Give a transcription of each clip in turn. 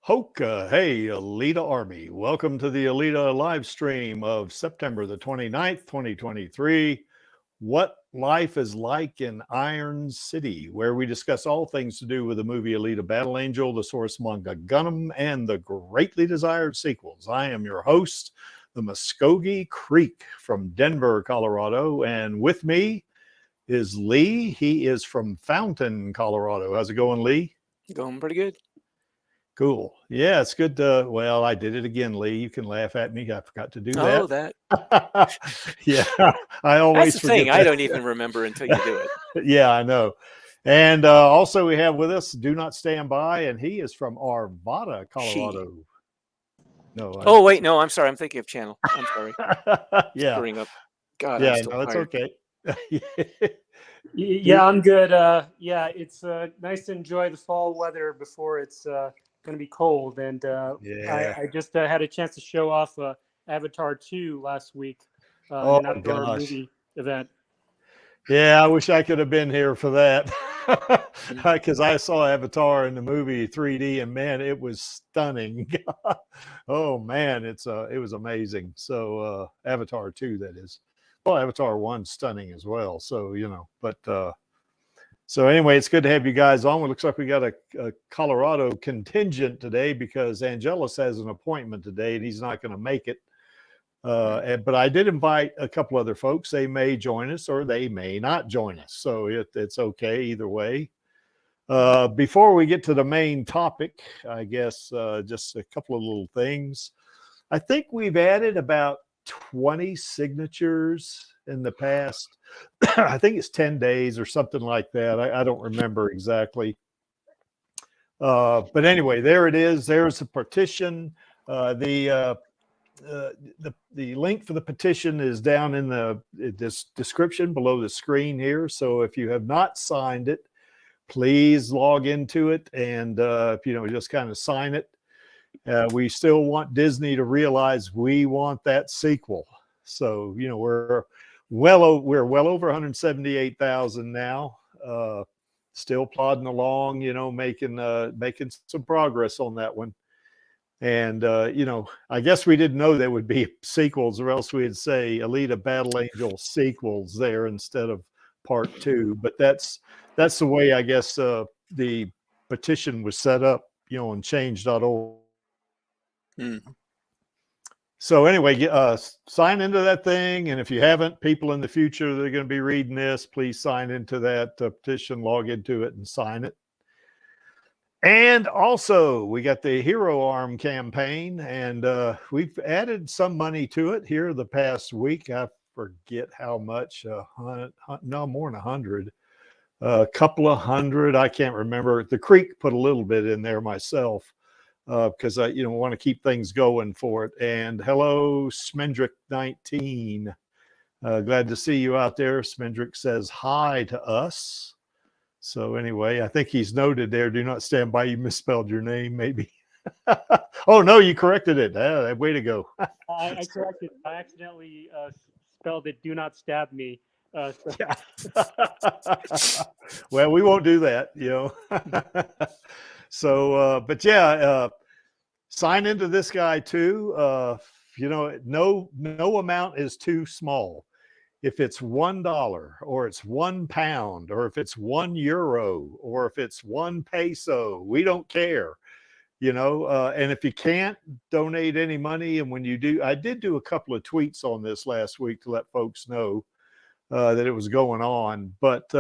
Hoka, hey, Alita Army. Welcome to the Alita live stream of September the 29th, 2023. What life is like in Iron City, where we discuss all things to do with the movie Alita Battle Angel, the source manga Gundam, and the greatly desired sequels. I am your host, the Muskogee Creek from Denver, Colorado, and with me is Lee. He is from Fountain, Colorado. How's it going, Lee? Going pretty good. Cool. Yeah, it's good to, well, I did it again, Lee. You can laugh at me. I forgot to do that. Oh, that. Yeah, I always That's the forget thing. I don't even remember until you do it. Yeah, I know. And also we have with us Do Not Stand By, and he is from Arvada, Colorado. No. Oh, wait. No, I'm sorry. I'm thinking of channel. I'm sorry. Yeah. Screwing up. God, Yeah, I'm still no, it's tired. okay. Yeah, I'm good. Yeah, it's nice to enjoy the fall weather before it's going to be cold. And Yeah. I just had a chance to show off Avatar 2 last week Oh, in an outdoor gosh. movie event. Yeah, I wish I could have been here for that, because I saw Avatar in the movie 3D, and man, it was stunning. Oh man, it was amazing. So Avatar 2, that is. Well, Avatar 1 stunning as well. So but so anyway, it's good to have you guys on. It looks like we got a Colorado contingent today because Angelus has an appointment today, and he's not going to make it. But I did invite a couple other folks. They may join us or they may not join us. So it's okay either way. Before we get to the main topic, I guess just a couple of little things. I think we've added about 20 signatures in the past. I think it's 10 days or something like that. I don't remember exactly. But anyway, there it is. There's a petition. The link for the petition is down in this description below the screen here. So if you have not signed it, please log into it and just kind of sign it. We still want Disney to realize we want that sequel. So we're well over 178,000 now. Still plodding along, making some progress on that one. And, I guess we didn't know there would be sequels, or else we'd say Alita Battle Angel sequels there instead of part 2. But that's the way, I guess, the petition was set up, on change.org. So anyway, sign into that thing. And if you haven't, people in the future that are going to be reading this, please sign into that petition, log into it and sign it. And also, we got the Hero Arm campaign, and we've added some money to it here the past week. I forget how much, no, more than 100, a couple of hundred. I can't remember. The Creek put a little bit in there myself because I, want to keep things going for it. And hello, Smendrick19. Glad to see you out there. Smendrick says hi to us. So anyway, I think he's noted there. Do not stand by. You misspelled your name, maybe. Oh no, you corrected it. Way to go. I corrected. I accidentally spelled it. Do not stab me. Well, we won't do that, So, but yeah, sign into this guy too. No amount is too small. If it's $1 or it's £1 or if it's €1 or if it's 1 peso, we don't care, and if you can't donate any money, and when you do, I did do a couple of tweets on this last week to let folks know that it was going on. But,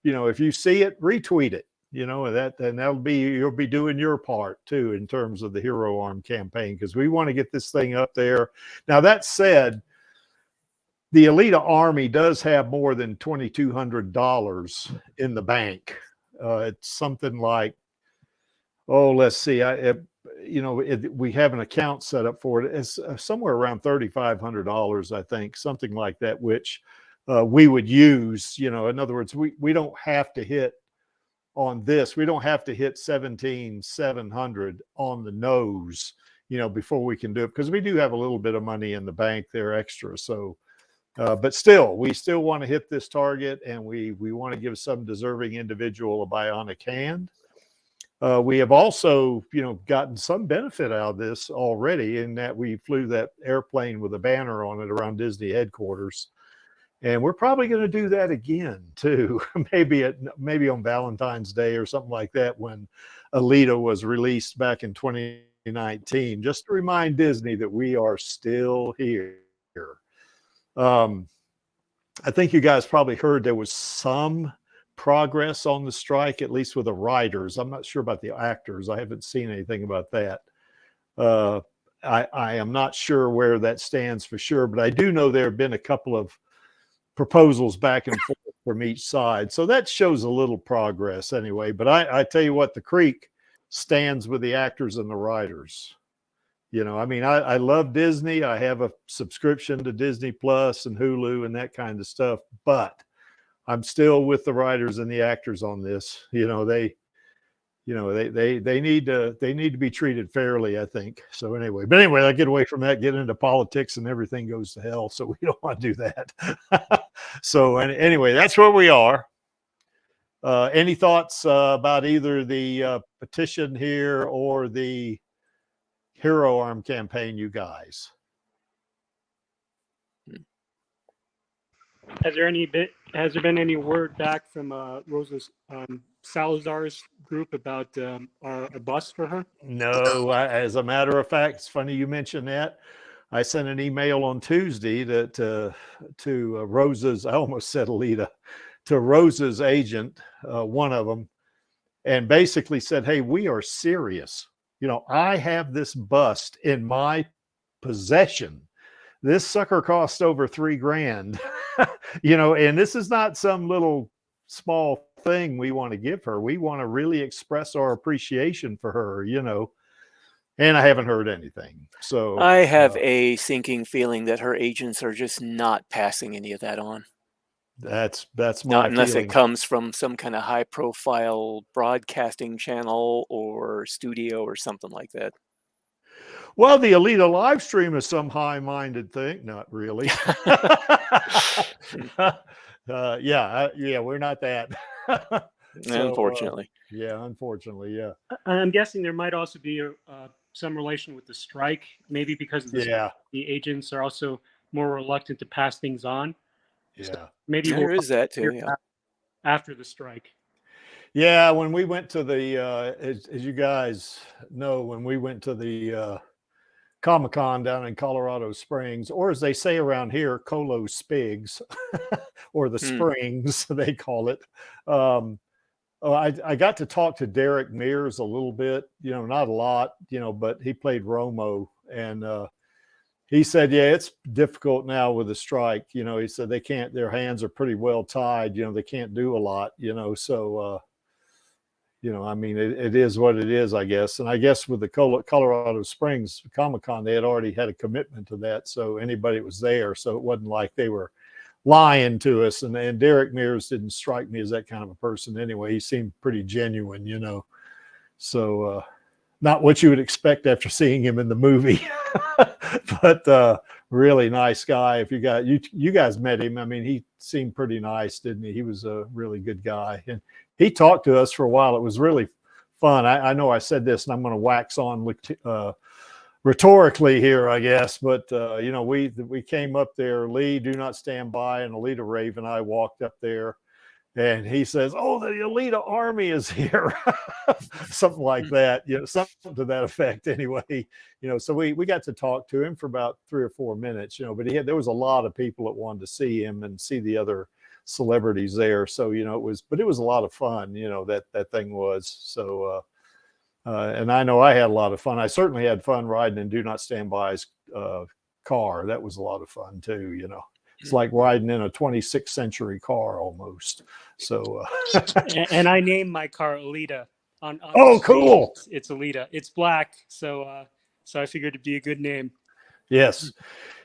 if you see it, retweet it, and you'll be doing your part too, in terms of the Hero Arm campaign, because we want to get this thing up there. Now, that said, the Alita Army does have more than $2,200 in the bank. It's something like, let's see, we have an account set up for it. It's somewhere around $3,500, I think, something like that, which we would use. In other words, we don't have to hit on this. We don't have to hit 17,700 on the nose, before we can do it, because we do have a little bit of money in the bank there extra. So. But still, we still want to hit this target, and we want to give some deserving individual a bionic hand. We have also, gotten some benefit out of this already in that we flew that airplane with a banner on it around Disney headquarters. And we're probably going to do that again too, maybe on Valentine's Day or something like that when Alita was released back in 2019, just to remind Disney that we are still here. I think you guys probably heard there was some progress on the strike, at least with the writers. I'm not sure about the actors. I haven't seen anything about that. I am not sure where that stands for sure, but I do know there have been a couple of proposals back and forth from each side. So that shows a little progress anyway. But I tell you what, the creek stands with the actors and the writers. I love Disney. I have a subscription to Disney Plus and Hulu and that kind of stuff, but I'm still with the writers and the actors on this. They need to be treated fairly, I think. So anyway, I get away from that, get into politics, and everything goes to hell. So we don't want to do that. So anyway, that's where we are. Any thoughts about either the petition here or the Hero Arm campaign, you guys? Has there been any word back from Rosa Salazar's group about a bus for her? No, as a matter of fact, it's funny you mentioned that. I sent an email on Tuesday to Rosa's, I almost said Alita, to Rosa's agent, one of them, and basically said, hey, we are serious. I have this bust in my possession. This sucker cost over $3,000, and this is not some little small thing we want to give her. We want to really express our appreciation for her, and I haven't heard anything. So I have a sinking feeling that her agents are just not passing any of that on. That's my not unless feeling. It comes from some kind of high profile broadcasting channel or studio or something like that. Well, the Alita Livestream is some high-minded thing. Not really. Yeah, we're not that. So, unfortunately. Unfortunately, yeah. I'm guessing there might also be some relation with the strike, maybe because of the agents are also more reluctant to pass things on. Yeah, so maybe there is that too. Yeah. After the strike. Yeah, when we went to the, as you guys know, when we went to the Comic-Con down in Colorado Springs, or as they say around here, Colo Spigs, or the Springs, they call it. I got to talk to Derek Mears a little bit, not a lot, but he played Romo, and he said, yeah, it's difficult now with the strike. He said their hands are pretty well tied, they can't do a lot, so, it is what it is, I guess. And I guess with the Colorado Springs Comic-Con, they had already had a commitment to that. So anybody was there. So it wasn't like they were lying to us. And Derek Mears didn't strike me as that kind of a person anyway. He seemed pretty genuine, So not what you would expect after seeing him in the movie. But really nice guy. If you guys met him, he seemed pretty nice, didn't he? He was a really good guy. And he talked to us for a while. It was really fun. I know I said this, and I'm going to wax on rhetorically here, I guess. But, we came up there. Lee, Do Not Stand By, and Alita Rave and I walked up there. And he says, oh, the Alita Army is here. Something like that, something to that effect anyway. So we got to talk to him for about 3 or 4 minutes, but there was a lot of people that wanted to see him and see the other celebrities there. So, it was a lot of fun, that thing was. So, and I know I had a lot of fun. I certainly had fun riding in Do Not Stand By's car. That was a lot of fun too, It's like riding in a 26th century car almost. So, and I named my car Alita. On oh, cool! It's Alita. It's black, so I figured it'd be a good name. Yes,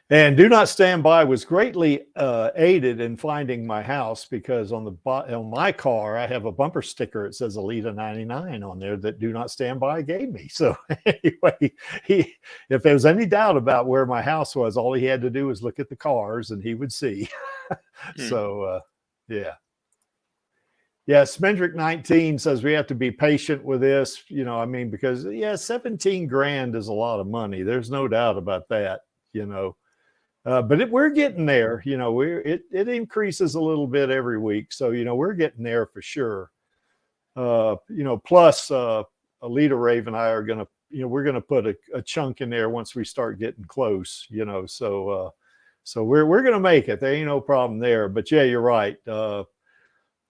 and Do Not Stand By was greatly aided in finding my house because on my car I have a bumper sticker. It says Alita 99 on there that Do Not Stand By gave me. So anyway, if there was any doubt about where my house was, all he had to do was look at the cars and he would see. So yeah. Yeah, Smendrick 19 says we have to be patient with this, you know, I mean, because yeah, 17 grand is a lot of money. There's no doubt about that, you know. But we're getting there, you know, it increases a little bit every week. So, you know, we're getting there for sure. You know, plus Alita Rave and I are going to, you know, we're going to put a chunk in there once we start getting close, you know, so we're going to make it. There ain't no problem there. But yeah, you're right.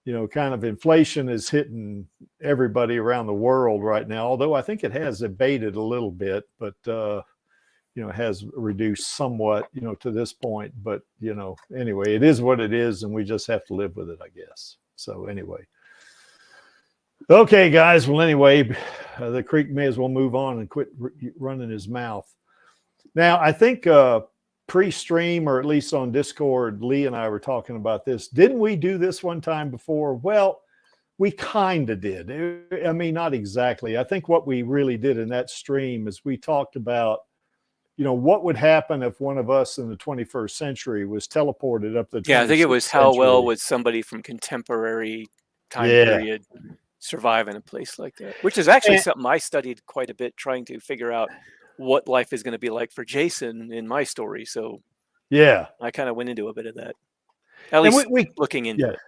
You know, kind of inflation is hitting everybody around the world right now, although I think it has abated a little bit, but, you know, has reduced somewhat, you know, to this point. But, you know, anyway, it is what it is, and we just have to live with it, I guess. So anyway. Okay, guys. Well, anyway, the creek may as well move on and quit running his mouth. Now, I think pre-stream, or at least on Discord, Lee and I were talking about this. Didn't we do this one time before? Well, we kind of did. I mean, not exactly. I think what we really did in that stream is we talked about, you know, what would happen if one of us in the 21st century was teleported up the 26th I think it was how century. well would somebody from contemporary time period survive in a place like that, which is actually something I studied quite a bit, trying to figure out what life is going to be like for Jason in my story. So yeah, I kind of went into a bit of that, at least we looking into it.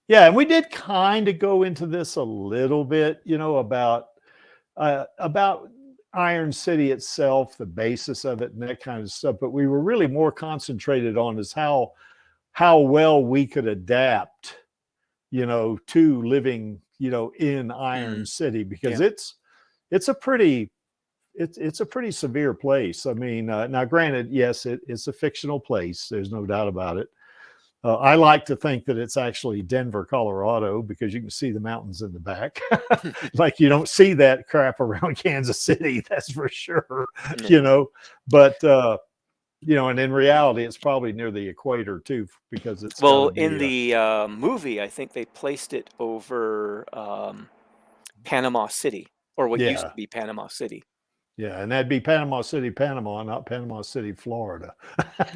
Yeah, and we did kind of go into this a little bit, you know, about Iron City itself, the basis of it, and that kind of stuff. But we were really more concentrated on is how well we could adapt, you know, to living, you know, in Iron City, because it's a pretty severe place. I mean, now granted, yes, it's a fictional place. There's no doubt about it. I like to think that it's actually Denver, Colorado, because you can see the mountains in the back. Like you don't see that crap around Kansas City, that's for sure. You know, but you know, and in reality, it's probably near the equator too, because it's in the movie, I think they placed it over Panama City, or what used to be Panama City. Yeah, and that'd be Panama City, Panama, not Panama City, Florida.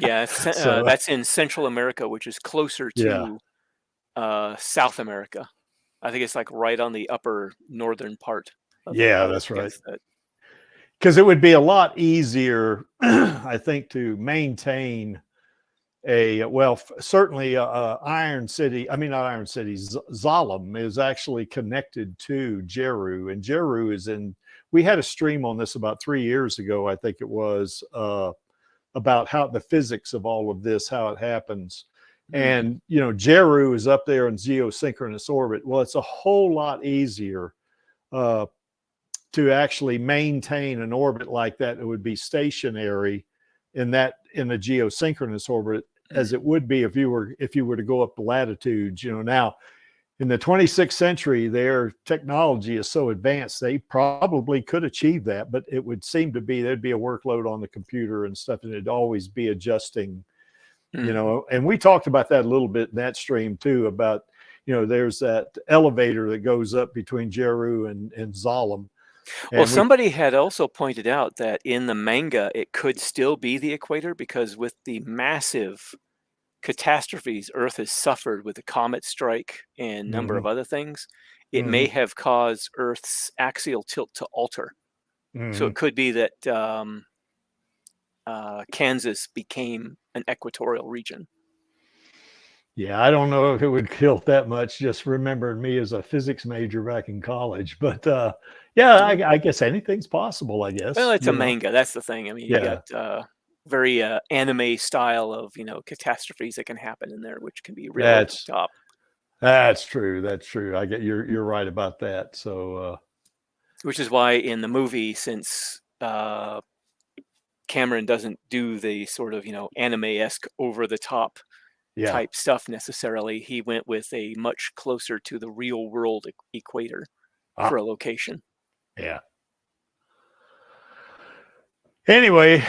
Yeah, so, that's in Central America, which is closer to South America. I think it's like right on the upper northern part. That's right. Because it would be a lot easier, I think, to maintain certainly Iron City. I mean, not Iron City. Zalem is actually connected to Jeru, and Jeru is in. We had a stream on this about 3 years ago, I think it was, about how the physics of all of this, how it happens. And, you know, Jeru is up there in geosynchronous orbit. Well, it's a whole lot easier to actually maintain an orbit like that. It would be stationary in a geosynchronous orbit as it would be if you were to go up the latitudes. You know, now in the 26th century, their technology is so advanced, they probably could achieve that, but it would seem to be, there'd be a workload on the computer and stuff, and it'd always be adjusting, you know, and we talked about that a little bit in that stream too, about, you know, there's that elevator that goes up between Jeru and Zalem. Well, somebody had also pointed out that in the manga, it could still be the equator, because with the massive catastrophes Earth has suffered with the comet strike and number of other things, it may have caused Earth's axial tilt to alter. So it could be that Kansas became an equatorial region. Yeah, I don't know if it would tilt that much, just remembering me as a physics major back in college. But yeah, I guess anything's possible, I guess. Well, it's a manga. That's the thing. I mean, you got very anime style of, you know, catastrophes that can happen in there, which can be really over the top. That's true. That's true. I get you're right about that. So which is why in the movie, since Cameron doesn't do the sort of, you know, anime-esque over the top type stuff necessarily, he went with a much closer to the real world equator for a location. Yeah. Anyway,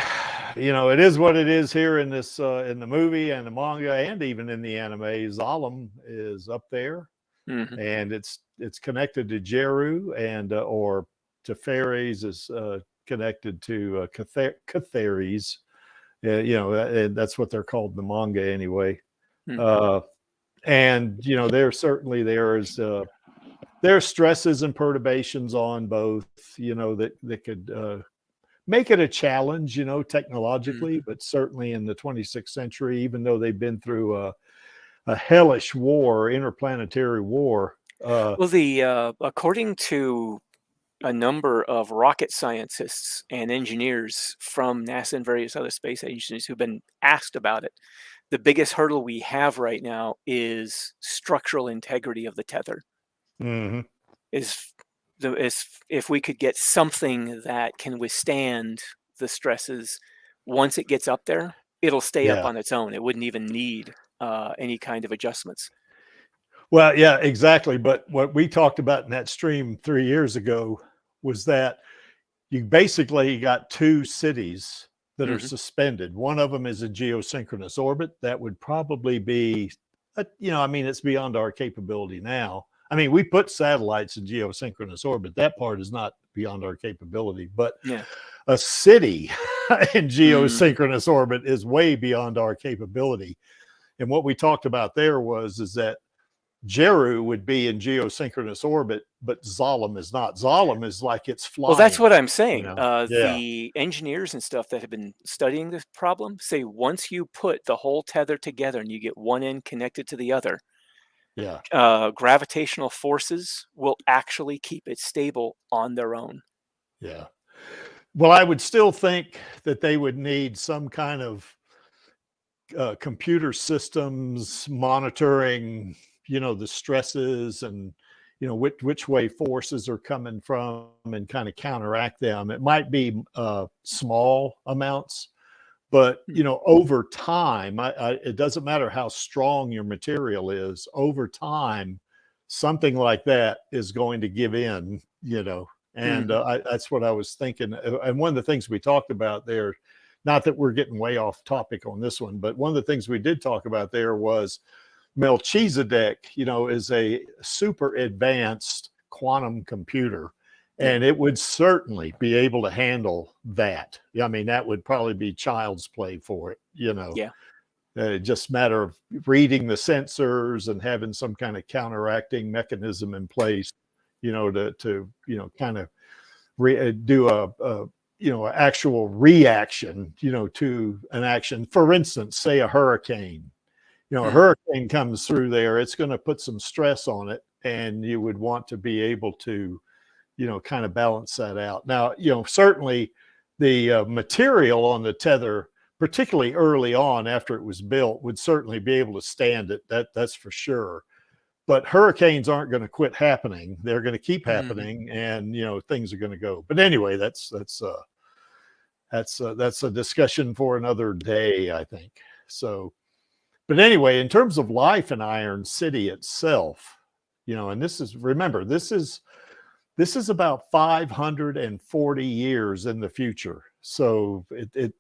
you know, it is what it is here in this in the movie and the manga, and even in the anime. Zalem is up there, and it's connected to Jeru, and or Teferes is connected to Cathares. You know, and that's what they're called in the manga anyway. And there are stresses and perturbations on both, that could make it a challenge, technologically, but certainly in the 26th century, even though they've been through a hellish war, interplanetary war. Well, according to a number of rocket scientists and engineers from NASA and various other space agencies who've been asked about it, the biggest hurdle we have right now is structural integrity of the tether. Mm-hmm. Is if we could get something that can withstand the stresses, once it gets up there, it'll stay up on its own. It wouldn't even need any kind of adjustments. Well, yeah, exactly. But what we talked about in that stream 3 years ago was that you basically got two cities that are suspended. One of them is a geosynchronous orbit. That would probably be, it's beyond our capability now. I mean, we put satellites in geosynchronous orbit. That part is not beyond our capability. But a city in geosynchronous orbit is way beyond our capability. And what we talked about there is that Jeru would be in geosynchronous orbit, but Zalem is not. Zalem is like it's flying. Well, that's what I'm saying. The engineers and stuff that have been studying this problem say once you put the whole tether together and you get one end connected to the other, gravitational forces will actually keep it stable on their own. Yeah. Well, I would still think that they would need some kind of computer systems monitoring, the stresses and, which way forces are coming from and kind of counteract them. It might be small amounts, but, over time, it doesn't matter how strong your material is. Over time, something like that is going to give in, and that's what I was thinking. And one of the things we talked about there, not that we're getting way off topic on this one, but one of the things we did talk about there was Melchizedek, is a super advanced quantum computer, and it would certainly be able to handle that. I mean, that would probably be child's play for it, just a matter of reading the sensors and having some kind of counteracting mechanism in place, to kind of do a actual reaction, to an action. For instance, say a hurricane. A hurricane comes through there, it's going to put some stress on it, and you would want to be able to, kind of balance that out. Now, certainly the material on the tether, particularly early on after it was built, would certainly be able to stand it. That's for sure. But hurricanes aren't going to quit happening. They're going to keep happening, and things are going to go. But anyway, that's a discussion for another day, I think. So. But anyway, in terms of life in Iron City itself, and this is about 540 years in the future. So it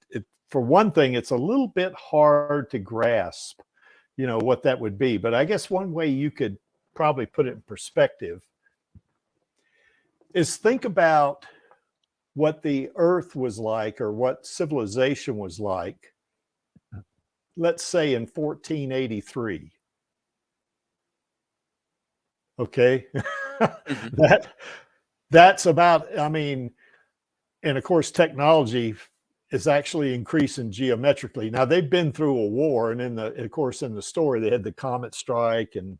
for one thing, it's a little bit hard to grasp, what that would be. But I guess one way you could probably put it in perspective is think about what the Earth was like, or what civilization was like, let's say in 1483. Okay. That's about, and of course, technology is actually increasing geometrically. Now, they've been through a war, and of course, in the story, they had the comet strike, and,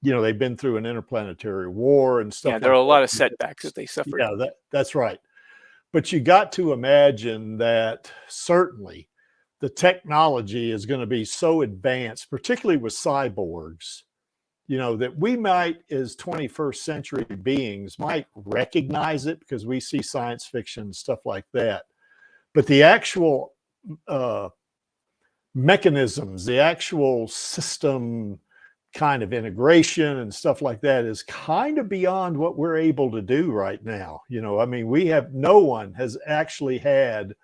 they've been through an interplanetary war and stuff. Yeah, there are a lot of setbacks that they suffered. Yeah, that's right. But you got to imagine that certainly the technology is going to be so advanced, particularly with cyborgs, that we might, as 21st century beings, might recognize it because we see science fiction, stuff like that. But the actual mechanisms, the actual system kind of integration and stuff like that is kind of beyond what we're able to do right now. No one has actually had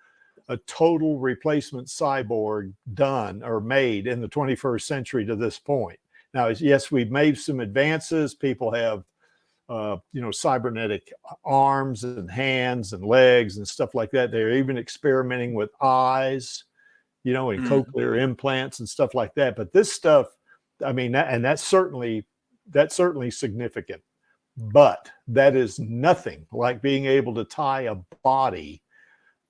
a total replacement cyborg done or made in the 21st century to this point. Now, yes, we've made some advances. People have, cybernetic arms and hands and legs and stuff like that. They're even experimenting with eyes, and cochlear implants and stuff like that. But this stuff I mean, that's certainly significant. But that is nothing like being able to tie a body,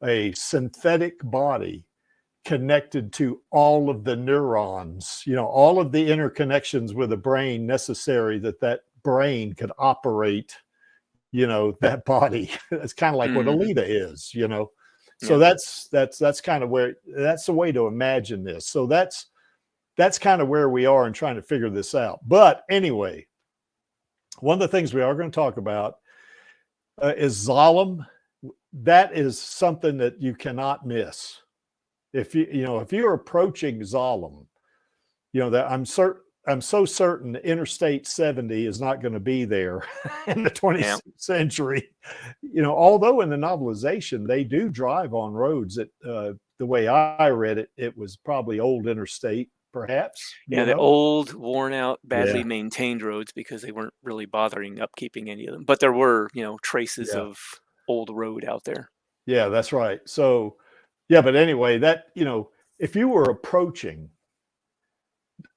a synthetic body, connected to all of the neurons, all of the interconnections with the brain necessary that brain could operate, that body. It's kind of like what Alita is, So that's kind of where, that's the way to imagine this. So that's kind of where we are in trying to figure this out. But anyway, one of the things we are going to talk about is Zalem. That is something that you cannot miss. If you're approaching Zalem, that I'm so certain Interstate 70 is not going to be there in the 20th century. Although in the novelization they do drive on roads that the way I read it, it was probably old interstate. Perhaps. Yeah, the old, worn out, badly maintained roads, because they weren't really bothering upkeeping any of them. But there were, traces of old road out there. Yeah, that's right. So, yeah, but anyway, that, if you were approaching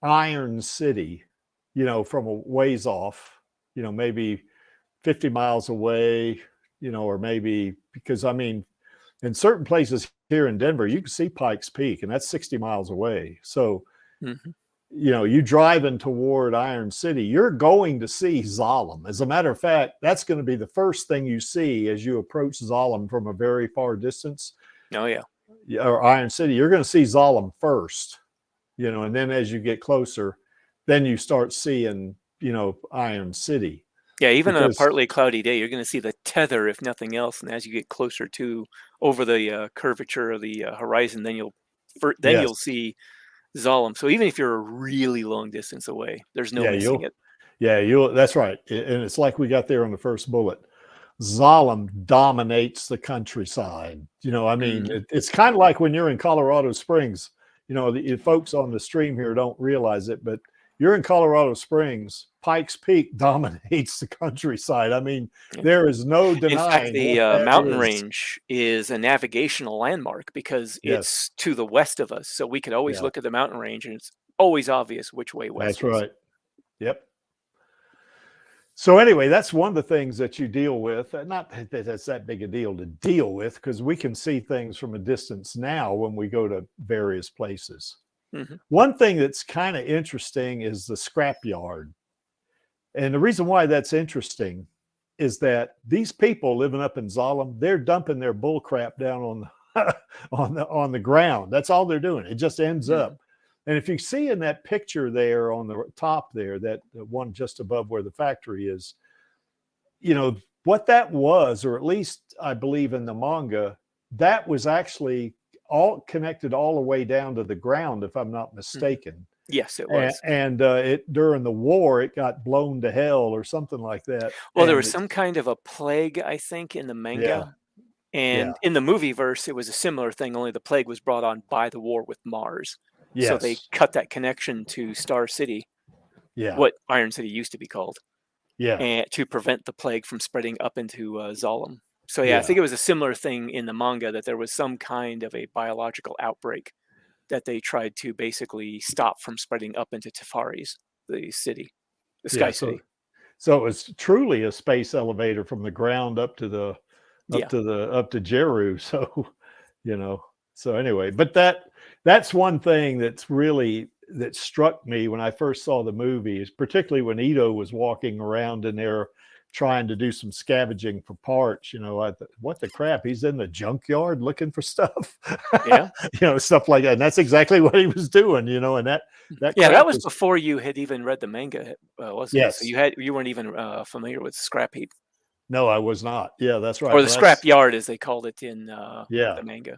Iron City, from a ways off, maybe 50 miles away, or maybe, because I mean, in certain places here in Denver, you can see Pikes Peak, and that's 60 miles away. So, you driving toward Iron City, you're going to see Zalem. As a matter of fact, that's going to be the first thing you see as you approach Zalem from a very far distance. Oh, yeah. Or Iron City, you're going to see Zalem first, and then as you get closer, then you start seeing, Iron City. Yeah, even on a partly cloudy day, you're going to see the tether, if nothing else. And as you get closer to over the curvature of the horizon, then you'll see Zalem. So even if you're a really long distance away, there's no missing it. Yeah, that's right. And it's like we got there on the first bullet. Zalem dominates the countryside. I mean, it's kind of like when you're in Colorado Springs. The folks on the stream here don't realize it, but you're in Colorado Springs, Pikes Peak dominates the countryside. I mean, there is no denying. In fact, the mountain range is a navigational landmark because it's to the west of us. So we could always look at the mountain range, and it's always obvious which way west is. That's right. Yep. So anyway, that's one of the things that you deal with. Not that that's that big a deal to deal with, because we can see things from a distance now when we go to various places. One thing that's kind of interesting is the scrapyard. And the reason why that's interesting is that these people living up in Zalem, they're dumping their bull crap down on the ground. That's all they're doing. It just ends up. And if you see in that picture there on the top there, that the one just above where the factory is, what that was, or at least I believe in the manga, that was actually all connected all the way down to the ground, if I'm not mistaken. Yes, it was. And it during the war, it got blown to hell or something like that. Well, there was some kind of a plague, I think, in the manga. And in the movie verse, it was a similar thing, only the plague was brought on by the war with Mars. Yes. So they cut that connection to Star City, what Iron City used to be called, and to prevent the plague from spreading up into Zalem. So I think it was a similar thing in the manga, that there was some kind of a biological outbreak that they tried to basically stop from spreading up into Tefaris, the city, the Sky City. So it was truly a space elevator from the ground up to Jeru. So, so anyway, but that's one thing that struck me when I first saw the movie, is particularly when Ito was walking around in there trying to do some scavenging for parts. I thought, what the crap? He's in the junkyard looking for stuff. Stuff like that. And that's exactly what he was doing. And that was before you had even read the manga, wasn't it? So you weren't even familiar with Scrap Heap. No, I was not. Yeah, that's right. Or the Scrap Yard, as they called it in the manga.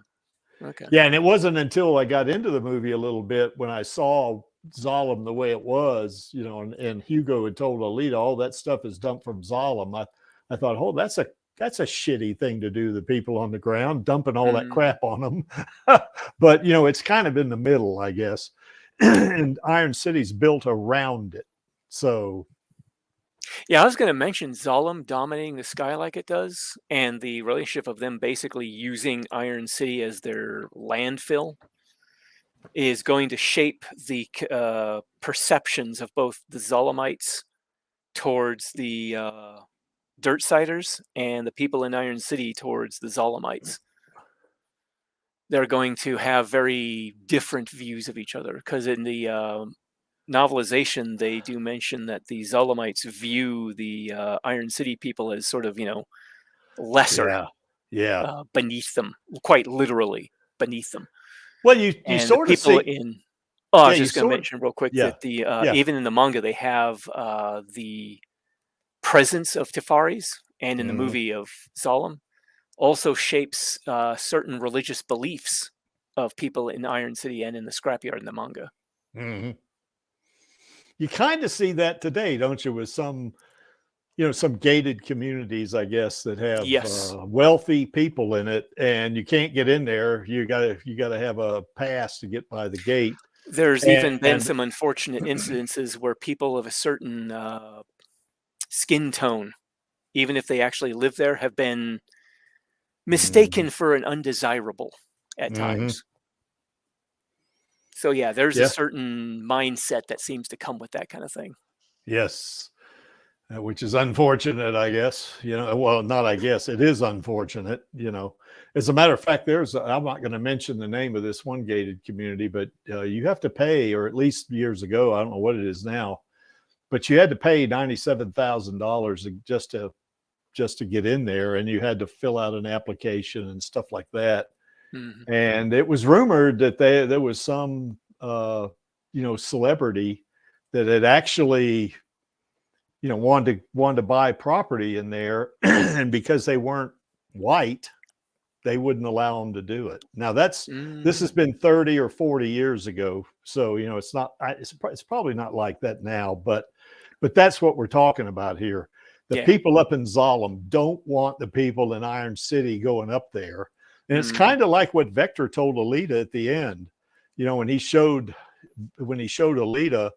Okay. Yeah, and it wasn't until I got into the movie a little bit when I saw Zalem the way it was, and Hugo had told Alita, all that stuff is dumped from Zalem. I thought, oh, that's a shitty thing to do, the people on the ground, dumping all that crap on them. But, it's kind of in the middle, I guess. And Iron City's built around it. So... Yeah, I was going to mention Zalem dominating the sky like it does, and the relationship of them basically using Iron City as their landfill. is going to shape the perceptions of both the Zolamites towards the Dirtsiders and the people in Iron City towards the Zolamites. They're going to have very different views of each other, because in the novelization they do mention that the Zolamites view the Iron City people as sort of, lesser, beneath them, quite literally beneath them. Well, you and sort the of people see. in I was Yeah, just going to mention real quick that the yeah. even in the manga they have the presence of Tefaris, and in the movie of Zolom also shapes certain religious beliefs of people in Iron City and in the scrapyard in the manga. You kind of see that today, don't you, with some some gated communities, I guess, that have wealthy people in it, and you can't get in there. You gotta have a pass to get by the gate. There's even been some unfortunate incidences where people of a certain skin tone, even if they actually live there, have been mistaken for an undesirable at times. So yeah, there's a certain mindset that seems to come with that kind of thing. Yes. Which is unfortunate, I guess. Well, not I guess, it is unfortunate. As a matter of fact, I'm not going to mention the name of this one gated community, but you have to pay, or at least years ago, I don't know what it is now, but you had to pay $97,000 just to get in there, and you had to fill out an application and stuff like that. And it was rumored that there was some celebrity that had actually wanted to buy property in there, and because they weren't white, they wouldn't allow them to do it. Now this has been 30 or 40 years ago, so it's probably not like that now, but that's what we're talking about here. The people up in Zolom don't want the people in Iron City going up there, and it's kind of like what Vector told Alita at the end. When he showed Alita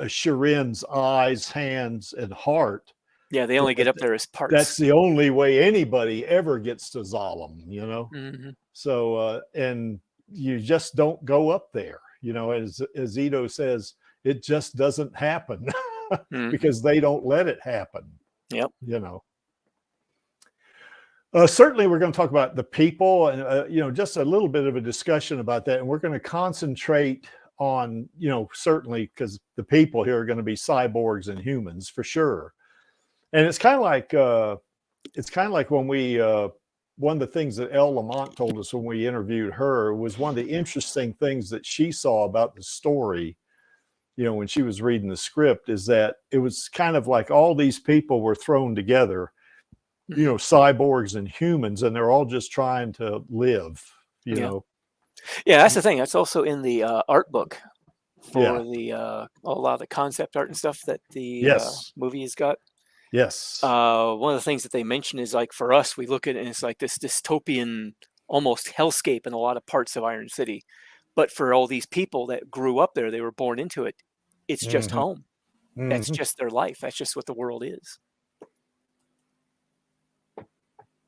Shirin's eyes, hands, and heart. Yeah, they only get up there as parts. That's the only way anybody ever gets to Zolom, So, and you just don't go up there, as Ito says, it just doesn't happen because they don't let it happen. Yep. Certainly we're going to talk about the people and, just a little bit of a discussion about that. And we're going to concentrate on, certainly because the people here are going to be cyborgs and humans for sure. And it's kind of like when we, one of the things that Elle Lamont told us when we interviewed her was one of the interesting things that she saw about the story, when she was reading the script, is that it was kind of like all these people were thrown together, cyborgs and humans, and they're all just trying to live, know. Yeah, that's the thing. That's also in the art book for the a lot of the concept art and stuff that the movie has got. Yes. One of the things that they mention is, like, for us, we look at it and it's like this dystopian, almost hellscape in a lot of parts of Iron City. But for all these people that grew up there, they were born into it. It's just home. That's just their life. That's just what the world is.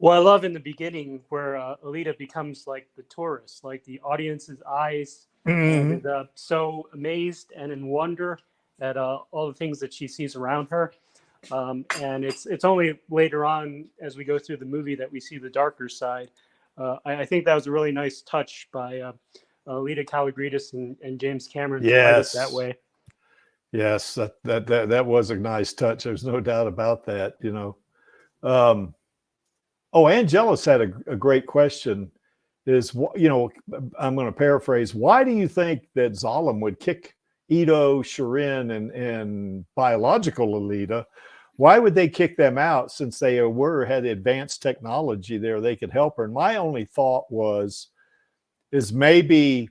Well, I love in the beginling where Alita becomes like the tourist, like the audience's eyes, and is so amazed and in wonder at all the things that she sees around her. And it's only later on as we go through the movie that we see the darker side. I think that was a really nice touch by Alita Kalogridis and James Cameron to write it that way. Yes, that was a nice touch. There's no doubt about that. Angelus had a great question. I'm going to paraphrase. Why do you think that Zolom would kick Ito, Shirin, and biological Alita? Why would they kick them out since they had advanced technology there? They could help her. And my only thought is maybe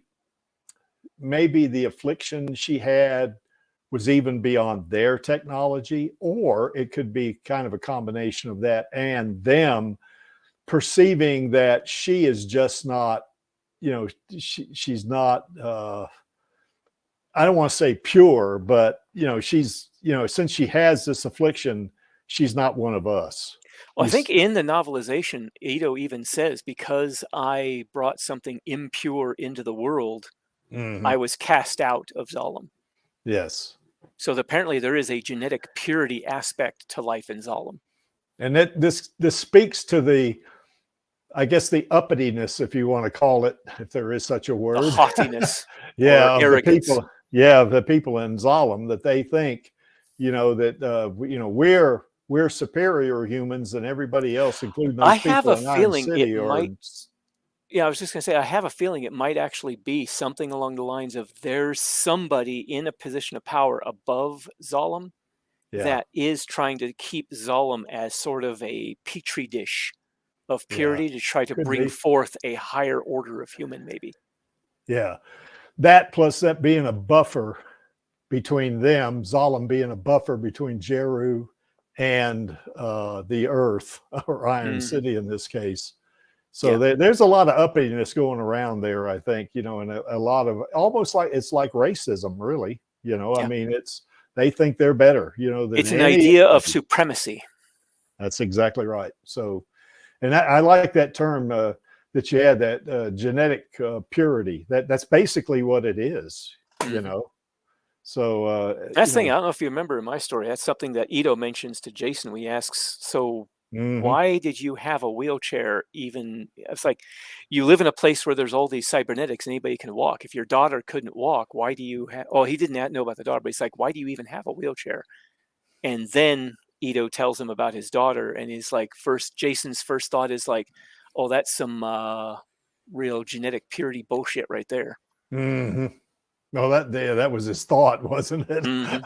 the affliction she had was even beyond their technology, or it could be kind of a combination of that and them perceiving that she is just not, she's not, I don't want to say pure, but, she's, since she has this affliction, she's not one of us. Well, I You think s- in the novelization, Ito even says, because I brought something impure into the world, Mhm. I was cast out of Zalem. Yes. So apparently there is a genetic purity aspect to life in Zalem. And this speaks to the, I guess, the uppityness, if you want to call it, if there is such a The word. haughtiness Yeah, or of the arrogance. people. Yeah, of the people in Zalem, that they think, that we're superior humans than everybody else, including I those have a people in Iron feeling it City. Or might, yeah, I was just going to say, I have a feeling it might actually be something along the lines of there's somebody in a position of power above Zalem yeah, that is trying to keep Zalem as sort of a petri dish of yeah, purity to try to could bring be. forth a higher order of human, maybe. Yeah, that plus that being a buffer between them, Zalem being a buffer between Jeru and the Earth, or Iron Mhm. City in this case. So Yeah. there's a lot of uppityness going around there, I think, and a lot of, almost like, it's like racism, really. I Yeah. mean, they think they're better, than It's an idea of anybody. supremacy. That's exactly right. So, and I like that term that you had, that genetic purity. That's basically what it is, Mhm. So, That's the thing. I don't know if you remember in my story. That's something that Ito mentions to Jason. We asks, so mhm. why did you have a wheelchair? Even it's like you live in a place where there's all these cybernetics. Anybody can walk. If your daughter couldn't walk, why do you have? Oh, he didn't know about the daughter, but he's like, why do you even have a wheelchair? And then Ito tells him about his daughter, and he's like, Jason's first thought is like, oh, that's some real genetic purity bullshit right there. Mhm. No, that was his thought, wasn't it? Hmm.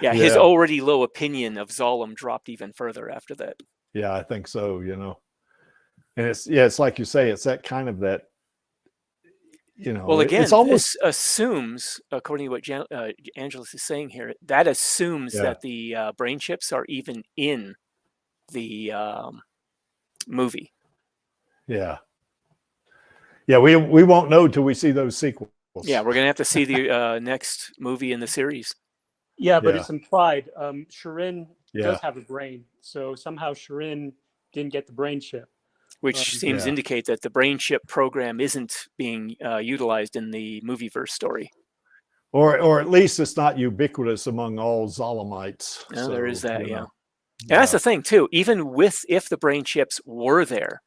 Yeah, his Yeah. already low opinion of Zalem dropped even further after that. Yeah, I think so, And it's like you say, it's that kind of that, Well, it's again, almost, this assumes, according to what Angelus is saying here, that assumes yeah, that the brain chips are even in the movie. yeah. Yeah, we won't know till we see those sequels. Yeah, we're gonna have to see the next movie in the series, Yeah, but Yeah, it's implied. Shirin yeah, does have a brain, so somehow Shirin didn't get the brain chip. which seems to yeah. indicate that the brain chip program isn't being utilized in the movieverse story. Or at least it's not ubiquitous among all Zalamites. Yeah, there is So, that, yeah. And that's yeah. the thing too. Even if the brain chips were there,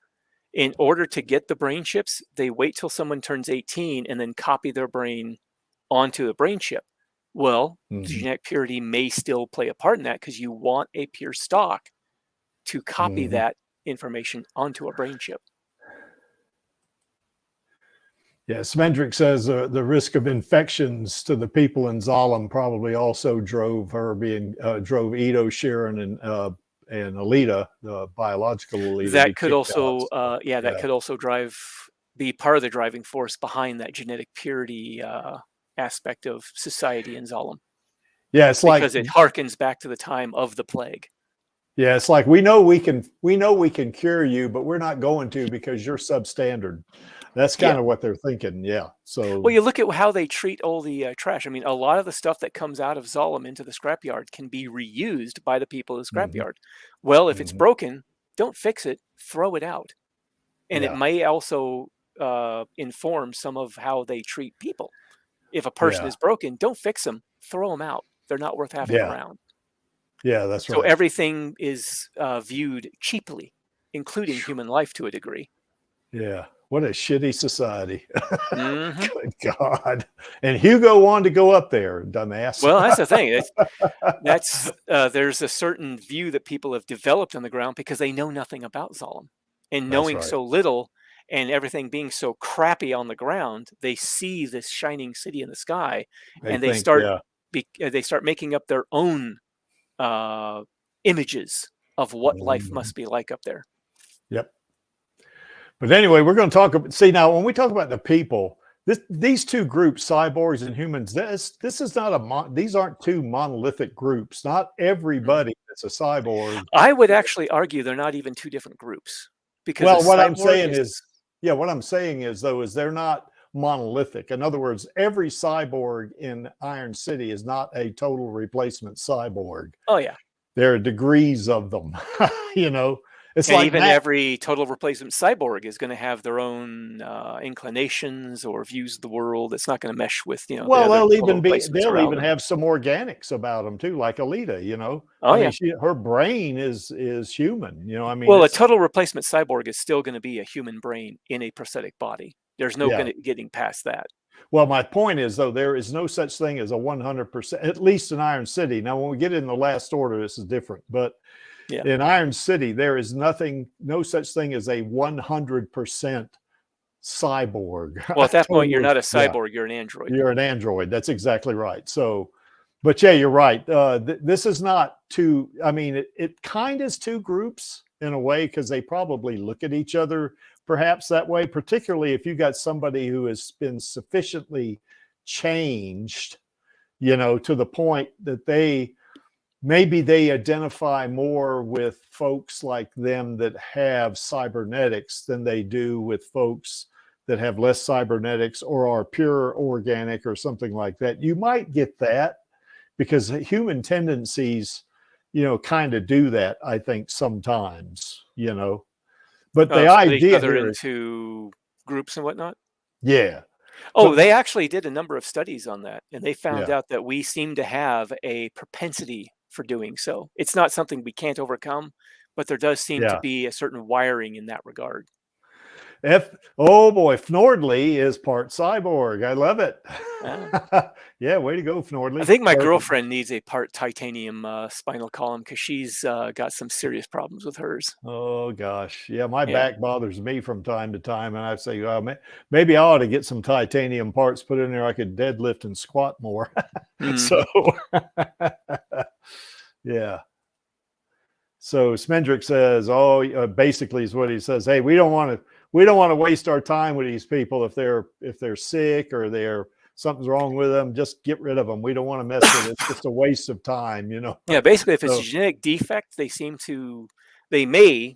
in order to get the brain chips, they wait till someone turns 18 and then copy their brain onto a brain chip. Well, Mhm, genetic purity may still play a part in that because you want a pure stock to copy mhm. that information onto a brain chip. Yeah, Smendrick says the risk of infections to the people in Zalem probably also drove Ito, Sharon, and Alita, the biological Alita, to be That could kicked out. also, So, that yeah, could also be part of the driving force behind that genetic purity aspect of society in Zalem, yeah, it's like because it harkens back to the time of the plague. yeah, it's like we know we can cure you, but we're not going to because you're substandard. That's Yeah. kind of what they're thinking. Yeah. So, Well, you look at how they treat all the trash. I mean, a lot of the stuff that comes out of Zalem into the scrapyard can be reused by the people in the mhm, scrapyard. Well, if it's mhm. broken, don't fix it, throw it out. And it Yeah, may also inform some of how they treat people. If a person yeah, is broken, don't fix them, throw them out. They're not worth having yeah, around. yeah. That's So right. everything is viewed cheaply, including human life to a degree. Yeah. What a shitty society. Hmm. Good God. And Hugo wanted to go up there, dumbass. Well, that's the thing. There's a certain view that people have developed on the ground because they know nothing about Zalem, and That's knowing right. so little and everything being so crappy on the ground, they see this shining city in the sky, They and they think, start yeah. they start making up their own images of what life Mhm. must be like up there. Yep. But anyway, we're going to talk about, see, now when we talk about the people, these two groups, cyborgs and humans, this is not these aren't two monolithic groups. Not Mhm. everybody that's a cyborg. I would actually argue they're not even two different groups, because a Well, what I'm cyborg saying is is, yeah, what I'm saying is, though, is they're not monolithic. In other words, every cyborg in Iron City is not a total replacement cyborg. oh yeah, there are degrees of them. You know, it's And like even every total replacement cyborg is going to have their own inclinations or views of the world. It's not going to mesh with, you know, the well, other they'll total even be replacements they'll around even them. have some organics about them too, like Alita. You know, Oh I yeah. mean, her brain is human. You know, I mean, Well, a total replacement cyborg is still going to be a human brain in a prosthetic body. There's no yeah. getting past that. Well, my point is, though, there is no such thing as a 100%, at least in Iron City. Now, when we get in the Last Order, this is different. But Yeah. in Iron City, there is no such thing as a 100% cyborg. Well, at that point, you're Totally, not a yeah, cyborg, you're an android. you're an android. That's exactly right. So, but yeah, you're right. This is not two. I mean, it kind of is two groups in a way, because they probably look at each other perhaps that way, particularly if you got somebody who has been sufficiently changed, you know, to the point that maybe they identify more with folks like them that have cybernetics than they do with folks that have less cybernetics or are pure organic or something like that. You might get that because human tendencies, you know, kind of do that, I think, sometimes, you know. But the Split each idea other here is, into groups and whatnot. yeah. Oh, But they actually did a number of studies on that, and they found yeah, out that we seem to have a propensity for doing so. It's not something we can't overcome, but there does seem to yeah. be a certain wiring in that regard. Oh boy, Fnordley is part cyborg. I love it. Ah. Yeah, way to go, Fnordley. I think my Perfect. girlfriend needs a part titanium spinal column because she's got some serious problems with hers. Oh gosh, yeah, my Yeah. back bothers me from time to time, and I say, oh, maybe I ought to get some titanium parts put in there. I could deadlift and squat more. Mm. So, yeah. So Smendrick says, "Oh, basically is what he says. Hey, we don't want to waste our time with these people if they're sick or something's wrong with them. Just get rid of them. We don't want to mess with it. It's just a waste of time, you know." Yeah, basically, if it's So, a genetic defect, they may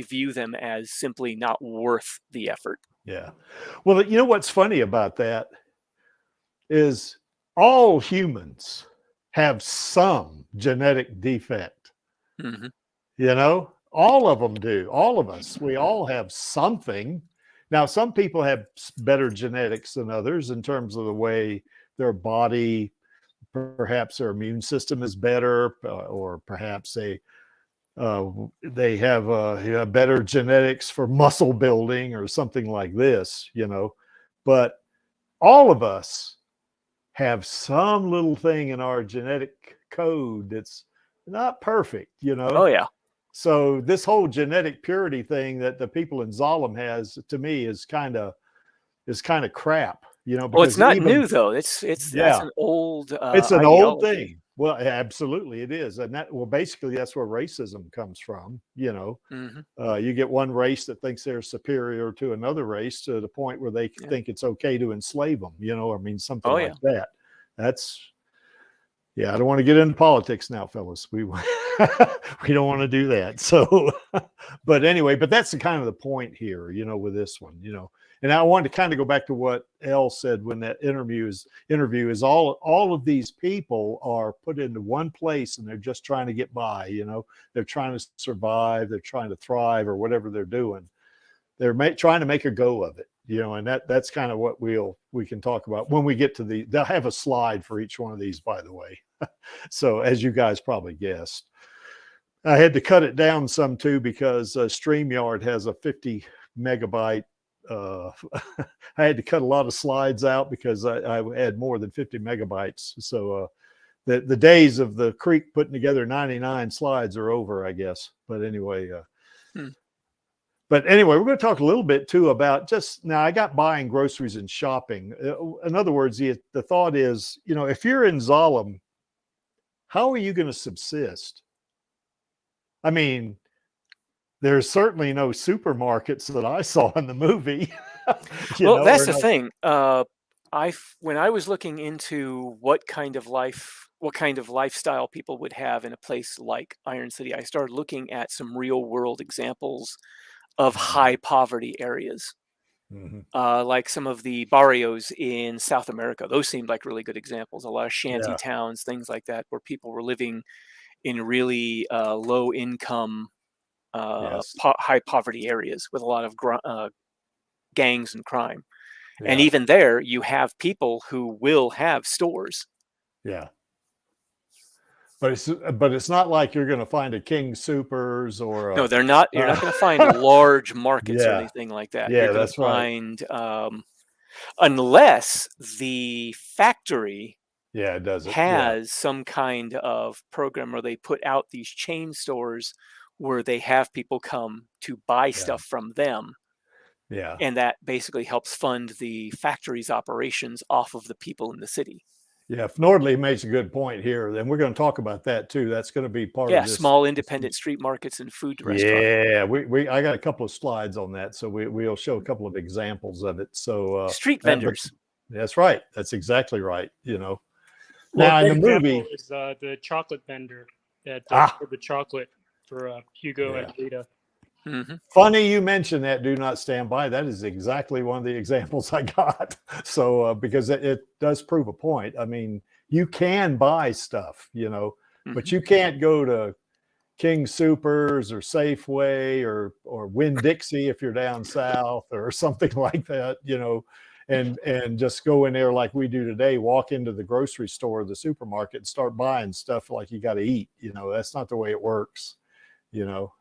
view them as simply not worth the effort. yeah. Well, you know what's funny about that is all humans have some genetic defect. Mm-hmm. You know, all of them do. All of us, we all have something. Now, some people have better genetics than others in terms of the way their body, perhaps their immune system is better, or perhaps they have better genetics for muscle building or something like this, you know. But all of us have some little thing in our genetic code that's not perfect, you know. Oh yeah. So this whole genetic purity thing that the people in Zalem has, to me, is kind of crap, you know, Well, it's because not even, new though. That's yeah, an old it's an old ideology. thing. Well, absolutely it is. And basically that's where racism comes from, you know. Mm-hmm. You get one race that thinks they're superior to another race to the point where they Yeah. think it's okay to enslave them, you know, I mean, something Oh like yeah. that. That's, yeah, I don't want to get into politics now, fellas. We we don't want to do that. So, but anyway, but that's the kind of the point here, you know, with this one, you know. And I wanted to kind of go back to what Elle said when that interview is all of these people are put into one place and they're just trying to get by, you know. They're trying to survive, they're trying to thrive, or whatever they're doing. They're trying to make a go of it, you know, and that's kind of what we can talk about when we get to they'll have a slide for each one of these, by the way. So as you guys probably guessed, I had to cut it down some too, because StreamYard has a 50 megabyte. I had to cut a lot of slides out because I had more than 50 megabytes. So the days of the Creek putting together 99 slides are over, I guess. But anyway, we're going to talk a little bit too about now I got buying groceries and shopping. In other words, the thought is, you know, if you're in Zalem, how are you going to subsist? I mean, there's certainly no supermarkets that I saw in the movie. Well, that's the thing. When I was looking into what kind of lifestyle people would have in a place like Iron City, I started looking at some real world examples of high poverty areas. Mm-hmm. Like some of the barrios in South America. Those seemed like really good examples. A lot of shanty towns, things like that, where people were living in really low income, Yes. high poverty areas with a lot of gangs and crime. And Yeah. even there, you have people who will have stores. Yeah. But it's not like you're going to find a King Supers or No, a, they're not. You're not going to find large markets or yeah. anything like that. Yeah, You're going to that's right. find, unless the factory Yeah, it does it. Yeah. has some kind of program where they put out these chain stores where they have people come to buy stuff from them. Yeah. And that basically helps fund the factory's operations off of the people in the city. Yeah, if Nordley makes a good point here, then we're going to talk about that too. That's going to be part of this. Small independent street markets and food restaurants. Yeah, I got a couple of slides on that, so we'll show a couple of examples of it. So street vendors. That's right. That's exactly right. You know, Well, now a in good the example movie is the chocolate vendor that for the chocolate for Hugo and Alita. Funny you mentioned that Do Not Stand By. That is exactly one of the examples I got. So because it does prove a point. I mean, you can buy stuff, you know, but you can't go to King Supers or Safeway or Winn-Dixie if you're down south or something like that, you know, and just go in there like we do today, walk into the grocery store, the supermarket, and start buying stuff like you got to eat. You know, that's not the way it works, you know.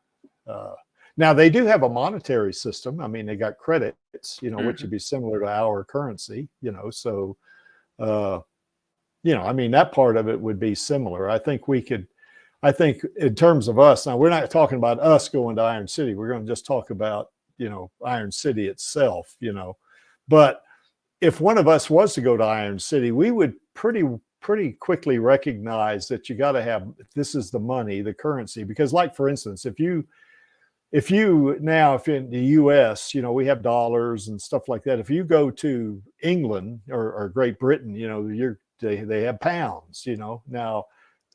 Now they do have a monetary system. I mean, they got credits, you know, which would be similar to our currency, you know. So, you know, I mean, that part of it would be similar. I think in terms of us, now we're not talking about us going to Iron City. We're going to just talk about, you know, Iron City itself, you know. But if one of us was to go to Iron City, we would pretty quickly recognize that you got to have, this is the money, the currency, because like, for instance, if in the US, you know, we have dollars and stuff like that. If you go to England or Great Britain, you know, they have pounds, you know, now,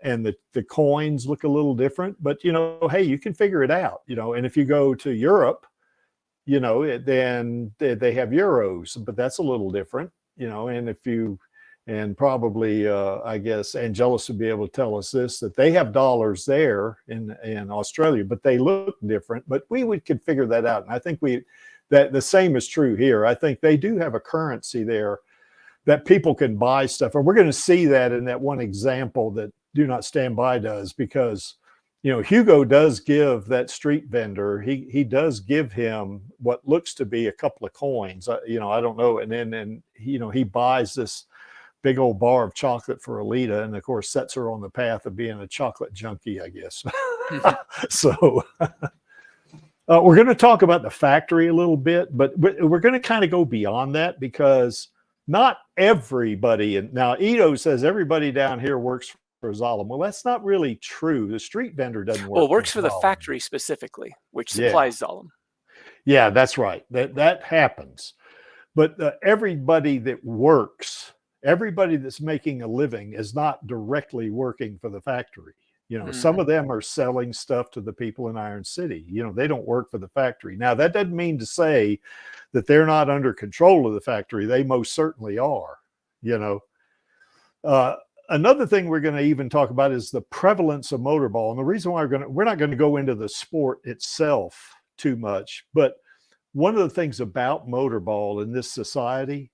and the coins look a little different, but, you know, hey, you can figure it out, you know. And if you go to Europe, you know, then they have euros, but that's a little different, you know. And probably, I guess Angelus would be able to tell us this, that they have dollars there in Australia, but they look different. But we could figure that out. And I think that the same is true here. I think they do have a currency there that people can buy stuff. And we're going to see that in that one example that Do Not Stand By does, because, you know, Hugo does give that street vendor, he does give him what looks to be a couple of coins, you know, I don't know. And then you know, he buys this big old bar of chocolate for Alita, and of course sets her on the path of being a chocolate junkie, I guess. So we're going to talk about the factory a little bit, but we're going to kind of go beyond that, because not everybody, and now Ito says everybody down here works for Zalem. Well, that's not really true. The street vendor doesn't work. Well, it works for the Zalem. Factory specifically, which supplies Zalem. Yeah, that's right. That happens. But everybody that works, everybody that's making a living is not directly working for the factory. You know, some of them are selling stuff to the people in Iron City. You know, they don't work for the factory. Now, that doesn't mean to say that they're not under control of the factory. They most certainly are, you know. Another thing we're going to even talk about is the prevalence of motorball. And the reason why we're not going to go into the sport itself too much, but one of the things about motorball in this society,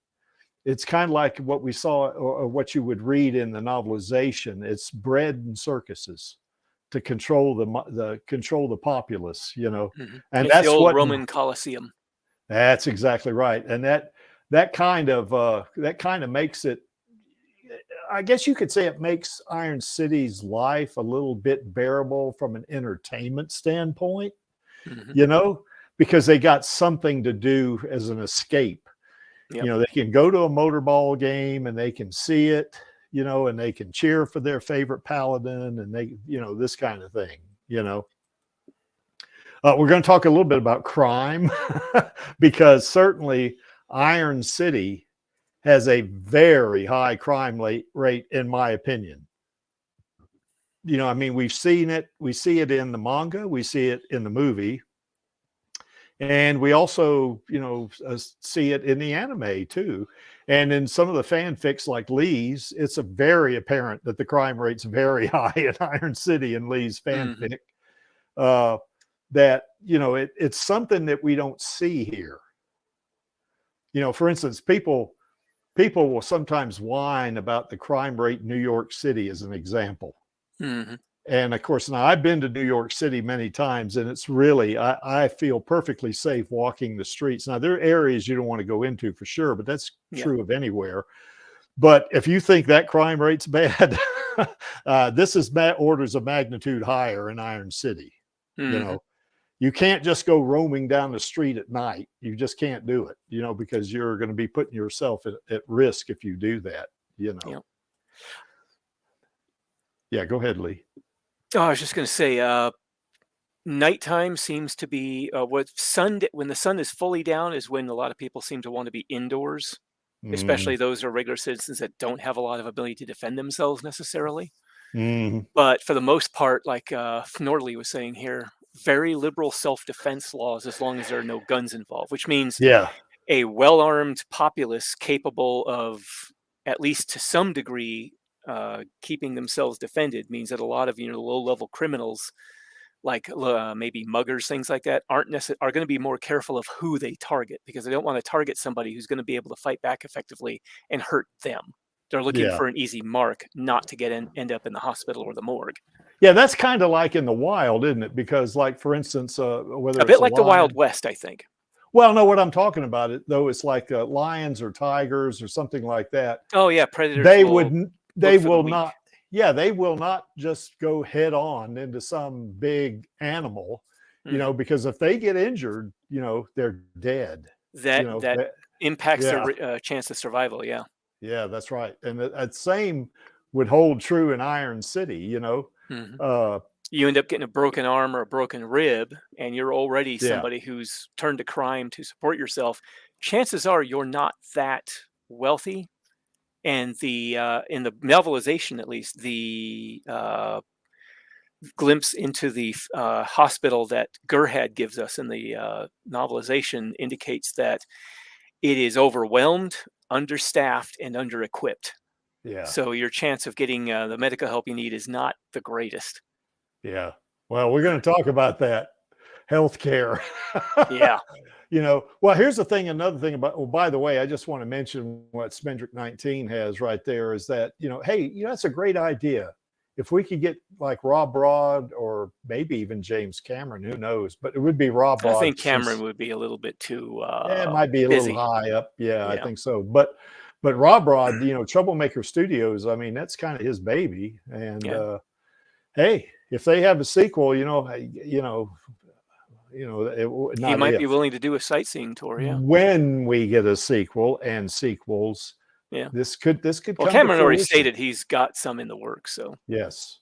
it's kind of like what we saw or what you would read in the novelization. It's bred in circuses to control the populace, you know. And it's that's the old what Roman Colosseum. That's exactly right. And that kind of makes it, I guess you could say it makes Iron City's life a little bit bearable from an entertainment standpoint, you know, because they got something to do as an escape. You know, they can go to a motorball game and they can see it, you know, and they can cheer for their favorite paladin, and they, you know, this kind of thing, you know. We're going to talk a little bit about crime because certainly Iron City has a very high crime rate, in my opinion. You know, I mean, we've seen it. We see it in the manga. We see it in the movie. And we also, see it in the anime too. And in some of the fanfics like Lee's, it's a very apparent that the crime rate's very high in Iron City and Lee's fanfic. That, it's something that we don't see here. For instance, people will sometimes whine about the crime rate in New York City as an example. And of course, now I've been to New York City many times, and it's really, I feel perfectly safe walking the streets. Now, there are areas you don't want to go into for sure, but that's true of anywhere. But if you think that crime rate's bad, this is orders of magnitude higher in Iron City. You can't just go roaming down the street at night. You just can't do it, because you're going to be putting yourself at risk if you do that, Yeah, go ahead, Lee. Oh, I was just going to say, nighttime seems to be when the sun is fully down is when a lot of people seem to want to be indoors, especially those who are regular citizens that don't have a lot of ability to defend themselves necessarily. But for the most part, like Norley was saying here, very liberal self-defense laws as long as there are no guns involved, which means a well-armed populace capable of, at least to some degree, keeping themselves defended means that a lot of low-level criminals, like maybe muggers, things like that, are going to be more careful of who they target, because they don't want to target somebody who's going to be able to fight back effectively and hurt them. They're looking for an easy mark, not to end up in the hospital or the morgue. Yeah, that's kind of like in the wild, isn't it? Because, like, for instance, whether a bit like the Wild West, I think. Well, no, what I'm talking about though, it's like lions or tigers or something like that. Oh yeah, predators. They will not. Yeah, they will not just go head on into some big animal, because if they get injured, they're dead. That impacts their chance of survival. Yeah. Yeah, that's right. And that same would hold true in Iron City, you end up getting a broken arm or a broken rib, and you're already somebody who's turned to crime to support yourself. Chances are you're not that wealthy. And in the novelization, at least, the glimpse into the hospital that Gerhard gives us in the novelization indicates that it is overwhelmed, understaffed, and under-equipped. Yeah. So your chance of getting the medical help you need is not the greatest. Yeah. Well, we're going to talk about that. Healthcare. Yeah. Well, here's the thing. Another thing about, by the way, I just want to mention what Spendrick 19 has right there is that, hey, that's a great idea. If we could get like Rob Broad or maybe even James Cameron, who knows, but it would be Rob Broad. I think Cameron would be a little bit too it might be a busy. Little high up. Yeah, I think so. But Rob Broad, Troublemaker Studios, I mean, that's kind of his baby. And hey, if they have a sequel, he might be willing to do a sightseeing tour. Yeah, when we get a sequel and sequels, this could. Well, Cameron already stated he's got some in the works. So yes.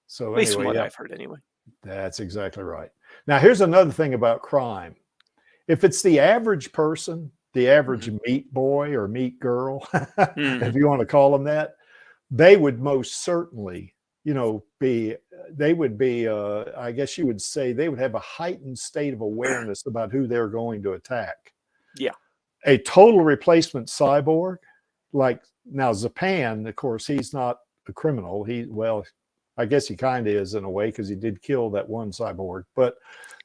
So at least from what I've heard, anyway. That's exactly right. Now, here's another thing about crime. If it's the average person, the average meat boy or meat girl, if you want to call them that, they would most certainly, they would be, I guess you would say they would have a heightened state of awareness about who they're going to attack. Yeah. A total replacement cyborg, like now Zapan, of course, he's not a criminal. I guess he kind of is in a way because he did kill that one cyborg. But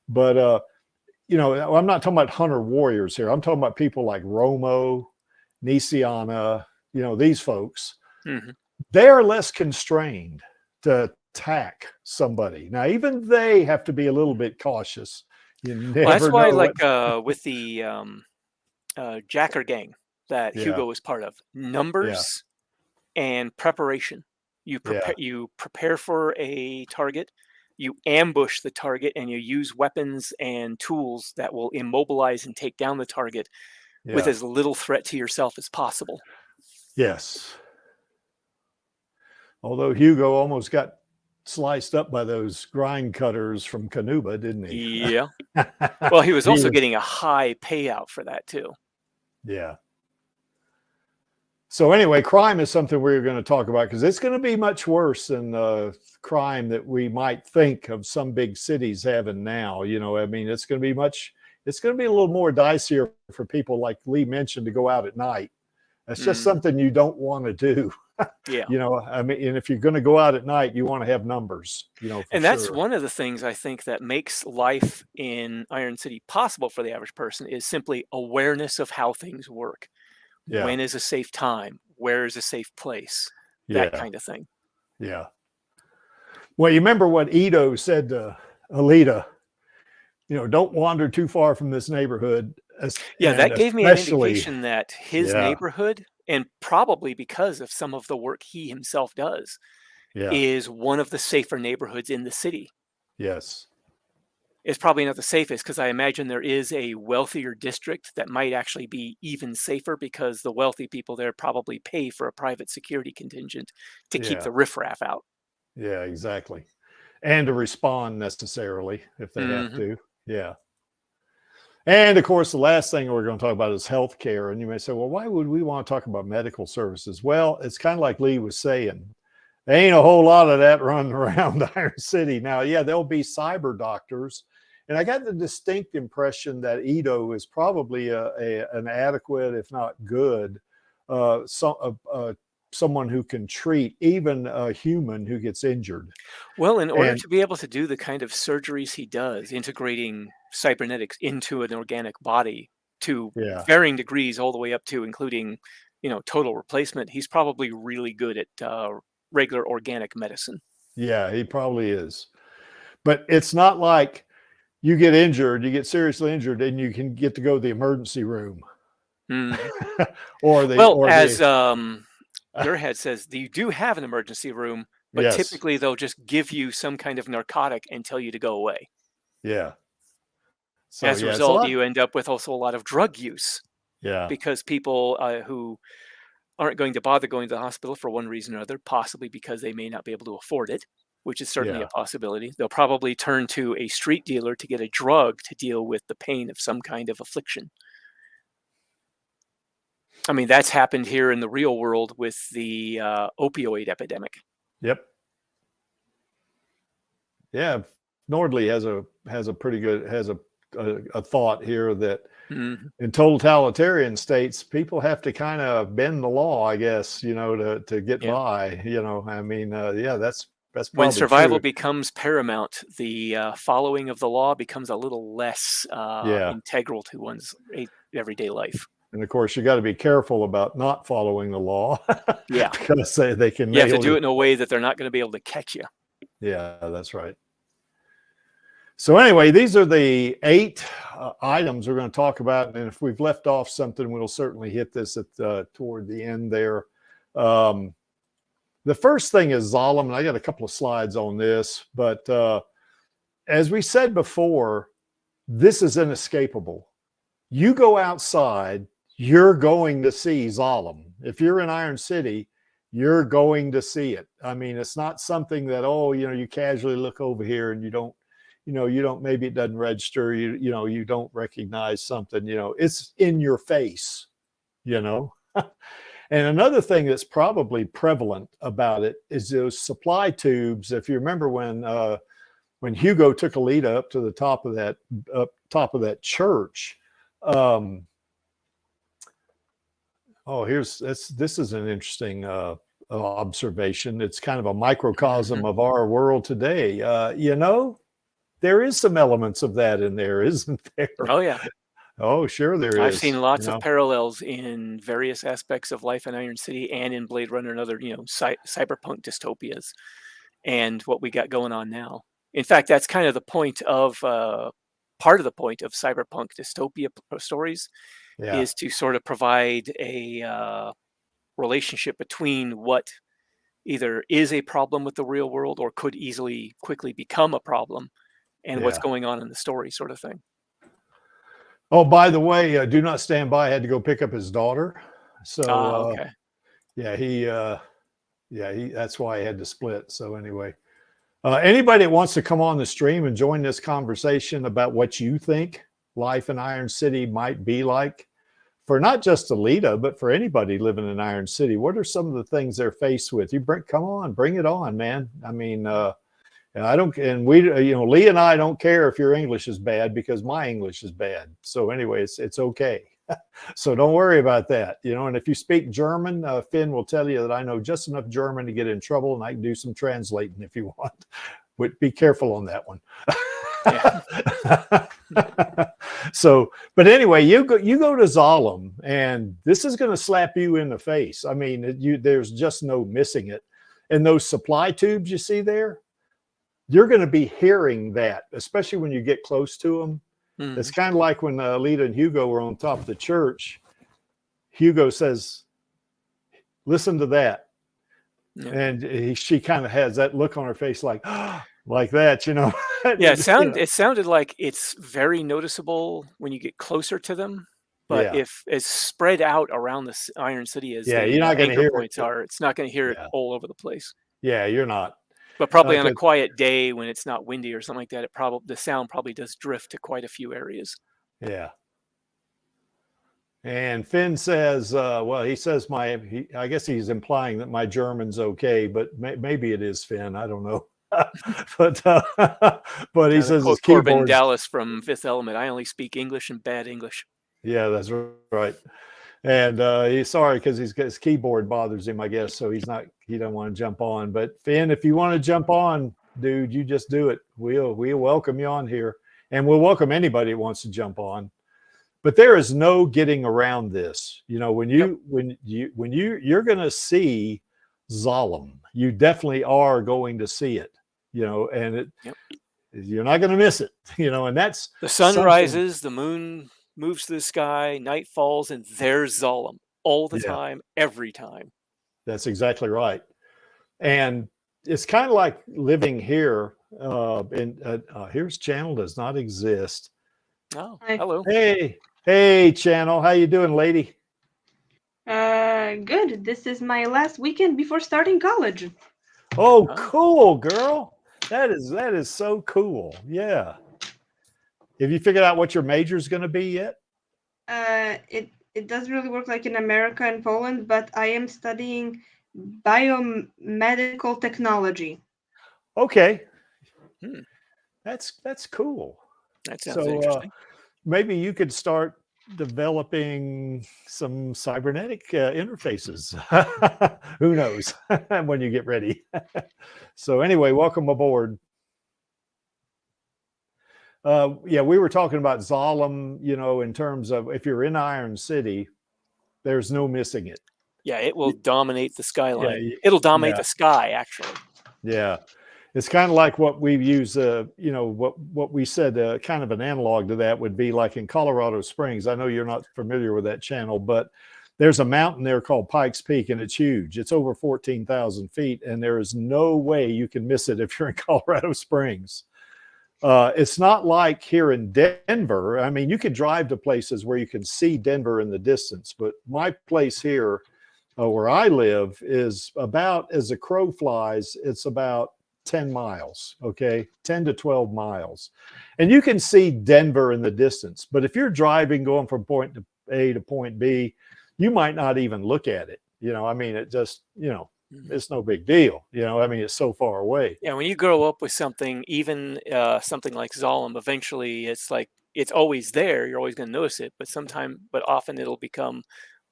I'm not talking about hunter warriors here. I'm talking about people like Romo, Nisiana, these folks. They are less constrained to attack somebody. Now, even they have to be a little bit cautious. That's why, with the Jacker gang that Hugo was part of, numbers and preparation. You prepare for a target, you ambush the target, and you use weapons and tools that will immobilize and take down the target with as little threat to yourself as possible. Yes. Although Hugo almost got sliced up by those grind cutters from Kanuba, didn't he? Yeah. Well, he was also getting a high payout for that too. Yeah. So anyway, crime is something we're going to talk about because it's going to be much worse than crime that we might think of some big cities having now. I mean, it's going to be much it's going to be a little more dicier for people like Lee mentioned to go out at night. That's just something you don't want to do. Yeah. You know, I mean, and if you're going to go out at night, you want to have numbers, you know, for And that's sure. one of the things I think that makes life in Iron City possible for the average person is simply awareness of how things work. Yeah. When is a safe time? Where is a safe place? That Yeah. kind of thing. Yeah. Well, you remember what Ito said to Alita, you know, don't wander too far from this neighborhood. Yeah, And that gave me an especially, indication that his yeah, neighborhood, and probably because of some of the work he himself does, yeah, is one of the safer neighborhoods in the city. yes, It's probably not the safest because I imagine there is a wealthier district that might actually be even safer because the wealthy people there probably pay for a private security contingent to keep yeah, the riffraff out. yeah, exactly. And to respond necessarily if they have Mhm. to. Yeah. And of course, the last thing we're going to talk about is healthcare. And you may say, well, why would we want to talk about medical services? Well, it's kind of like Lee was saying. There ain't a whole lot of that running around Iron City. Now, yeah, there'll be cyber doctors. And I got the distinct impression that Ito is probably an adequate, if not good, someone who can treat even a human who gets injured. Well, in order And to be able to do the kind of surgeries he does, integrating cybernetics into an organic body to yeah, varying degrees, all the way up to including, total replacement, he's probably really good at regular organic medicine. yeah, he probably is. But it's not like you get injured, you get seriously injured, and you can get to go to the emergency room. Mhm. or the Well, or as the your head says, you do have an emergency room, but yes, typically they'll just give you some kind of narcotic and tell you to go away. yeah. So As a yeah, it's a result, lot. you end up with also a lot of drug use Yeah, because people who aren't going to bother going to the hospital for one reason or other, possibly because they may not be able to afford it, which is certainly a yeah, possibility. They'll probably turn to a street dealer to get a drug to deal with the pain of some kind of affliction. I mean, that's happened here in the real world with the opioid epidemic. yep, yeah. Nordley has a pretty good a thought here that Mhm. in totalitarian states, people have to kind of bend the law, I guess, you know, to get Yeah. by. You know, I mean, yeah, that's When probably survival true. becomes paramount, the following of the law becomes a little less Yeah, integral to one's everyday life. and of course, you got to be careful about not following the law Yeah. because they can You have to nail do you. it in a way that they're not going to be able to catch you. Yeah, that's right. So anyway, these are the 8 items we're going to talk about, and if we've left off something, we'll certainly hit this at toward the end there. The first thing is Zalem, and I got a couple of slides on this, but as we said before, this is inescapable. You go outside, you're going to see Zalem. If you're in Iron City, you're going to see it. I mean, it's not something that, oh, you know, you casually look over here and you don't, maybe it doesn't register, you don't recognize something, it's in your face, you know. And another thing that's probably prevalent about it is those supply tubes. If you remember when Hugo took Alita up to the top of that church. This is an interesting observation. It's kind of a microcosm Mhm. of our world today. There is some elements of that in there, isn't there? Oh, yeah. Oh, sure there I've is. seen lots of parallels in various aspects of life in Iron City and in Blade Runner and other, cyberpunk dystopias and what we got going on now. In fact, that's kind of the point of part of the point of cyberpunk dystopia stories Yeah, is to sort of provide a relationship between what either is a problem with the real world or could easily quickly become a problem and what's yeah. going on in the story, sort of thing. Oh, by the way, Do Not Stand By had to go pick up his daughter. So, Okay. yeah, that's why he had to split. So anyway, anybody that wants to come on the stream and join this conversation about what you think life in Iron City might be like for not just Alita, but for anybody living in Iron City, what are some of the things they're faced with? Come on, bring it on, man. I mean, And I don't, and we, Lee and I don't care if your English is bad because my English is bad. So anyway, it's okay. So don't worry about that, and if you speak German, Finn will tell you that I know just enough German to get in trouble, and I can do some translating if you want. But be careful on that one. So, but anyway, you go to Zalem, and this is going to slap you in the face. I mean, there's just no missing it. And those supply tubes you see there, you're going to be hearing that, especially when you get close to them. It's kind of like when Alita and Hugo were on top of the church. Hugo says, "Listen to that," and she kind of has that look on her face, like that, Yeah, it sounded like it's very noticeable when you get closer to them, but if it's spread out around the Iron City as you're not going to hear points are, it's not going to hear it all over the place. Yeah, you're not. But probably on a quiet day when it's not windy or something like that, the sound probably does drift to quite a few areas. Yeah. And Finn says, well, he says I guess he's implying that my German's okay, but maybe it is Finn. I don't know. but he says his Corbin Dallas from Fifth Element. I only speak English and bad English. Yeah, that's right. And he's sorry because his keyboard bothers him, I guess. So he don't want to jump on. But Finn, if you want to jump on, dude, you just do it. We'll welcome you on here, and we'll welcome anybody that wants to jump on. But there is no getting around this. When you're going to see Zalem, you definitely are going to see it. And you're not going to miss it. And that's the sun rises, the moon moves through the sky, night falls, and there's Zalem all the time, every time. That's exactly right. And it's kind of like living here. Here's Channel does not exist. Oh, hello. Hey, Channel. How you doing, lady? Good. This is my last weekend before starting college. Oh, cool, girl. That is so cool. Yeah. Have you figured out what your major is going to be yet? It doesn't really work like in America and Poland, but I am studying biomedical technology. Okay. That's cool. That sounds interesting. Maybe you could start developing some cybernetic interfaces. Who knows when you get ready. So anyway, welcome aboard. We were talking about Zalem, in terms of if you're in Iron City, there's no missing it. Yeah, it will dominate the skyline. It'll dominate the sky, actually. Yeah. It's kind of like what we use, what we said, kind of an analog to that would be like in Colorado Springs. I know you're not familiar with that channel, but there's a mountain there called Pikes Peak, and it's huge. It's over 14,000 feet, and there is no way you can miss it if you're in Colorado Springs. It's not like here in Denver. I mean, you can drive to places where you can see Denver in the distance, but my place here where I live is about, as a crow flies, it's about 10 miles, okay, 10 to 12 miles. And you can see Denver in the distance. But if you're driving going from point A to point B, you might not even look at it. I mean, it just, it's no big deal. I mean, it's so far away. Yeah, when you grow up with something, even something like Zalem, eventually it's like, it's always there. You're always going to notice it. But often it'll become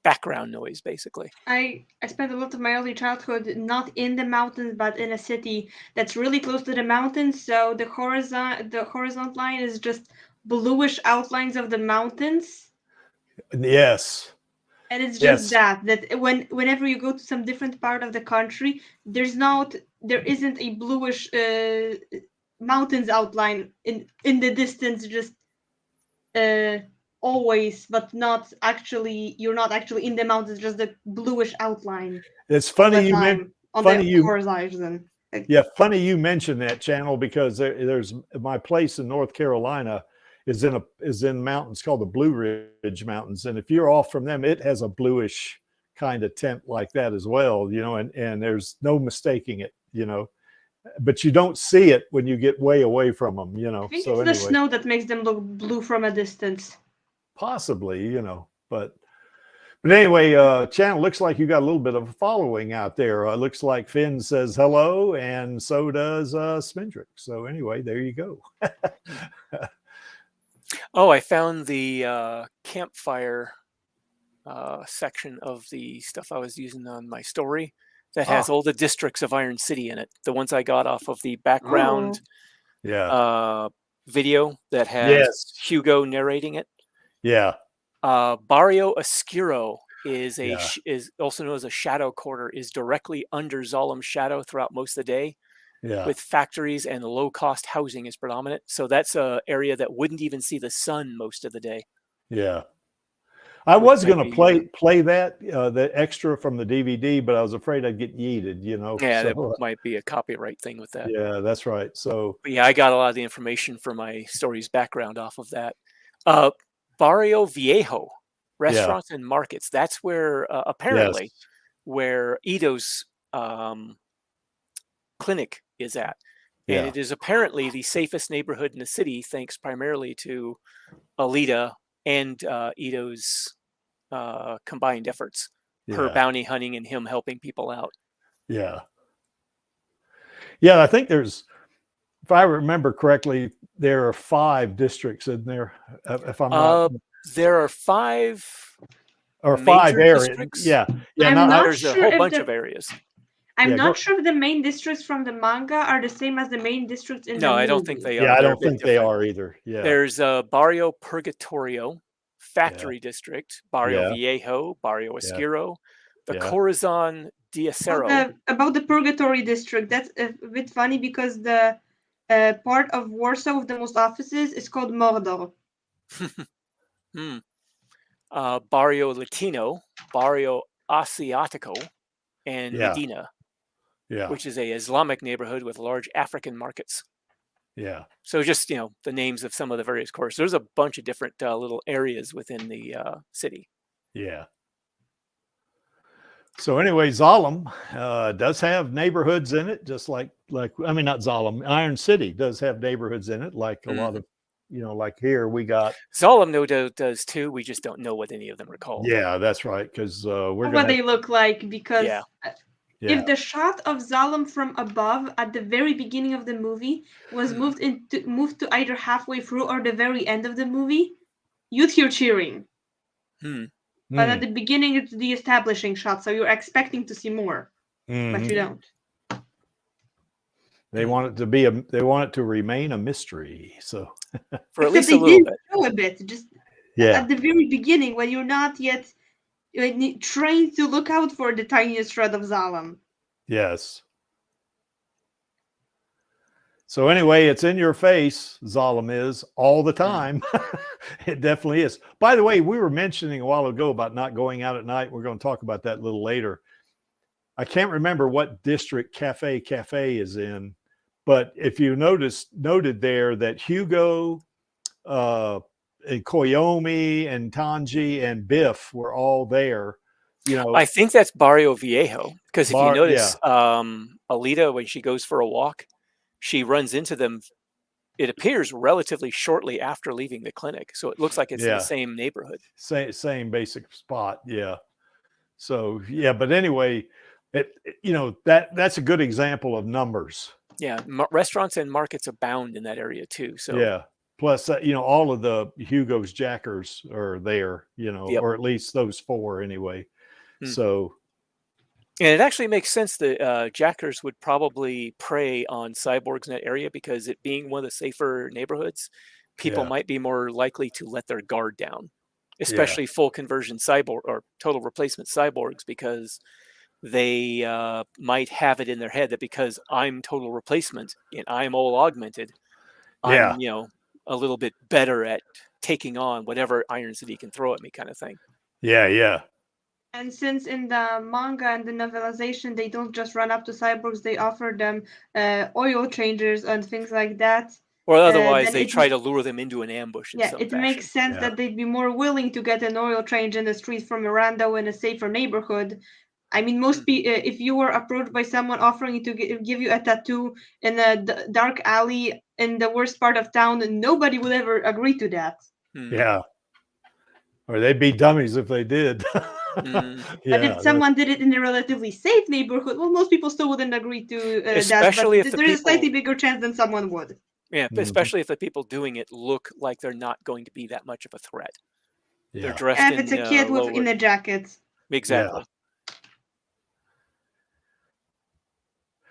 background noise, basically. I spent a lot of my early childhood not in the mountains, but in a city that's really close to the mountains. So the horizontal line is just bluish outlines of the mountains. Yes. And it's just that whenever you go to some different part of the country, there isn't a bluish mountains outline in the distance, just always, but not actually. You're not actually in the mountains, just the bluish outline. It's funny you mentioned horizon. Yeah, funny you mentioned that, Channel, because there's my place in North Carolina is in mountains called the Blue Ridge Mountains, and if you're off from them, it has a bluish kind of tint like that as well. And there's no mistaking it. But you don't see it when you get way away from them. I think it's the snow that makes them look blue from a distance. Possibly, but But anyway, channel, looks like you got a little bit of a following out there. Looks like Finn says hello, and so does Smendrick. So anyway, there you go. Oh, I found the campfire section of the stuff I was using on my story that has all the districts of Iron City in it. The ones I got off of the background video that has Hugo narrating it. Yeah. Barrio Oscuro is is also known as a shadow quarter, is directly under Zalum's shadow throughout most of the day. Yeah. With factories and low-cost housing is predominant. So that's an area that wouldn't even see the sun most of the day. Yeah. I was going to play that the extra from the DVD, but I was afraid I'd get yeeted, you know. Yeah, so, that might be a copyright thing with that. Yeah, that's right. So but yeah, I got a lot of the information for my story's background off of that. Barrio Viejo, restaurants and markets. That's where apparently where Ito's clinic is at. And it is apparently the safest neighborhood in the city, thanks primarily to Alita and Ito's combined efforts, her bounty hunting and him helping people out. Yeah. Yeah, I think there's, if I remember correctly, there are 5 districts in there. If I'm not, there are 5 or 5 areas. Districts. Yeah. There's a whole bunch of areas. I'm not sure if the main districts from the manga are the same as the main districts in the movie. No, I don't think they are. Yeah, I don't think they are either. Yeah. There's Barrio Purgatorio, Factory District, Barrio Viejo, Barrio Oscuro, the Corazon de Acero. About the Purgatory District, that's a bit funny because the part of Warsaw with the most offices is called Mordor. Barrio Latino, Barrio Asiatico, and Medina. Which is a Islamic neighborhood with large African markets. Yeah. So just, you know, the names of some of the various courses. There's a bunch of different little areas within the city. Yeah. So anyway, Zalum does have neighborhoods in it, just like I mean, not Zalum, Iron City does have neighborhoods in it, like a lot of, you know, like here we got. Zalum does too. We just don't know what any of them are called. Yeah, that's right. Because we're what they look like, because if Yeah. the shot of Zalum from above at the very beginning of the movie was moved to either halfway through or the very end of the movie, you'd hear cheering. But at the beginning, it's the establishing shot, so you're expecting to see more, but you don't. They want it to be they want it to remain a mystery. So for at least a little bit. Show a bit, just at the very beginning when you're not yet trained to look out for the tiniest shred of Zalum. Yes. So anyway, it's in your face, Zalum is, all the time. It definitely is. By the way, we were mentioning a while ago about not going out at night. We're going to talk about that a little later. I can't remember what district Cafe is in, but if you noted there that Hugo, and Koyomi and Tanji and Biff were all there. You know, I think that's Barrio Viejo, because if you notice, Alita, when she goes for a walk, she runs into them. It appears relatively shortly after leaving the clinic, so it looks like it's in the same neighborhood. Same basic spot, yeah. So but anyway, you know, that's a good example of numbers. Yeah, restaurants and markets abound in that area too. So plus, you know, all of the Hugo's Jackers are there, you know, or at least those 4 anyway. So, and it actually makes sense that Jackers would probably prey on cyborgs in that area, because it being one of the safer neighborhoods, people might be more likely to let their guard down, especially full conversion cyborg or total replacement cyborgs, because they might have it in their head that because I'm total replacement and I'm all augmented, I'm, you know, a little bit better at taking on whatever Iron City can throw at me, kind of thing. Yeah. And since in the manga and the novelization, they don't just run up to cyborgs, they offer them oil changers and things like that. Or otherwise, they try to lure them into an ambush. It makes sense that they'd be more willing to get an oil change in the streets from a rando in a safer neighborhood. I mean, most people, if you were approached by someone offering to give you a tattoo in a dark alley in the worst part of town, nobody would ever agree to that. Yeah. Or they'd be dummies if they did. But if someone did it in a relatively safe neighborhood, well, most people still wouldn't agree to Especially that. if But the there's a slightly people- bigger chance than someone would. Yeah, but especially if the people doing it look like they're not going to be that much of a threat. They're Yeah. dressed And in if it's a kid with lower- in a jacket. Exactly.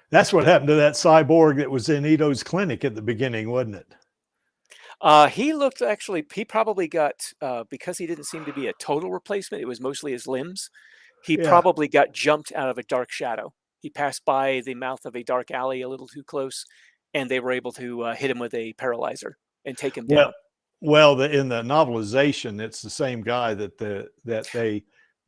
That's what happened to that cyborg that was in Ito's clinic at the beginning, wasn't it? He looked actually, he probably got, because he didn't seem to be a total replacement, it was mostly his limbs. He Yeah. probably got jumped out of a dark shadow. He passed by the mouth of a dark alley a little too close, and they were able to hit him with a paralyzer and take him down. Well, in the novelization, it's the same guy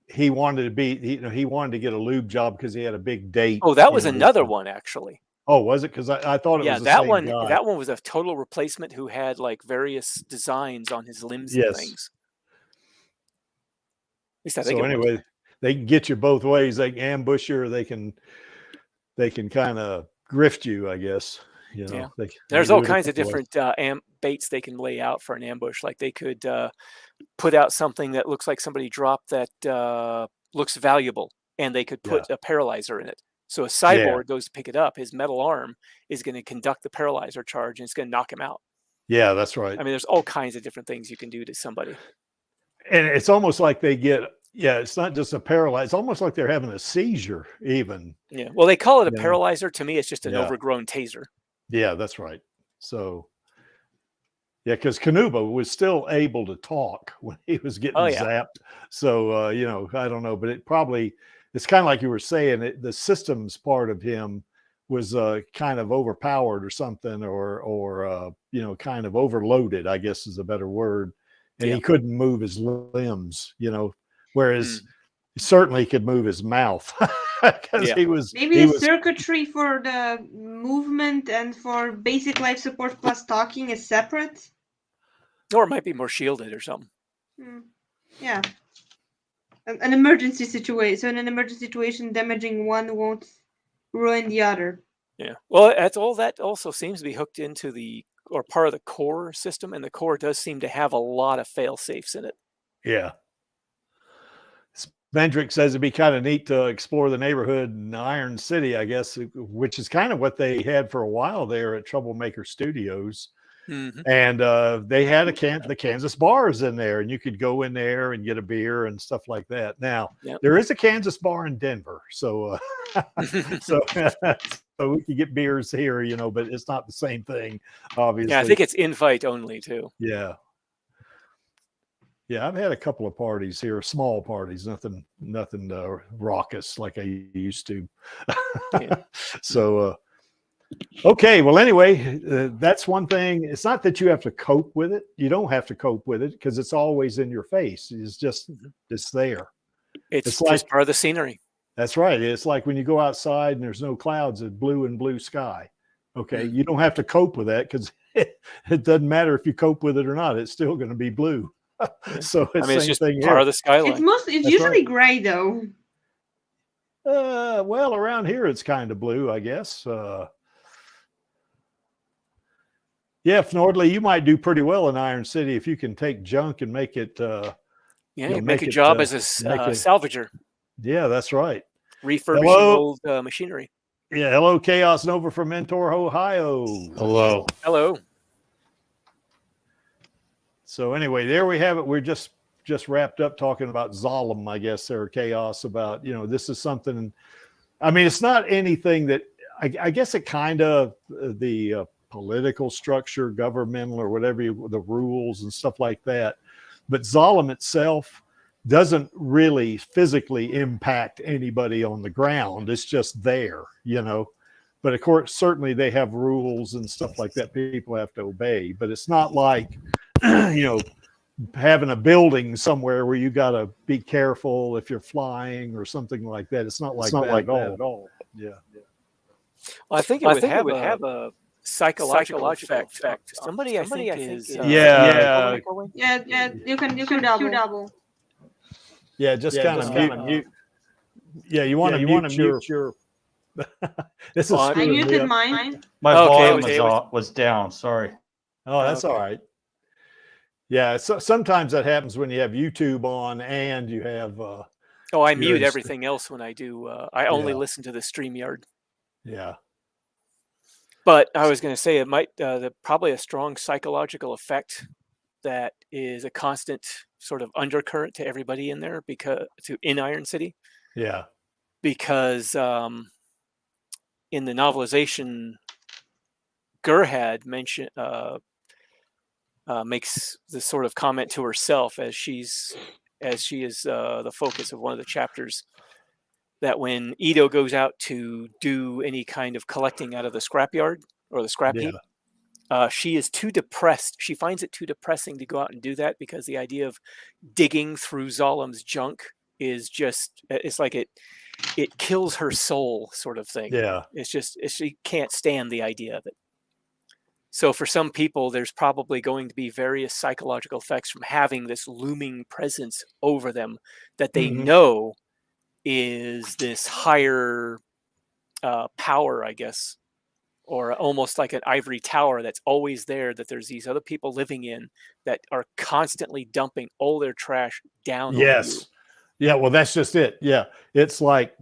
he wanted to be, he wanted to get a lube job because he had a big date. Oh, that was another one, actually. Oh, was it? Because I thought it was the that same one. guy. That one was a total replacement who had like various designs on his limbs and things. At least I think. So anyway, they can get you both ways. They can ambush you, or they can kind of grift you, I guess. You know, there's all kinds of different baits they can lay out for an ambush. Like they could put out something that looks like somebody dropped that looks valuable, and they could put a paralyzer in it. So a cyborg goes to pick it up. His metal arm is going to conduct the paralyzer charge, and it's going to knock him out. Yeah, that's right. I mean, there's all kinds of different things you can do to somebody. And it's almost like they get, it's not just a paralyze. It's almost like they're having a seizure even. Yeah. Well, they call it a paralyzer. To me, it's just an overgrown taser. Yeah, that's right. So, yeah, because Kanuba was still able to talk when he was getting zapped. So, I don't know, but it's kind of like you were saying, the systems part of him was kind of overpowered or something, or kind of overloaded, I guess is a better word. And he couldn't move his limbs, whereas certainly he could move his mouth. Because he was circuitry for the movement and for basic life support plus talking is separate, or it might be more shielded or something. Yeah, an emergency situation. So in an emergency situation, damaging one won't ruin the other. Yeah, well, that also seems to be hooked into or part of the core system, and the core does seem to have a lot of fail safes in it. Yeah. Vendrick says it'd be kind of neat to explore the neighborhood in Iron City, I guess, which is kind of what they had for a while there at Troublemaker Studios. And they had the Kansas bars in there, and you could go in there and get a beer and stuff like that. Now, there is a Kansas bar in Denver, so so we could get beers here, but it's not the same thing, obviously. Yeah, I think it's invite only too. Yeah. Yeah, I've had a couple of parties here, small parties, nothing raucous like I used to. So, okay. Well, anyway, that's one thing. It's not that you have to cope with it. You don't have to cope with it because it's always in your face. It's there. It's like part of the scenery. That's right. It's like when you go outside and there's no clouds, it's blue sky. Okay. You don't have to cope with that because it doesn't matter if you cope with it or not. It's still going to be blue. So it's just thing part here. of the skyline. It's usually gray though. Well, around here it's kind of blue, I guess. Yeah, Nordley, you might do pretty well in Iron City if you can take junk and make it. Make a job as a salvager. Yeah, that's right. Refurbishing old machinery. Yeah, hello, Chaos Nova from Mentor, Ohio. Hello. Hello. So anyway, there we have it. We're just wrapped up talking about Zalem, I guess, or Chaos, about, this is something. I mean, it's not anything that I guess it kind of the political structure, governmental or whatever, the rules and stuff like that. But Zalem itself doesn't really physically impact anybody on the ground. It's just there, But of course, certainly they have rules and stuff like that people have to obey. But it's not like, having a building somewhere where you got to be careful if you're flying or something like that. It's not like that at all. Yeah. Well, I think it would have a psychological effect. Somebody I think is You can double. Yeah, just kind of mute. Yeah, you want to mute your. This is. I muted mine. My volume was down. Sorry. Oh, that's all right. Yeah, so sometimes that happens when you have YouTube on and you have Oh, I You're mute in- everything else when I do. I only Yeah. listen to the StreamYard. Yeah. But I was going to say it might probably a strong psychological effect that is a constant sort of undercurrent to everybody in there in Iron City, Yeah. because in the novelization, Gerhad makes this sort of comment to herself as she is the focus of one of the chapters, that when Ito goes out to do any kind of collecting out of the scrapyard or the scrap Yeah. heap, she is too depressed. She finds it too depressing to go out and do that, because the idea of digging through Zalum's junk is just, it's like it kills her soul, sort of thing. Yeah. She can't stand the idea of it. So for some people, there's probably going to be various psychological effects from having this looming presence over them that they Mhm. know is this higher power, I guess, or almost like an ivory tower that's always there, that there's these other people living in that are constantly dumping all their trash down on you. Yes. Yeah. Well, that's just it. Yeah. It's like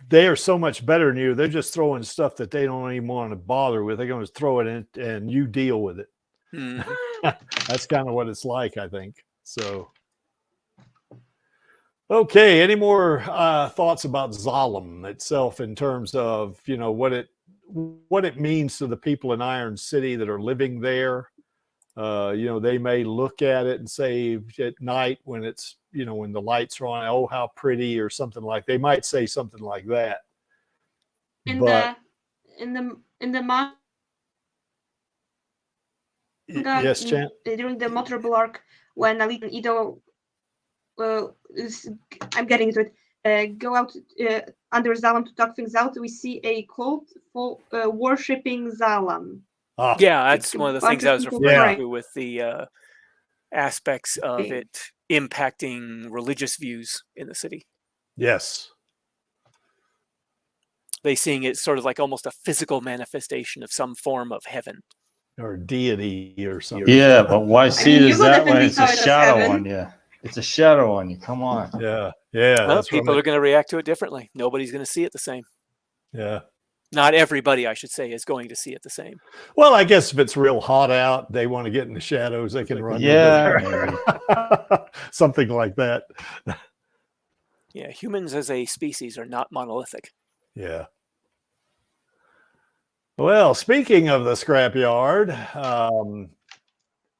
they are so much better than you. They're just throwing stuff that they don't even want to bother with. They're going to throw it in and you deal with it. Mhm. That's kind of what it's like, I think. So, okay. Any more thoughts about Zalem itself in terms of, what it means to the people in Iron City that are living there? They may look at it and say at night when it's, when the lights are on, oh, how pretty, or something like, they might say something like that. But in the manga, yes, Chan. during the Motorable arc, when Alita and Ito, I'm getting into it, go out under Zalem to talk things out, we see a cult worshipping Zalem. Yeah, that's one of the things I was people referring praying. to with the aspects of it impacting religious views in the city. Yes. They seeing it sort of like almost a physical manifestation of some form of heaven. Or deity or something. Yeah, but why see it you as would that when definitely it's saw a it as shadow heaven. on you? It's a shadow on you. Come on. Yeah. Yeah. Well, That's people what are going to react to it differently. Nobody's going to see it the same. Yeah. Not everybody, I should say, is going to see it the same. Well, I guess if it's real hot out, they want to get in the shadows, they can run. Yeah, maybe. Something like that. Yeah, humans as a species are not monolithic. Yeah. Well, speaking of the scrapyard,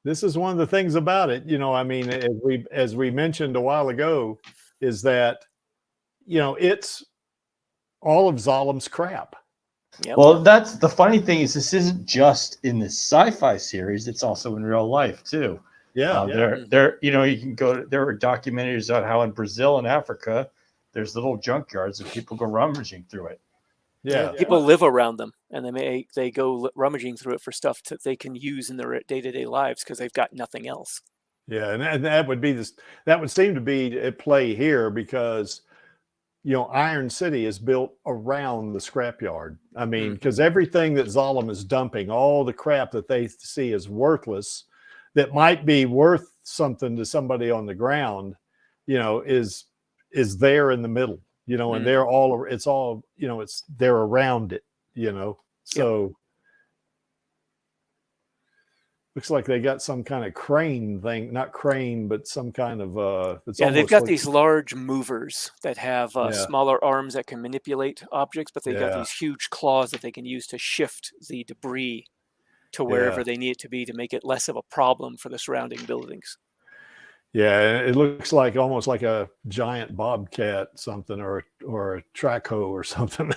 this is one of the things about it. As we mentioned a while ago, is that it's all of Zalem's crap. Yep. Well, that's the funny thing is this isn't just in the sci-fi series; it's also in real life too. Yeah. There, you can go. There are documentaries on how in Brazil and Africa, there's little junkyards and people go rummaging through it. Yeah. People live around them, and they go rummaging through it for stuff that they can use in their day-to-day lives because they've got nothing else. Yeah, and that would be this. That would seem to be at play here because, Iron City is built around the scrapyard. I mean, because everything that Zalem is dumping, all the crap that they see as worthless, that might be worth something to somebody on the ground, is there in the middle. And they're all. It's all. They're around it. So. Looks like they got some kind of crane thing, not crane, but some kind of they've got these large movers that have smaller arms that can manipulate objects, but they've got these huge claws that they can use to shift the debris to wherever they need it to be to make it less of a problem for the surrounding buildings. Yeah, it looks like almost like a giant bobcat, something, or a track hoe or something.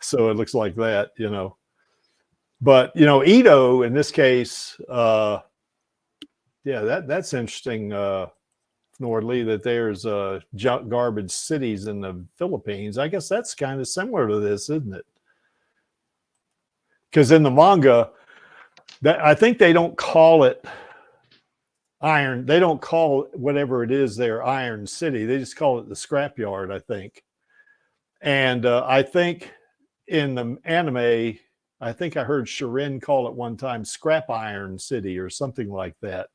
So it looks like that, But Ito in this case, that's interesting, Nordley, that there's junk garbage cities in the Philippines. I guess that's kind of similar to this, isn't it? Because in the manga, I think they don't call it Iron. They don't call whatever it is there Iron City. They just call it the scrapyard, I think. And I think in the anime, I think I heard Shirin call it one time Scrap Iron City or something like that.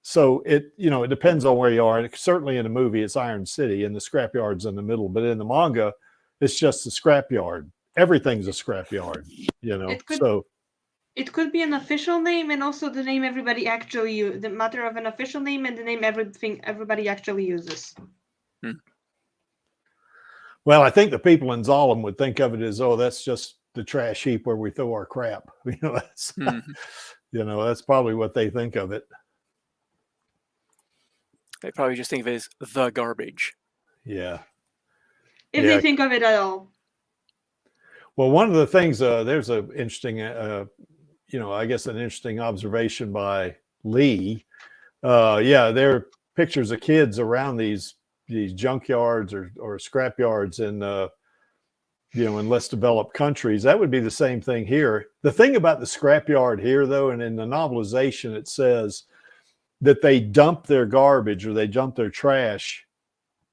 So it, you know, it depends on where you are. And certainly in the movie, it's Iron City and the scrapyard's in the middle. But in the manga, it's just a scrapyard. Everything's a scrapyard, you know. It could be an official name and also the name everybody actually use. The matter of an official name and the name everybody actually uses. Well, I think the people in Zalem would think of it as, oh, that's just the trash heap where we throw our crap. You know, that's you know, that's probably what they think of it. They probably just think of it as the garbage. Yeah. If they think of it at all. Well, one of the things, there's an interesting, you know, I guess an interesting observation by Lee. Yeah, there are pictures of kids around these junkyards or scrap yards in, you know, in less developed countries. That would be the same thing here. The thing about the scrap yard here, though, and in the novelization, it says that they dump their garbage or they dump their trash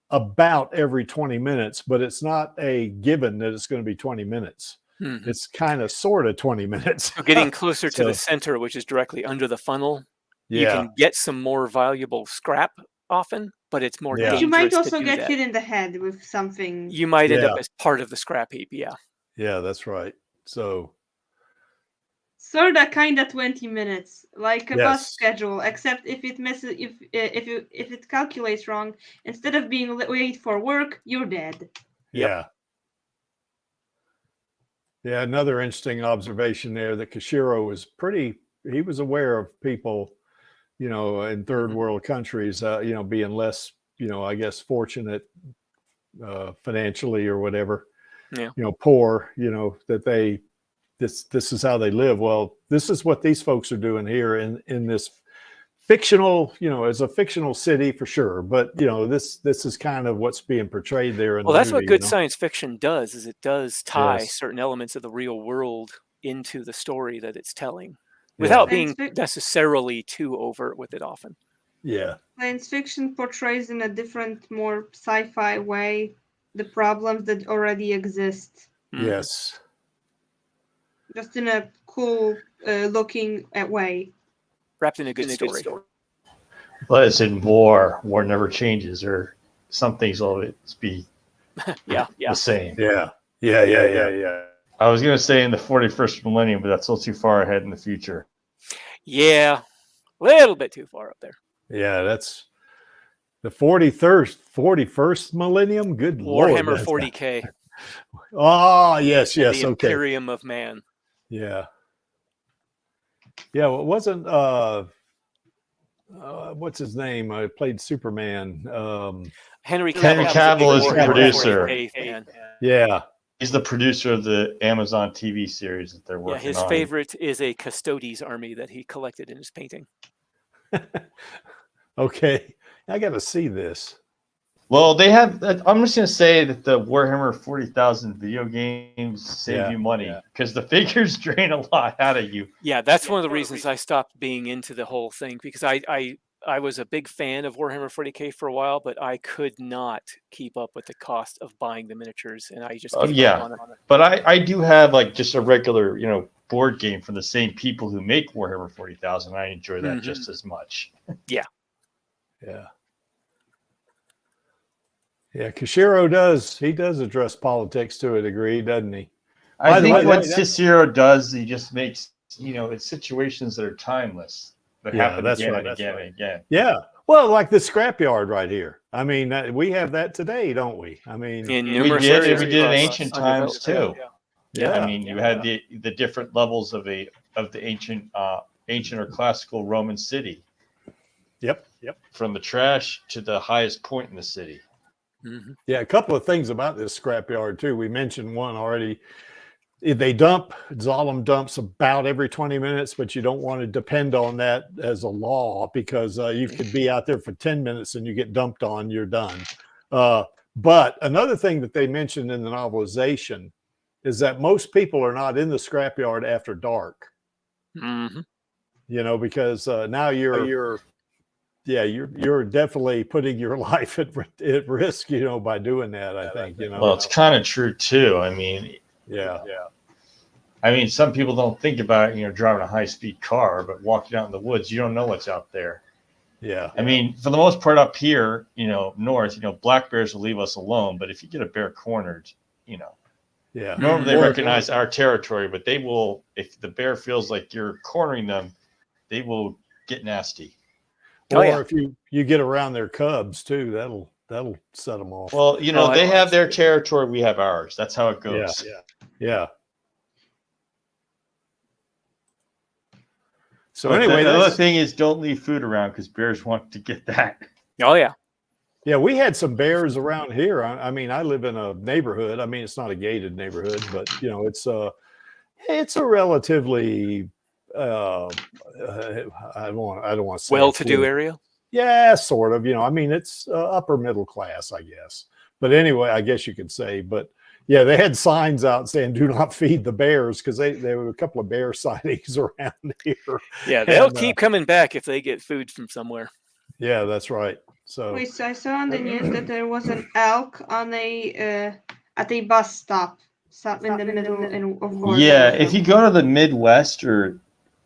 about every 20 minutes, but it's not a given that it's going to be 20 minutes. It's kind of sort of 20 minutes. So getting closer to the center, which is directly under the funnel, you can get some more valuable scrap often, but it's more dangerous. You might also get hit in the head with something. You might end up as part of the scrap heap. Yeah. Yeah, that's right. So sort of kind of 20 minutes, like a bus schedule, except if it messes, if it calculates wrong, instead of being late for work, you're dead. Yeah. Yeah, another interesting observation there that Kishiro was he was aware of people, you know, in third world countries, you know, being less, you know, I guess fortunate financially or whatever, you know, poor, you know, that this is how they live. Well, this is what these folks are doing here in this fictional, you know, as a fictional city for sure. But, you know, this is kind of what's being portrayed there. In well, the that's movie, what good you know? science fiction does, is it does tie certain elements of the real world into the story that it's telling without being necessarily too overt with it often. Yeah. Science fiction portrays in a different, more sci-fi way the problems that already exist. Yes. Just in a cool looking way. Wrapped in a good story. But it's in war. War never changes, or some things will always be the same. Yeah. I was going to say in the 41st millennium, but that's a little too far ahead in the future. Yeah, a little bit too far up there. Yeah, that's the 41st millennium. Good Lord. Warhammer 40K. Oh, yes. The Imperium of Man. Yeah. Yeah, well, it wasn't what's his name? I played Superman. Henry Cavill is the producer. Yeah. He's the producer of the Amazon TV series that they're working on. Yeah, his favorite is a Custodes army that he collected in his painting. Okay. I got to see this. Well, they have. I'm just going to say that the Warhammer 40,000 video games save you money because the figures drain a lot out of you. Yeah, that's one of the reasons I stopped being into the whole thing, because I was a big fan of Warhammer 40K for a while, but I could not keep up with the cost of buying the miniatures, and I just gave up on it. But I do have like just a regular, you know, board game from the same people who make Warhammer 40,000. I enjoy that just as much. Yeah. Yeah, Kishiro does address politics to a degree, doesn't he? I think what Kishiro does, he just makes, you know, it's situations that are timeless. That happen again and again and again. Yeah. Well, like the scrapyard right here. I mean, we have that today, don't we? I mean, in we did in ancient times too. Yeah. I mean, you had the different levels of the ancient or classical Roman city. Yep. From the trash to the highest point in the city. Yeah, a couple of things about this scrapyard too. We mentioned one already. Zalem dumps about every 20 minutes, but you don't want to depend on that as a law, because you could be out there for 10 minutes and you get dumped on, you're done. But another thing that they mentioned in the novelization is that most people are not in the scrapyard after dark. You know, because now you're definitely putting your life at risk, you know, by doing that, I think, you know. Well, it's kind of true too. I mean, I mean, some people don't think about it, you know, driving a high-speed car, but walking out in the woods, you don't know what's out there. Yeah. I mean, for the most part up here, north, black bears will leave us alone. But if you get a bear cornered, Yeah. normally they Or- recognize our territory, but they will, if the bear feels like you're cornering them, they will get nasty. Or if you get around their cubs too, that'll set them off. Well, they have their territory, we have ours. That's how it goes. Yeah. So But anyway, the other thing is don't leave food around because bears want to get that. Oh yeah. Yeah, we had some bears around here. I mean, I live in a neighborhood. I mean, it's not a gated neighborhood, but it's a relatively I don't want to say well-to-do area. Yeah, sort of. I mean, it's upper middle class, I guess. But anyway, I guess you could say. But yeah, they had signs out saying "Do not feed the bears" because there were a couple of bear sightings around here. Yeah, they'll keep coming back if they get food from somewhere. Yeah, that's right. So wait, so I saw on the news that there was an elk on at a bus stop in the middle of Oregon. Yeah, if you go to the Midwest or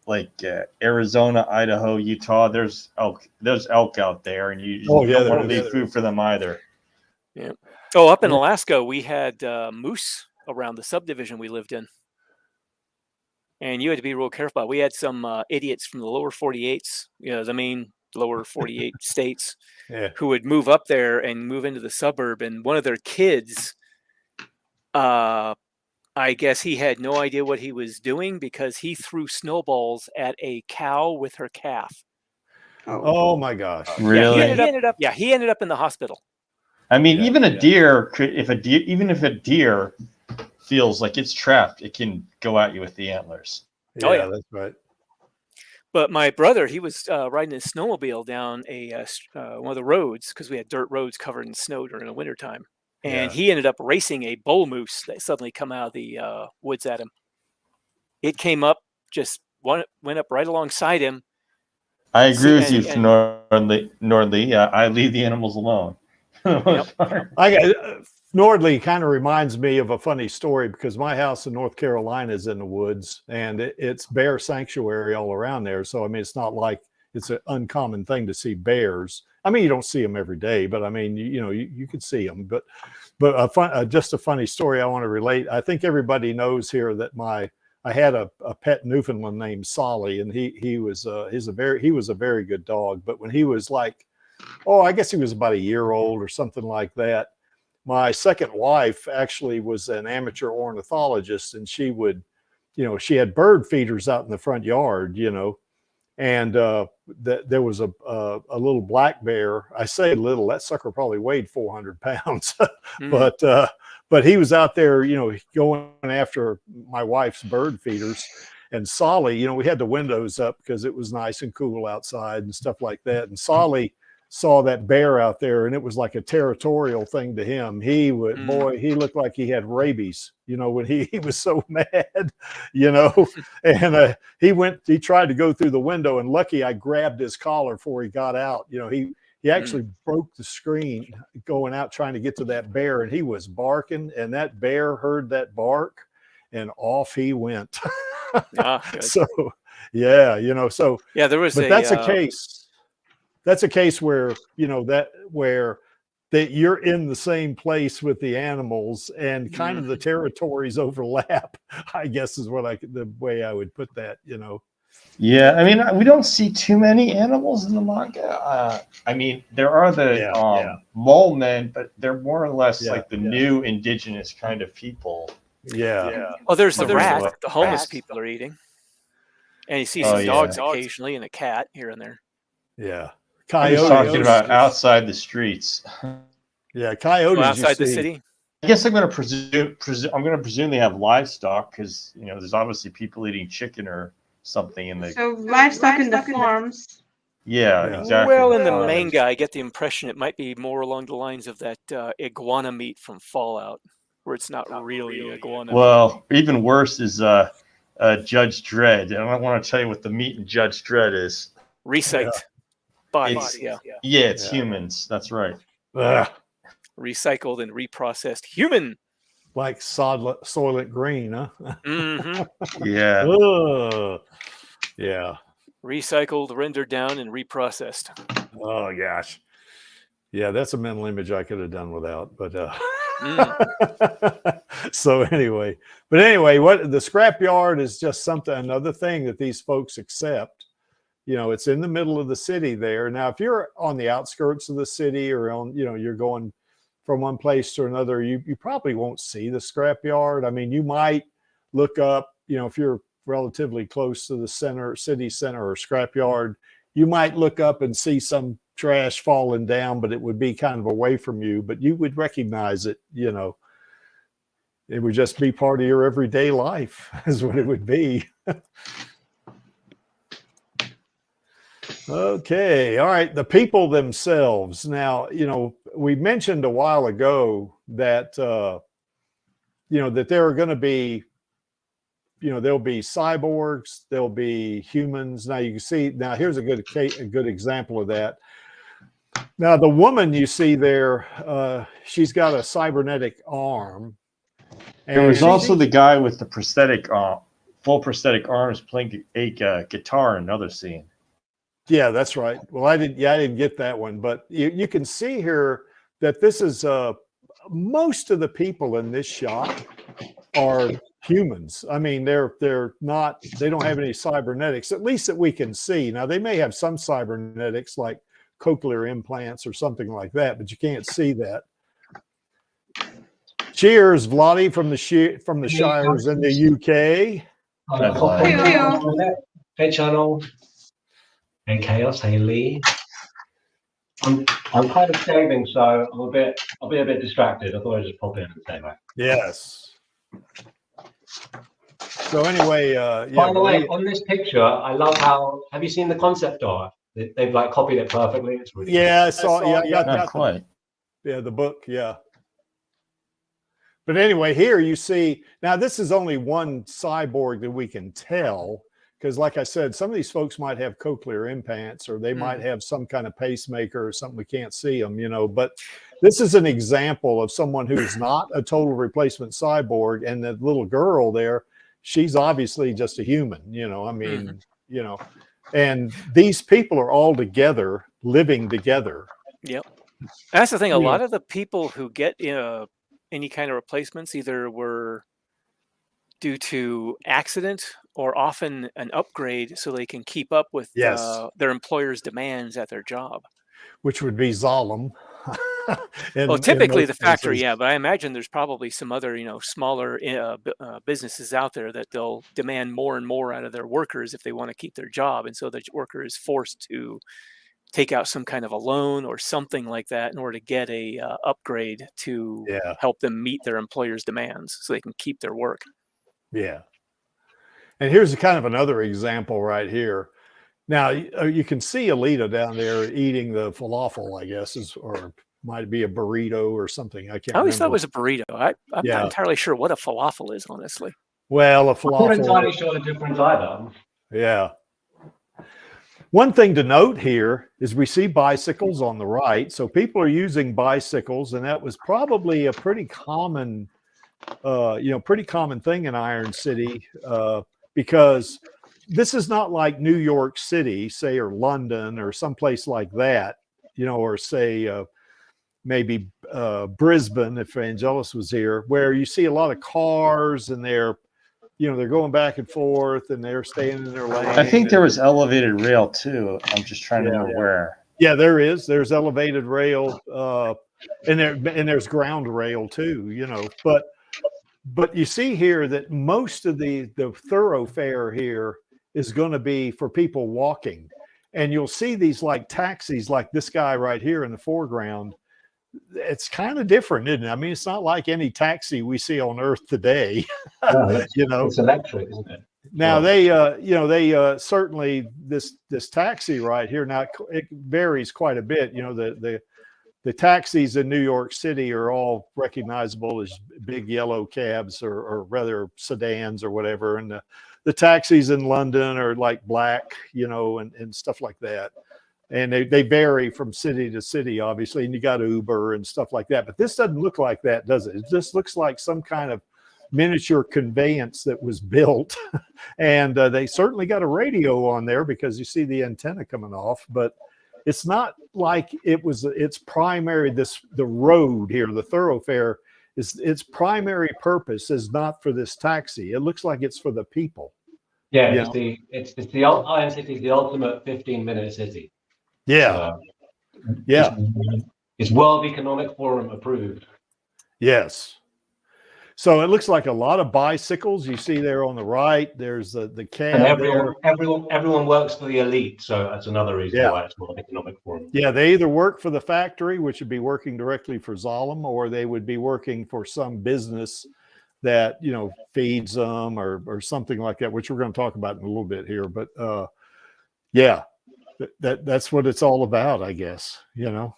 like Arizona, Idaho, Utah, there's elk out there, and you don't want to leave food for them either. Yeah. Oh, up in Alaska, we had moose around the subdivision we lived in, and you had to be real careful. We had some idiots from the lower 48s, the main lower 48 states, who would move up there and move into the suburb, and one of their kids, I guess he had no idea what he was doing because he threw snowballs at a cow with her calf. Oh my gosh! Really? Yeah, he ended up in the hospital. I mean, even a deer could, even if a deer feels like it's trapped, it can go at you with the antlers. Yeah, that's right. But my brother, he was riding his snowmobile down one of the roads because we had dirt roads covered in snow during the wintertime. And he ended up racing a bull moose that suddenly come out of the woods at him. It came up, just went up right alongside him. I agree with you, Nordley. I leave the animals alone. Nordley kind of reminds me of a funny story because my house in North Carolina is in the woods, and it's bear sanctuary all around there. So I mean, it's not like it's an uncommon thing to see bears. I mean, you don't see them every day, but I mean, you could see them. But just a funny story I want to relate. I think everybody knows here that I had a pet Newfoundland named Solly, and he was a very good dog. But when he was like, I guess he was about a year old or something like that, my second wife actually was an amateur ornithologist, and she would, she had bird feeders out in the front yard, and there was a little black bear. I say little, that sucker probably weighed 400 pounds, but he was out there, going after my wife's bird feeders. And Solly, we had the windows up because it was nice and cool outside and stuff like that. And Solly saw that bear out there, and it was like a territorial thing to him. He would, he looked like he had rabies, when he was so mad, and he tried to go through the window, and lucky I grabbed his collar before he got out. He actually broke the screen going out trying to get to that bear, and he was barking, and that bear heard that bark, and off he went. So there was, but that's a case. That's a case where, that you're in the same place with the animals and kind of the territories overlap, I guess is the way I would put that, Yeah, I mean, we don't see too many animals in the manga. I mean, there are the mole men, but they're more or less like the new indigenous kind of people. Yeah. Well, there's the rat the homeless people are eating. And you see some dogs occasionally and a cat here and there. Yeah. Coyotes. I was talking about outside the streets. Yeah, coyotes outside the city. I guess I'm going to presume they have livestock because there's obviously people eating chicken or something in the. So livestock in the farms. Yeah, exactly. Well, in the manga, I get the impression it might be more along the lines of that iguana meat from Fallout, where it's not really iguana. Well, even worse is Judge Dredd. And I don't want to tell you what the meat in Judge Dredd is. Recycled. Bodies, it's humans. That's right. Recycled and reprocessed human. Like Soylent Green, huh? Yeah. Yeah. Recycled, rendered down, and reprocessed. Oh gosh. Yeah, that's a mental image I could have done without, but so anyway, what the scrapyard is just something, another thing that these folks accept. You know, it's in the middle of the city there. Now, if you're on the outskirts of the city or on, you know, you're going from one place to another, you probably won't see the scrapyard. I mean, you might look up, you know, if you're relatively close to the city center or scrapyard, you might look up and see some trash falling down, but it would be kind of away from you, but you would recognize it. You know, it would just be part of your everyday life is what it would be. Okay. All right. The people themselves. Now, you know, we mentioned a while ago that, you know, that there are going to be, you know, there'll be cyborgs, there'll be humans. Now you can see, now here's a good example of that. Now, the woman you see there, she's got a cybernetic arm. And there was also the guy with the prosthetic, full prosthetic arms playing a guitar in another scene. Yeah, that's right. Well, I didn't get that one, but you can see here that this is most of the people in this shot are humans. I mean, they're not, they don't have any cybernetics, at least that we can see. Now, they may have some cybernetics like cochlear implants or something like that, but you can't see that. Cheers, Vladi from the Shires in the UK. Hey, channel. Hey, Chaos. Hey, Lee. I'm kind of shaving, so I'll be a bit distracted. I thought I'd just pop in and say that. Yes. So anyway, by the way, on this picture, I love how. Have you seen the concept art? They've like copied it perfectly. It's really cool. I saw. Yeah, I got quite. Yeah, the book. Yeah. But anyway, here you see, now this is only one cyborg that we can tell, because like I said, some of these folks might have cochlear implants or they might have some kind of pacemaker or something. We can't see them, you know, but this is an example of someone who's not a total replacement cyborg. And the little girl there, she's obviously just a human, you know, I mean, you know, and these people are all together, living together. Yep. That's the thing. A lot of the people who get any kind of replacements either were due to accident or often an upgrade so they can keep up with their employer's demands at their job. Which would be Zalem. Well, typically the factory, yeah, but I imagine there's probably some other, you know, smaller businesses out there that they'll demand more and more out of their workers if they want to keep their job. And so the worker is forced to take out some kind of a loan or something like that in order to get a upgrade to help them meet their employer's demands so they can keep their work. Yeah. And here's kind of another example right here. Now you can see Alita down there eating the falafel, I guess, or might be a burrito or something. I can't I always remember. thought it was a burrito. I'm not entirely sure what a falafel is, honestly. Well, a falafel. I'm not entirely sure the difference either. Yeah. One thing to note here is we see bicycles on the right. So people are using bicycles, and that was probably a pretty common, pretty common thing in Iron City because this is not like New York City, say, or London or someplace like that, you know, or say maybe Brisbane, if Angelus was here, where you see a lot of cars and they're going back and forth and they're staying in their lane. I think there was elevated rail too. I'm just trying to know where. Yeah, there's elevated rail, and there's ground rail too, you know, but you see here that most of the thoroughfare here is going to be for people walking. And you'll see these like taxis like this guy right here in the foreground. It's kind of different, isn't it? I mean, it's not like any taxi we see on Earth today. No, you know, it's electric, isn't it? Now they certainly this taxi right here. Now it varies quite a bit. You know, the taxis in New York City are all recognizable as big yellow cabs or rather sedans or whatever, and the taxis in London are like black, you know, and stuff like that. And they vary from city to city, obviously, and you got Uber and stuff like that. But this doesn't look like that, does it? It just looks like some kind of miniature conveyance that was built. And they certainly got a radio on there because you see the antenna coming off. But it's not like it's primary, the road here, the thoroughfare, is its primary purpose is not for this taxi. It looks like it's for the people. Yeah, it's the Iron City is the ultimate 15-minute city. Yeah. So, it's World Economic Forum approved. Yes. So it looks like a lot of bicycles you see there on the right. There's the cab. And everyone works for the elite, so that's another reason why it's World Economic Forum. Yeah, they either work for the factory, which would be working directly for Zalem, or they would be working for some business that, you know, feeds them or something like that, which we're going to talk about in a little bit here. But yeah, that's what it's all about, I guess, you know.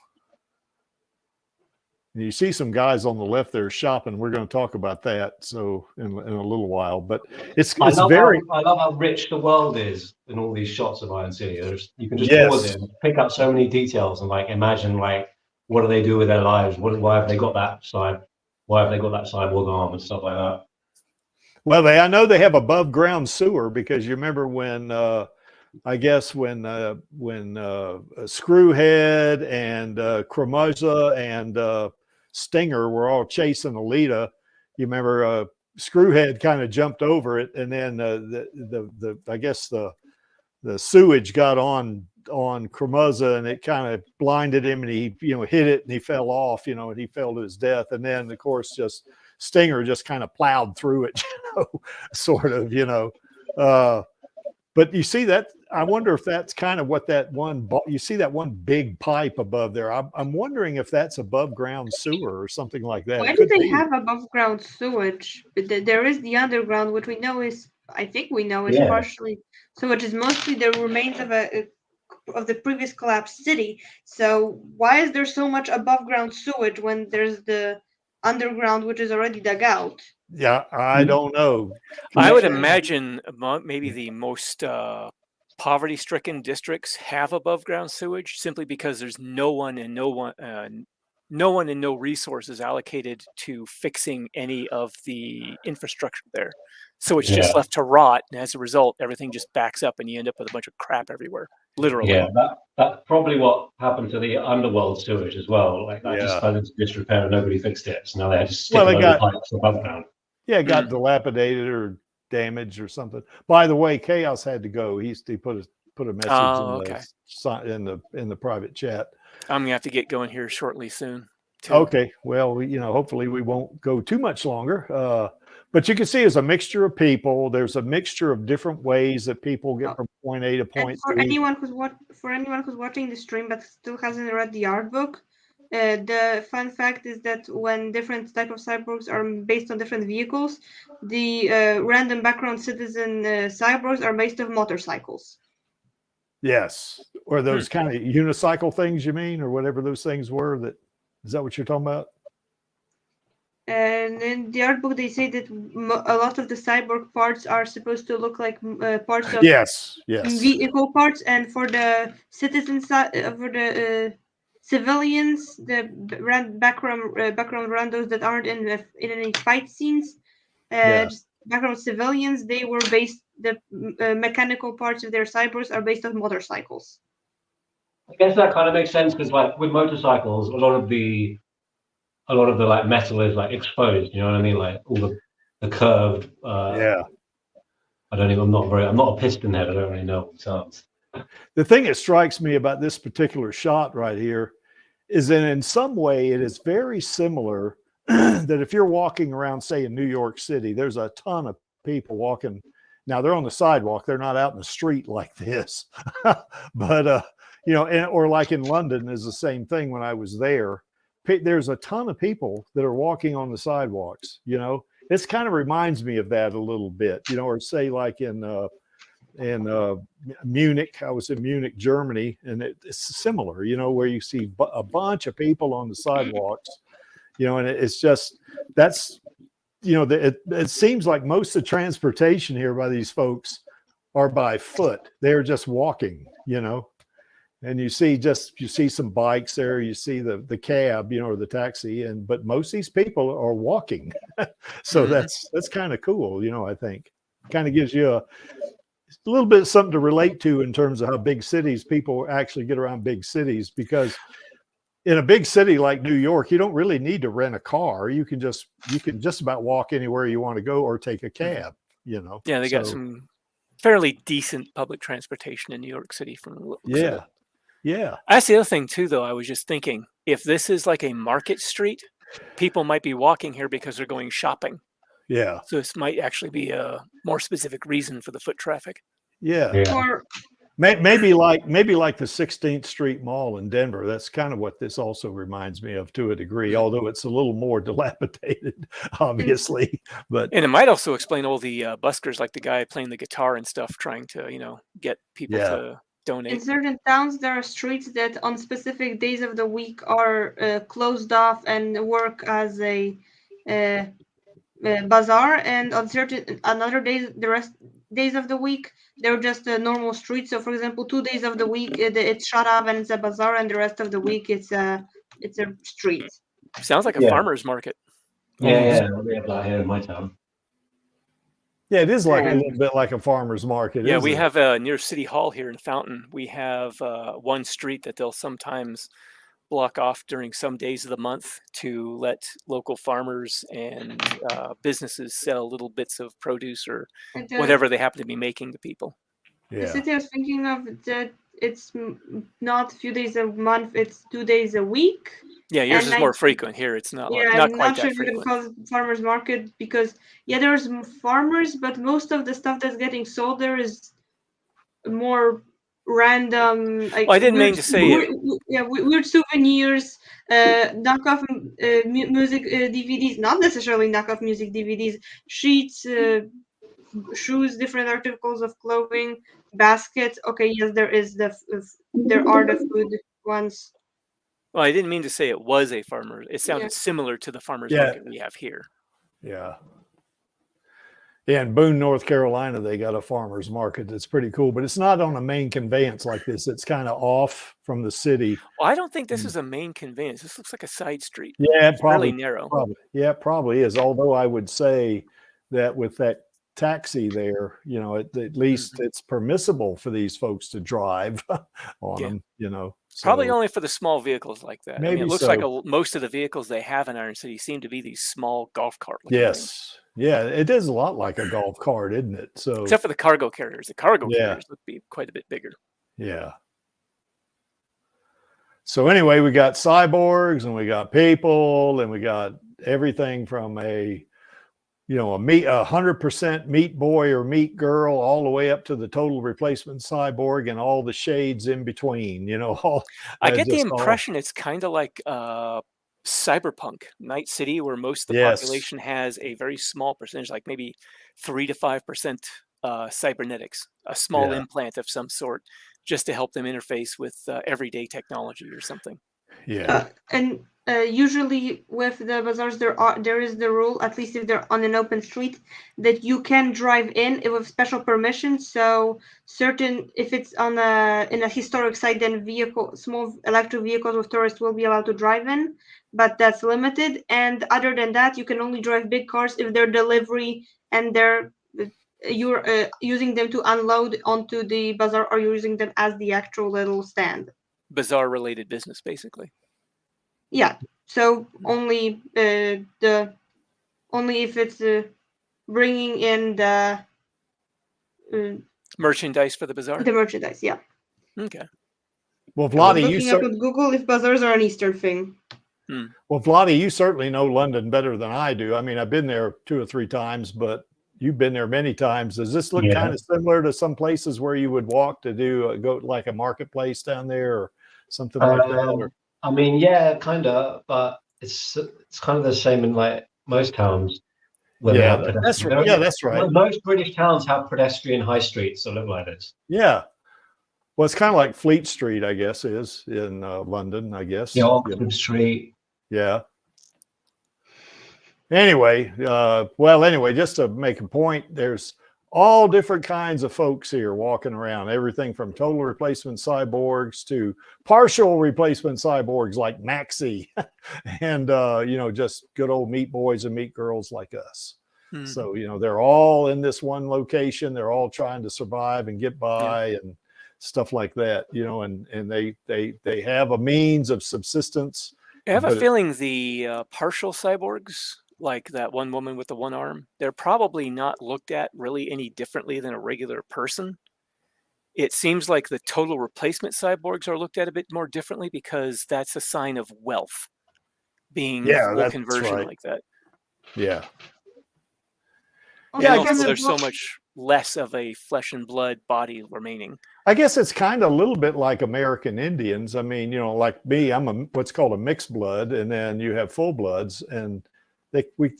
And you see some guys on the left there shopping. We're going to talk about that so in a little while. But I love how rich the world is in all these shots of Iron City. You can just pause it and pick up so many details and like imagine like what do they do with their lives? Why have they got that side? Why have they got that sidewalk arm and stuff like that? Well, I know they have above ground sewer, because you remember when I guess when Screwhead and Cremosa and Stinger were all chasing Alita. You remember Screwhead kind of jumped over it, and then I guess the sewage got on Cremosa, and it kind of blinded him, and he, you know, hit it and he fell off, you know, and he fell to his death. And then of course just Stinger just kind of plowed through it, you know, sort of, you know. But you see that, I wonder if that's kind of what that one, you see that one big pipe above there. I'm wondering if that's above ground sewer or something like that. Why do they have above ground sewage? There is the underground, which we know is, I think we know is partially sewage, is mostly the remains of the previous collapsed city. So why is there so much above ground sewage when there's the underground, which is already dug out? Yeah, I don't know. I would imagine maybe the most poverty-stricken districts have above-ground sewage, simply because there's no one and no resources allocated to fixing any of the infrastructure there. So it's just left to rot, and as a result, everything just backs up, and you end up with a bunch of crap everywhere. Literally. Yeah, that's probably what happened to the underworld sewage as well. Like that just fell into disrepair and nobody fixed it. So now they just stick pipes above ground. Yeah, it got dilapidated or damaged or something. By the way, Chaos had to go. He put a message in the private chat. I'm gonna have to get going here shortly soon. Too. Okay, well, you know, hopefully we won't go too much longer. But you can see there's a mixture of people. There's a mixture of different ways that people get from point A to point B. For anyone who's watching the stream but still hasn't read the art book, the fun fact is that when different type of cyborgs are based on different vehicles, the random background citizen cyborgs are based on motorcycles. Yes, or those kind of unicycle things, you mean, or whatever those things were. Is that what you're talking about? And in the art book, they say that a lot of the cyborg parts are supposed to look like parts of vehicle parts, and for the citizens, for the civilians, the background randos that aren't in any fight scenes, just background civilians, they were based. The mechanical parts of their cyborgs are based on motorcycles. I guess that kind of makes sense, because like with motorcycles, a lot of the like metal is like exposed, you know what I mean? Like all the curved. I don't even. I'm not a piston head. I don't really know what terms. The thing that strikes me about this particular shot right here is that in some way it is very similar. That if you're walking around, say in New York City, there's a ton of people walking. Now they're on the sidewalk. They're not out in the street like this, but you know, or like in London is the same thing. When I was there, there's a ton of people that are walking on the sidewalks. You know, this kind of reminds me of that a little bit. You know, or say like in Munich. I was in Munich, Germany, and it's similar. You know, where you see a bunch of people on the sidewalks. You know, and it's just that's. You know, it seems like most of the transportation here by these folks are by foot. They're just walking, you know, and you see some bikes there. You see the cab, you know, or the taxi, but most of these people are walking. So that's kind of cool, you know. I think kind of gives you a little bit something to relate to in terms of how big cities people actually get around big cities, because in a big city like New York, you don't really need to rent a car. You can just about walk anywhere you want to go or take a cab, you know. Yeah, they got some fairly decent public transportation in New York City from the looks of it. Yeah. That's the other thing too, though. I was just thinking, if this is like a market street, people might be walking here because they're going shopping. Yeah. So this might actually be a more specific reason for the foot traffic. Yeah. Or maybe like the 16th Street Mall in Denver. That's kind of what this also reminds me of to a degree, although it's a little more dilapidated, obviously. And it might also explain all the buskers, like the guy playing the guitar and stuff, trying to, you know, get people to donate. In certain towns, there are streets that on specific days of the week are closed off and work as a bazaar, and on another days, the rest days of the week, they're just a normal street. So, for example, 2 days of the week it's shut off and it's a bazaar, and the rest of the week it's a street. Sounds like a farmer's market. Yeah, we have that here in my town. Yeah, it is like a little bit like a farmer's market. Yeah, we have near City Hall here in Fountain. We have one street that they'll sometimes block off during some days of the month to let local farmers and businesses sell little bits of produce or whatever they happen to be making to people. The city I was thinking of, that it's not a few days a month, it's 2 days a week. Yeah, yours is more frequent. Here it's not, not quite that frequent. I'm not sure if you can call it farmer's market, because there's farmers, but most of the stuff that's getting sold there is more random. Like, I didn't mean to say weird souvenirs, knockoff music DVDs, not necessarily knockoff music DVDs, sheets, shoes, different articles of clothing, baskets. Okay, yes, there are the food ones. Well, I didn't mean to say it was a farmer. It sounded similar to the farmer's market we have here. Yeah. Yeah, in Boone, North Carolina, they got a farmer's market that's pretty cool, but it's not on a main conveyance like this. It's kind of off from the city. Well, I don't think this is a main conveyance. This looks like a side street. Yeah, probably. Really narrow. It probably is. Although I would say that with that taxi there, you know, at least it's permissible for these folks to drive on them, you know. So probably only for the small vehicles like that. Maybe I mean, it looks like most of the vehicles they have in Iron City seem to be these small golf cart. Yes. Yeah, it is a lot like a golf cart, isn't it? So except for the cargo carriers. The cargo carriers would be quite a bit bigger. Yeah. So anyway, we got cyborgs and we got people and we got everything from a 100% meat boy or meat girl all the way up to the total replacement cyborg and all the shades in between, you know. I get the impression it's kind of like Cyberpunk Night City, where most of the population has a very small percentage, like maybe 3 to 5% cybernetics, a small implant of some sort, just to help them interface with everyday technology or something. And usually with the bazaars, there is the rule, at least if they're on an open street, that you can drive in with special permission. So if it's in a historic site, then small electric vehicles with tourists will be allowed to drive in, but that's limited. And other than that, you can only drive big cars if they're delivery and you're using them to unload onto the bazaar, or you're using them as the actual little stand. Bazaar related business, basically. Yeah, so only if it's bringing in the merchandise for the bazaar. The merchandise, yeah. Okay. Well, Vladi, looking up at Google if bazaars are an Easter thing. Well, Vladi, you certainly know London better than I do. I mean, I've been there 2 or 3 times, but you've been there many times. Does this look kind of similar to some places where you would walk to go like a marketplace down there or something like that? Or? I mean, yeah, kind of, but it's kind of the same in like most towns. That's right. Yeah, that's right. Most British towns have pedestrian high streets that look like this. Yeah. Well, it's kind of like Fleet Street, I guess, is in London, I guess. Yeah, Oxford Street. Yeah. Anyway, just to make a point, there's all different kinds of folks here walking around, everything from total replacement cyborgs to partial replacement cyborgs like Maxie and, just good old meat boys and meat girls like us. So, you know, they're all in this one location. They're all trying to survive and get by and stuff like that, you know, and they have a means of subsistence. I have a feeling the partial cyborgs, like that one woman with the one arm, they're probably not looked at really any differently than a regular person. It seems like the total replacement cyborgs are looked at a bit more differently because that's a sign of wealth, being full conversion like that. Yeah. Yeah, also there's so much less of a flesh and blood body remaining. I guess it's kind of a little bit like American Indians. I mean, you know, like me, I'm what's called a mixed blood, and then you have full bloods, and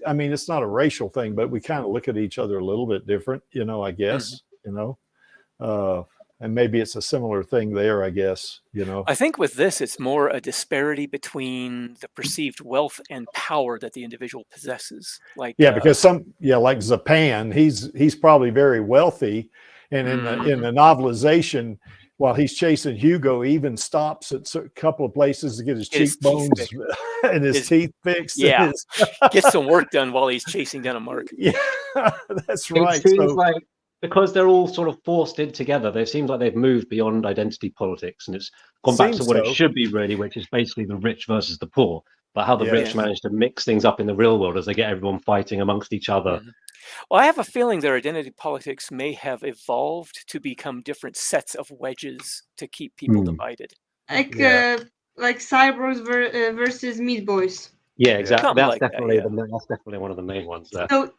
I mean, it's not a racial thing, but we kind of look at each other a little bit different, you know, I guess, you know, and maybe it's a similar thing there, I guess, you know. I think with this, it's more a disparity between the perceived wealth and power that the individual possesses. Like because like Japan, he's probably very wealthy, and in the novelization, while he's chasing Hugo, he even stops at a couple of places to get his cheekbones and his teeth fixed. Yeah, get some work done while he's chasing down a mark. Yeah, that's right. It seems like, because they're all sort of forced in together, they seem like they've moved beyond identity politics, and it's gone back to what it should be really, which is basically the rich versus the poor, but how the rich manage to mix things up in the real world as they get everyone fighting amongst each other. Well, I have a feeling their identity politics may have evolved to become different sets of wedges to keep people divided. Like cyborgs versus meat boys. Yeah, exactly. That's like definitely that's definitely one of the main ones there. So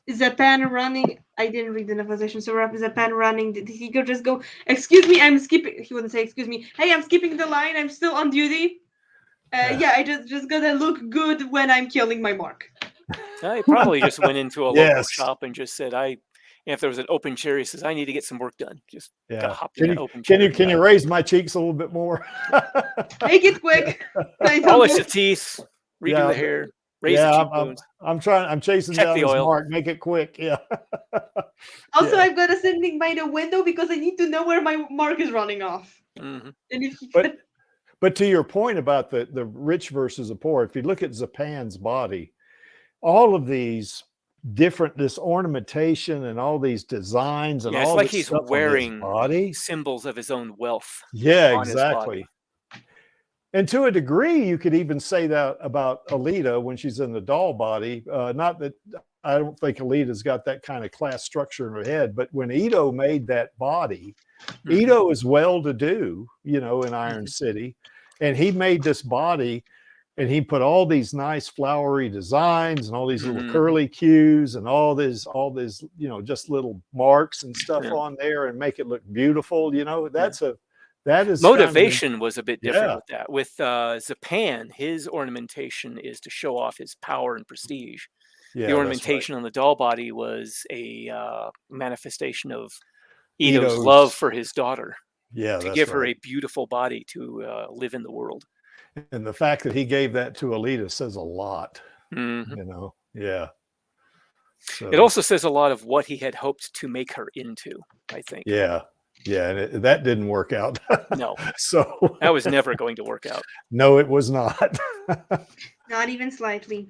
Japan running, I didn't read the novelization, so Japan running, did he just go, excuse me, I'm skipping, he wouldn't say excuse me, hey, I'm skipping the line, I'm still on duty. Yeah, I just gotta look good when I'm killing my mark. He probably just went into a local shop and just said, if there was an open chair, he says, I need to get some work done. Just hop in that open chair. Can you raise my cheeks a little bit more? Make it quick. Polish the teeth, redo the hair. I'm chasing down this mark. Make it quick. Yeah. Also, I've got a sending by the window because I need to know where my mark is running off. And if but to your point about the rich versus the poor, if you look at Japan's body, all of these this ornamentation and all these designs and all like this he's wearing symbols of his own wealth. Yeah, exactly. And to a degree, you could even say that about Alita when she's in the doll body. Not that I don't think Alita's got that kind of class structure in her head, but when Ito made that body, Ito is well-to-do, you know, in Iron City, and he made this body, and he put all these nice flowery designs and all these little curly cues and all this, you know, just little marks and stuff on there and make it look beautiful. You know, that is motivation was a bit different with that. With Japan, his ornamentation is to show off his power and prestige. The ornamentation on the doll body was a manifestation of Ito's love for his daughter. To give her a beautiful body to live in the world. And the fact that he gave that to Alita says a lot. You know, So, it also says a lot of what he had hoped to make her into, I think. Yeah, and that didn't work out. No. So that was never going to work out. No, it was not. Not even slightly.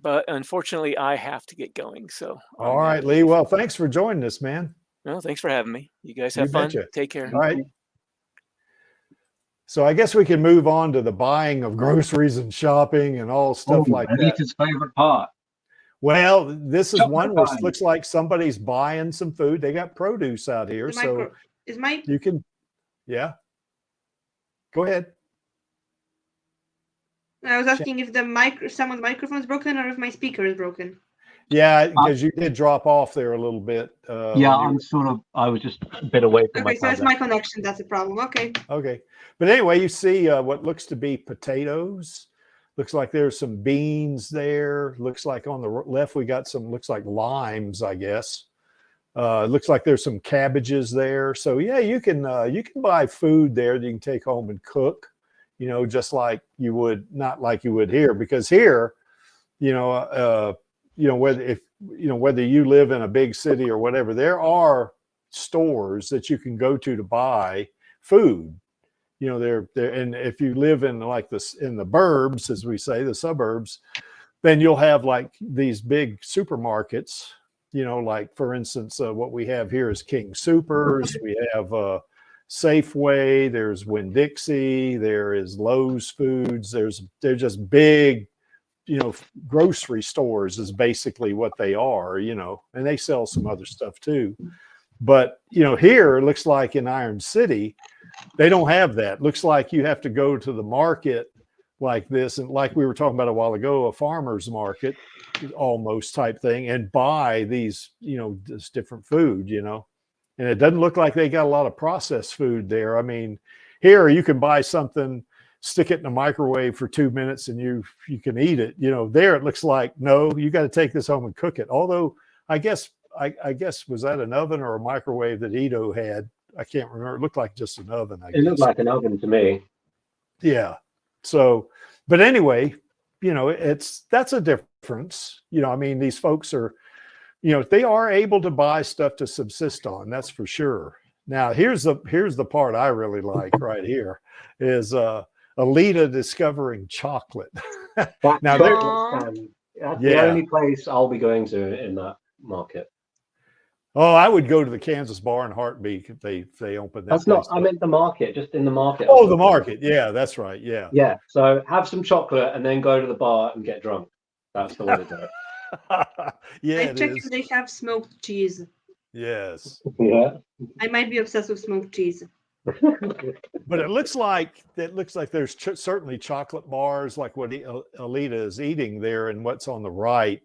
But unfortunately, I have to get going. So all right, Lee. Well, thanks for joining us, man. Well, thanks for having me. You guys have fun. Take care. All right. So I guess we can move on to the buying of groceries and shopping and all stuff like that. Alita's favorite part. Well, this is one which looks like somebody's buying some food. They got produce out here, so you can, Go ahead. I was asking if someone's microphone is broken or if my speaker is broken. Yeah, because you did drop off there a little bit. I was just a bit away from my Okay, so it's my connection. That's a problem. Okay. Okay. But anyway, you see what looks to be potatoes. Looks like there's some beans there. Looks like on the left we got some, looks like limes, I guess. Looks like there's some cabbages there. So yeah, you can buy food there that you can take home and cook, you know, just like you would, not like you would here, because here, whether you live in a big city or whatever, there are stores that you can go to buy food. You know, and if you live in like this, in the burbs, as we say, the suburbs, then you'll have like these big supermarkets, you know, like for instance, what we have here is King Supers. We have Safeway. There's Winn-Dixie. There is Lowe's Foods. They're just big, you know, grocery stores is basically what they are, you know, and they sell some other stuff too. But, you know, here it looks like in Iron City, they don't have that. Looks like you have to go to the market like this. And like we were talking about a while ago, a farmer's market almost type thing, and buy these, you know, this different food, you know, and it doesn't look like they got a lot of processed food there. I mean, here you can buy something, stick it in the microwave for 2 minutes and you can eat it. You know, there it looks like, no, you got to take this home and cook it. Although I guess was that an oven or a microwave that Ito had? I can't remember. It looked like just an oven. I guess. It looked like an oven to me. Yeah. So, but anyway, you know, that's a difference. You know, I mean, these folks are, you know, they are able to buy stuff to subsist on. That's for sure. Now, here's the part I really like right here is Alita discovering chocolate. Now, that's the only place I'll be going to in that market. Oh, I would go to the Kansas Bar in heartbeat if they open that. That's not. I meant the market, just in the market. Oh, the market. Yeah, that's right. Yeah. Yeah. So have some chocolate and then go to the bar and get drunk. That's the way to do it. Yeah. I check if they have smoked cheese. Yes. Yeah. I might be obsessed with smoked cheese. But it looks like there's certainly chocolate bars like what Alita is eating there, and what's on the right.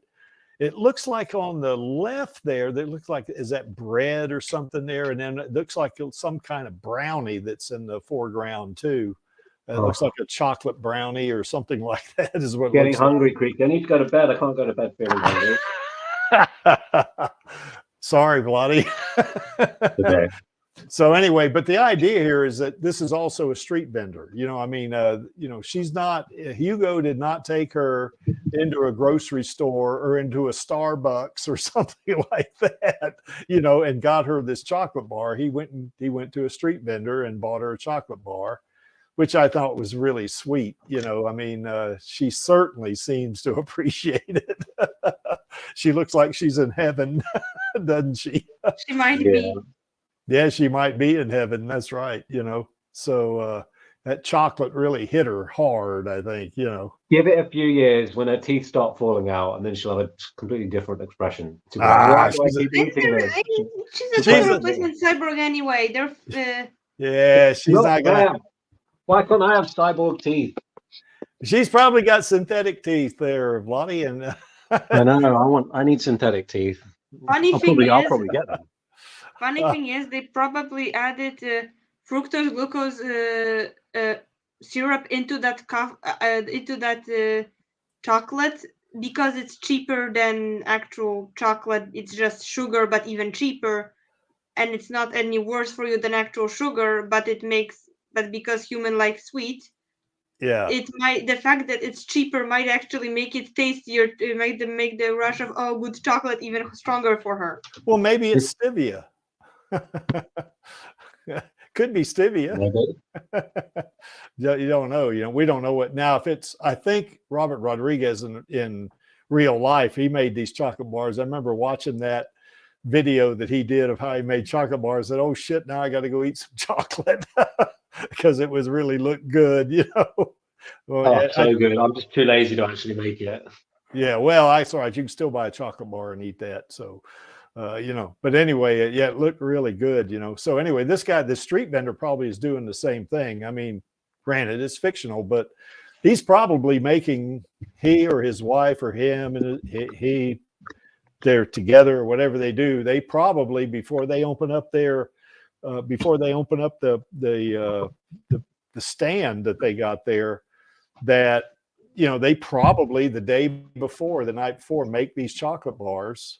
It looks like on the left there, that looks like, is that bread or something there? And then it looks like some kind of brownie that's in the foreground too. It looks like a chocolate brownie or something like that is what Getting hungry, Creek. I need to go to bed. I can't go to bed feeling hungry. Sorry, Vladi. Okay. So anyway, but the idea here is that this is also a street vendor. You know, I mean, you know, Hugo did not take her into a grocery store or into a Starbucks or something like that, you know, and got her this chocolate bar. He went to a street vendor and bought her a chocolate bar, which I thought was really sweet. You know, I mean, she certainly seems to appreciate it. She looks like she's in heaven, doesn't she? She might be. Yeah, she might be in heaven. That's right. You know, so that chocolate really hit her hard, I think, you know. Give it a few years when her teeth start falling out, and then she'll have a completely different expression. She's a total replacement cyborg anyway. Yeah, she's not gonna. Why can't I have cyborg teeth? She's probably got synthetic teeth there, Vladi, and I know. I need synthetic teeth. I'll probably get them. Funny thing is, they probably added fructose glucose syrup into that chocolate because it's cheaper than actual chocolate. It's just sugar, but even cheaper, and it's not any worse for you than actual sugar. But because human like sweet, yeah, the fact that it's cheaper might actually make it tastier. It might make the rush of good chocolate even stronger for her. Well, maybe it's stevia. Could be stevia. You don't know. You know, we don't know what now. If it's, I think Robert Rodriguez in real life, he made these chocolate bars. I remember watching that video that he did of how he made chocolate bars. That, oh shit, now I got to go eat some chocolate because it was really looked good. You know. Well, so good. I'm just too lazy to actually make it. Yeah. Well, it's all right. You can still buy a chocolate bar and eat that. So. You know, but anyway, yeah, it looked really good, you know. So anyway, this street vendor probably is doing the same thing. I mean, granted, it's fictional, but he's probably making, he or his wife or him and they're together or whatever they do. They probably before they open up the stand that they got there, that you know they probably the night before make these chocolate bars.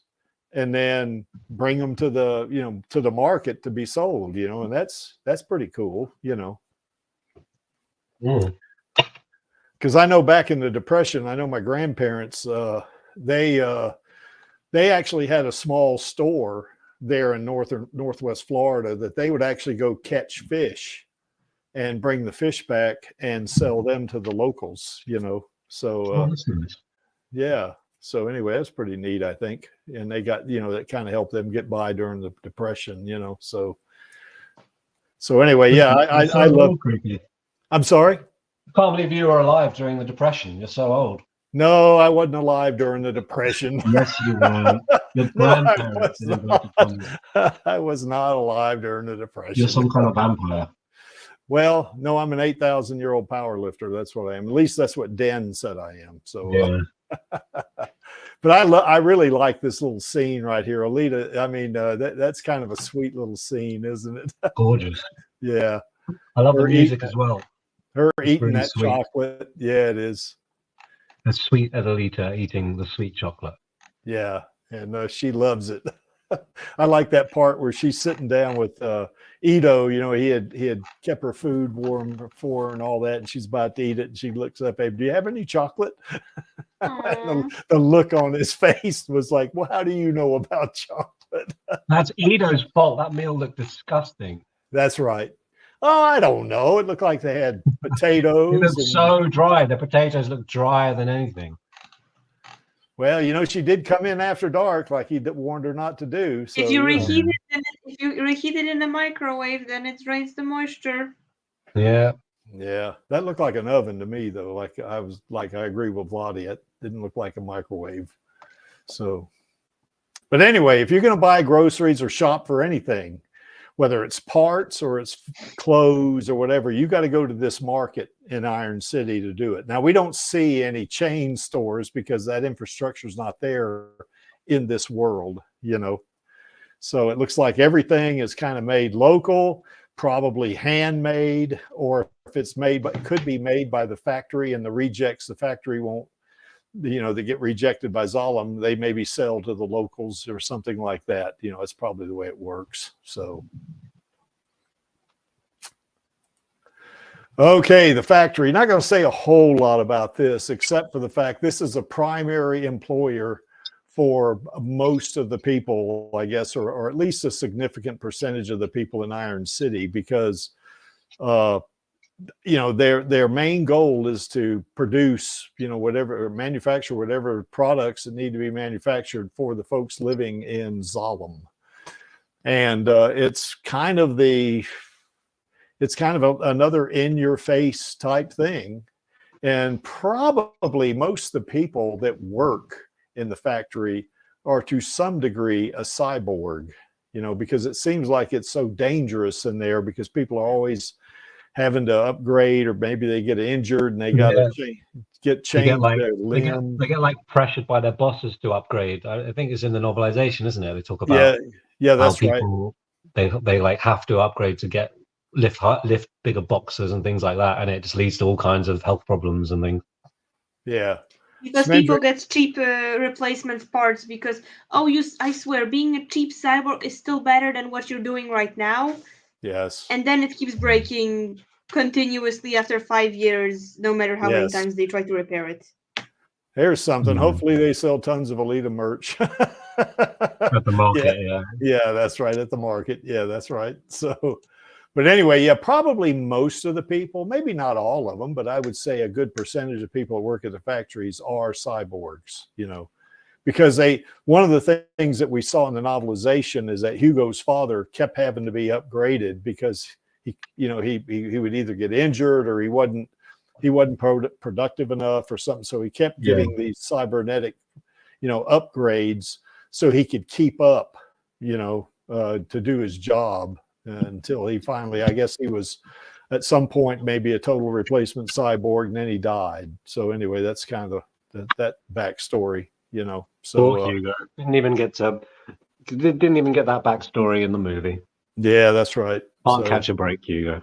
And then bring them to the market to be sold, you know, and that's pretty cool, you know. Because I know back in the Depression, I know my grandparents, they actually had a small store there in Northwest Florida that they would actually go catch fish and bring the fish back and sell them to the locals, you know. So that's nice. Yeah. So anyway, that's pretty neat, I think. And they got, that kind of helped them get by during the Depression, So anyway, yeah, I love. Creepy. I'm sorry. I can't believe you were alive during the Depression. You're so old. No, I wasn't alive during the Depression. Yes, you were. Your grandparents. I was not alive during the Depression. You're some kind of vampire. Well, no, I'm an 8,000-year-old power lifter. That's what I am. At least that's what Den said I am. So, yeah. But I really like this little scene right here, Alita. I mean, that's kind of a sweet little scene, isn't it? Gorgeous. Yeah. I love the music as well. Her eating really that sweet. chocolate. Yeah, it is. As sweet as Alita eating the sweet chocolate. Yeah, and she loves it. I like that part where she's sitting down with Ito. He had kept her food warm before and all that, and she's about to eat it. And she looks up, "Babe, do you have any chocolate?" And the look on his face was like, "Well, how do you know about chocolate?" That's Ito's fault. That meal looked disgusting. That's right. Oh, I don't know. It looked like they had potatoes. It looked so dry. The potatoes looked drier than anything. Well, she did come in after dark, like he warned her not to do. So, if you reheat it in the microwave, then it drains the moisture. Yeah. Yeah, that looked like an oven to me, though. I agree with Vladi. It didn't look like a microwave. So, but anyway, if you're going to buy groceries or shop for anything, whether it's parts or it's clothes or whatever, you got to go to this market in Iron City to do it. Now, we don't see any chain stores because that infrastructure is not there in this world, So it looks like everything is kind of made local, probably handmade, or if it's made, but it could be made by the factory, and the rejects, the factory won't, they get rejected by Zalem, they maybe sell to the locals or something like that. It's probably the way it works. So, okay, the factory. Not going to say a whole lot about this, except for the fact this is a primary employer for most of the people, I guess, or at least a significant percentage of the people in Iron City, because their main goal is to produce, whatever, or manufacture whatever products that need to be manufactured for the folks living in Zalem. And it's kind of another in-your-face type thing. And probably most of the people that work in the factory are to some degree a cyborg, because it seems like it's so dangerous in there, because people are always having to upgrade, or maybe they get injured and they got to get changed their limb. They get pressured by their bosses to upgrade. I think it's in the novelization, isn't it? They talk about that's people, right. They have to upgrade to lift bigger boxes and things like that, and it just leads to all kinds of health problems and things. Yeah. Because people get cheap replacement parts because, I swear, being a cheap cyborg is still better than what you're doing right now. Yes. And then it keeps breaking continuously after 5 years, no matter how many times they try to repair it. Here's something. Hopefully they sell tons of Alita merch. At the market, yeah, that's right. At the market. Yeah, that's right. So, but anyway, probably most of the people, maybe not all of them, but I would say a good percentage of people who work at the factories are cyborgs, because one of the things that we saw in the novelization is that Hugo's father kept having to be upgraded because he would either get injured or he wasn't productive enough or something. So he kept getting these cybernetic, upgrades so he could keep up, to do his job until he finally, I guess he was at some point maybe a total replacement cyborg, and then he died. So anyway, that's kind of that backstory. So Hugo didn't even get that backstory in the movie. Yeah, that's right. Can't catch a break, Hugo.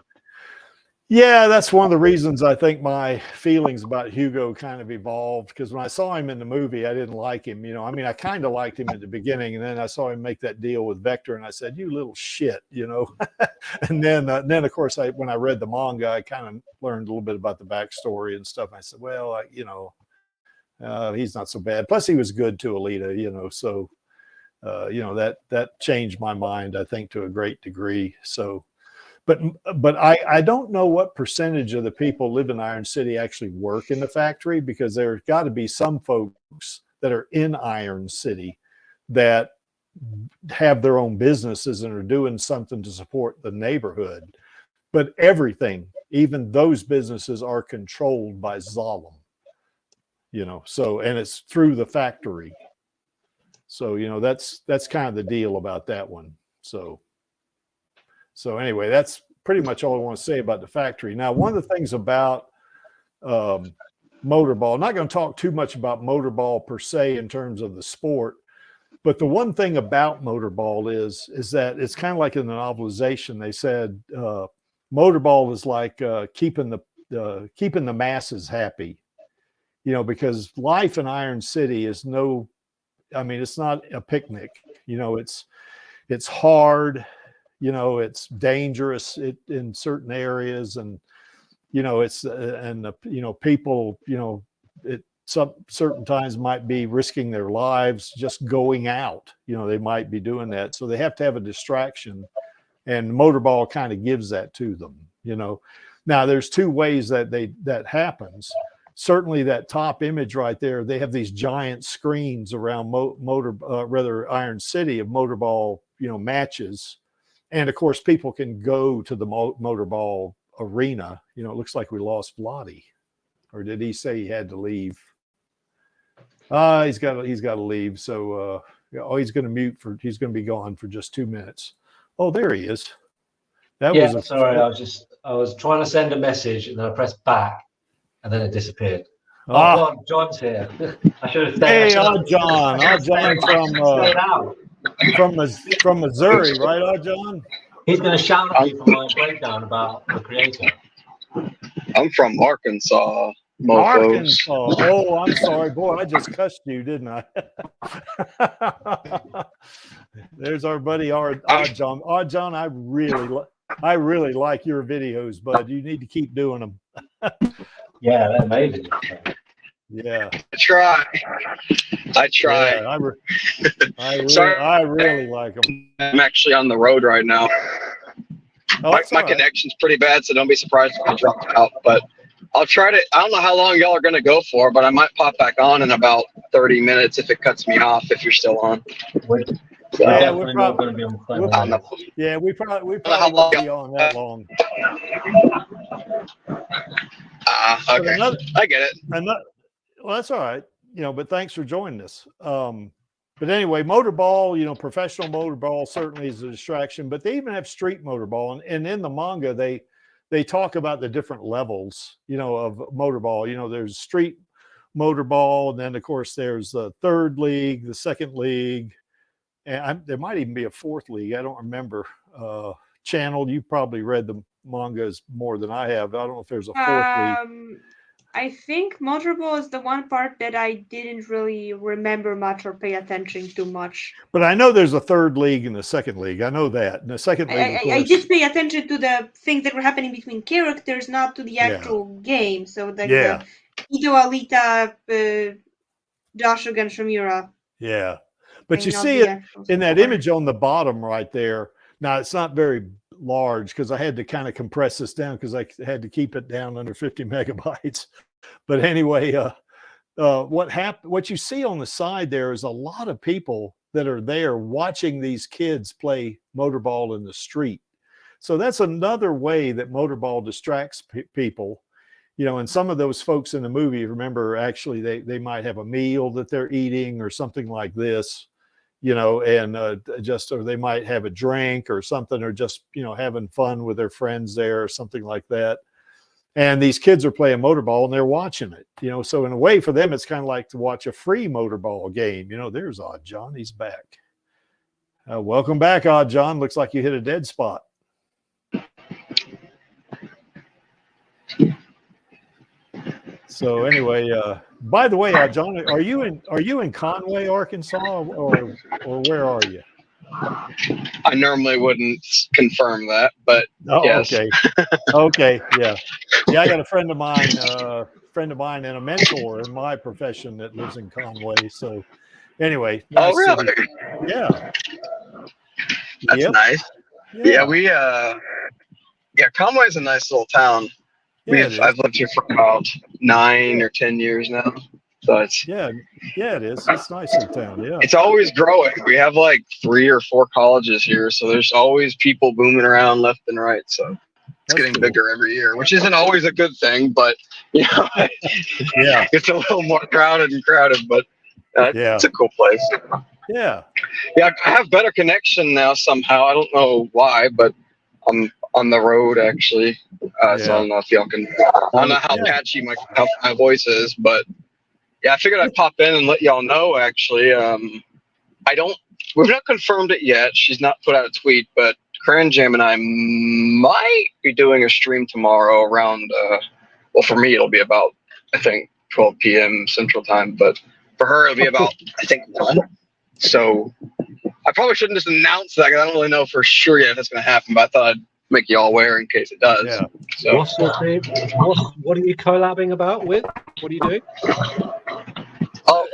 Yeah, that's one of the reasons I think my feelings about Hugo kind of evolved, because when I saw him in the movie, I didn't like him. I kind of liked him at the beginning, and then I saw him make that deal with Vector, and I said, "You little shit," And then of course, when I read the manga, I kind of learned a little bit about the backstory and stuff. I said, "Well, he's not so bad." Plus, he was good to Alita, So, that changed my mind, I think, to a great degree. So. But I don't know what percentage of the people live in Iron City actually work in the factory, because there's got to be some folks that are in Iron City that have their own businesses and are doing something to support the neighborhood. But everything, even those businesses, are controlled by Zalem, you know, so, and it's through the factory. So, you know, that's kind of the deal about that one. So anyway, that's pretty much all I want to say about the factory. Now, one of the things about Motorball, I'm not going to talk too much about Motorball per se in terms of the sport, but the one thing about Motorball is that it's kind of like in the novelization, they said Motorball is like keeping the masses happy, you know, because life in Iron City is it's not a picnic, you know, it's hard, you know, it's dangerous in certain areas, and you know, it's you know, people, you know, certain times might be risking their lives just going out, you know, they might be doing that, so they have to have a distraction, and Motorball kind of gives that to them, you know. Now there's two ways that happens. Certainly that top image right there, they have these giant screens around Iron City of Motorball, you know, matches. And of course, people can go to the Motorball arena. You know, it looks like we lost Vladi, or did he say he had to leave? He's got to leave. So, he's going to be gone for just 2 minutes. Oh, there he is. Sorry, I was trying to send a message and then I pressed back and then it disappeared. John's here. I should have stayed. Hey, John. John from Missouri, right, John? He's going to shout at me for my breakdown about the creator. I'm from Arkansas. Arkansas. Oh, I'm sorry, boy. I just cussed you, didn't I? There's our buddy Odd John. Odd John, I really like your videos, bud. You need to keep doing them. Yeah, they're amazing. Yeah. I try. Yeah, I really like them. I'm actually on the road right now. Oh, my connection's pretty bad, so don't be surprised if I drop out. But I'll try to. I don't know how long y'all are going to go for, but I might pop back on in about 30 minutes if it cuts me off. If you're still on. Yeah, we're probably going to be on the yeah, we probably won't be on that long. Okay, I get it. Well, that's all right, you know, but thanks for joining us. But anyway, Motorball, you know, professional Motorball certainly is a distraction, but they even have street Motorball. And in the manga, they talk about the different levels, you know, of Motorball. You know, there's street Motorball, and then, of course, there's the third league, the second league, and there might even be a fourth league. I don't remember. Channel, you probably read the mangas more than I have. I don't know if there's a fourth league. I think Motorball is the one part that I didn't really remember much or pay attention to much. But I know there's a third league and a second league. I know that. And the second league, I did pay attention to the things that were happening between characters, not to the actual game. So the Ito, Alita, Joshua, and Shimura. Yeah. But you see it in that image on the bottom right there. Now, it's not very large because I had to kind of compress this down because I had to keep it down under 50 megabytes. But anyway, what you see on the side there is a lot of people that are there watching these kids play Motorball in the street. So that's another way that Motorball distracts people. You know, and some of those folks in the movie, remember, actually they might have a meal that they're eating or something like this. You know, and or they might have a drink or something, or just, you know, having fun with their friends there or something like that. And these kids are playing Motorball and they're watching it, you know. So in a way for them, it's kind of like to watch a free Motorball game. You know, there's Odd John. He's back. Welcome back, Odd John. Looks like you hit a dead spot. So anyway, by the way, John, are you in Conway, Arkansas, or where are you? I normally wouldn't confirm that, but yes. Okay, yeah. I got a friend of mine and a mentor in my profession that lives in Conway. So anyway, nice really? City. Yeah, that's nice. Yeah, Yeah, Conway's a nice little town. Yeah, I've lived here for about 9 or 10 years now. So it's yeah, it is. It's a nice little town. Yeah, it's always growing. We have like 3 or 4 colleges here, so there's always people booming around left and right. So it's That's getting cool. bigger every year, which isn't always a good thing, but you know, Yeah, it's a little more crowded, but yeah, it's a cool place. yeah. Yeah, I have better connection now somehow. I don't know why, but I'm on the road actually. So I don't know if y'all can. I don't know how patchy my voice is, but yeah, I figured I'd pop in and let y'all know. Actually, we've not confirmed it yet. She's not put out a tweet, but KranberriJam and I might be doing a stream tomorrow around. Well, for me, it'll be about I think 12 p.m. Central Time, but for her, it'll be about I think 1. So I probably shouldn't just announce that because I don't really know for sure yet if that's going to happen, but I thought I'd make you all aware in case it does. Yeah. So. What's your thing? What are you collabing about with? What are you doing?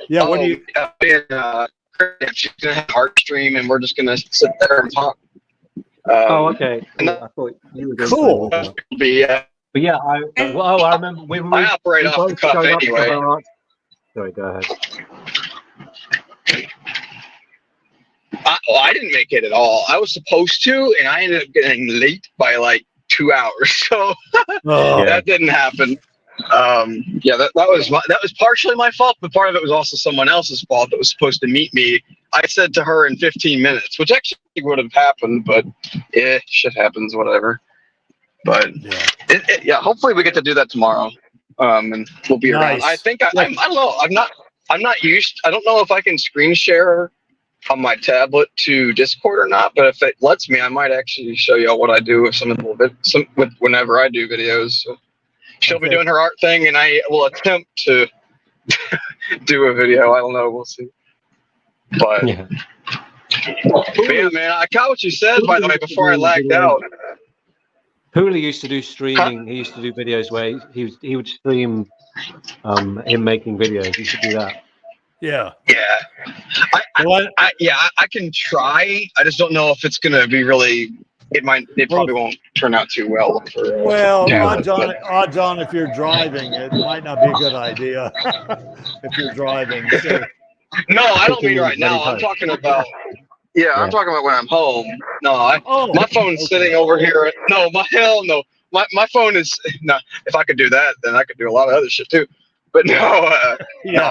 Yeah, what do you? She's going to have art stream and we're just going to sit there and talk. Okay. And I thought you were doing Cool. something. But yeah, I remember we I operate off the both cuff showed up anyway. for our- Sorry, go ahead. I didn't make it at all. I was supposed to, and I ended up getting late by like 2 hours. So that didn't happen. That was partially my fault, but part of it was also someone else's fault that was supposed to meet me. I said to her in 15 minutes, which actually would have happened, but shit happens, whatever. But hopefully we get to do that tomorrow, and we'll be around. I think I don't know. I'm not used. I don't know if I can screen share on my tablet to Discord or not, but if it lets me, I might actually show y'all what I do with whenever I do videos. So she'll be doing her art thing, and I will attempt to do a video. I don't know. We'll see. But yeah, man, I got what you said, by the way, before I lagged out. Hula used to do streaming. He used to do videos where he would stream him making videos. He should do that. Yeah. I can try. I just don't know if it's gonna be really. It probably won't turn out too well. Odds on if you're driving, it might not be a good idea. If you're driving. So. No, I don't mean right now. I'm talking about. I'm talking about when I'm home. No, my phone's sitting over here. No, hell no. My phone is. No, if I could do that, then I could do a lot of other shit too. But no,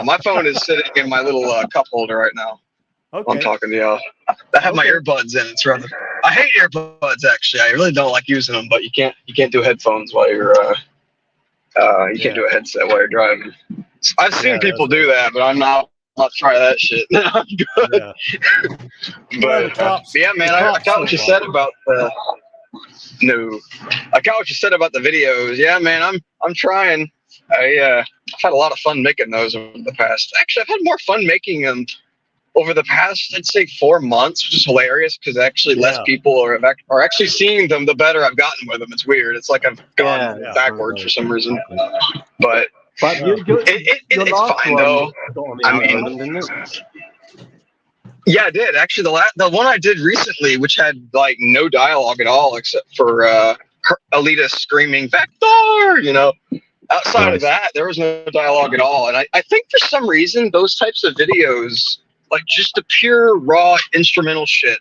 my phone is sitting in my little cup holder right now. Okay. I'm talking to y'all. I have my earbuds in. It's rather. I hate earbuds actually. I really don't like using them. But you can't do headphones while you're. You can't do a headset while you're driving. I've seen people do that, but I'm not. I'll try that shit. I'm good. But man, I got what you said about the. No, I got what you said about the videos. Yeah, man, I'm trying. I've had a lot of fun making those over the past. Actually, I've had more fun making them over the past, I'd say, 4 months, which is hilarious because actually less people are actually seeing them. The better I've gotten with them, it's weird. It's like I've gone backwards for some reason. But it's fine though. I mean, yeah, I did actually. The one I did recently, which had like no dialogue at all except for Alita screaming "Vector," you know. Outside of that, there was no dialogue at all. And I think for some reason, those types of videos, like just the pure raw instrumental shit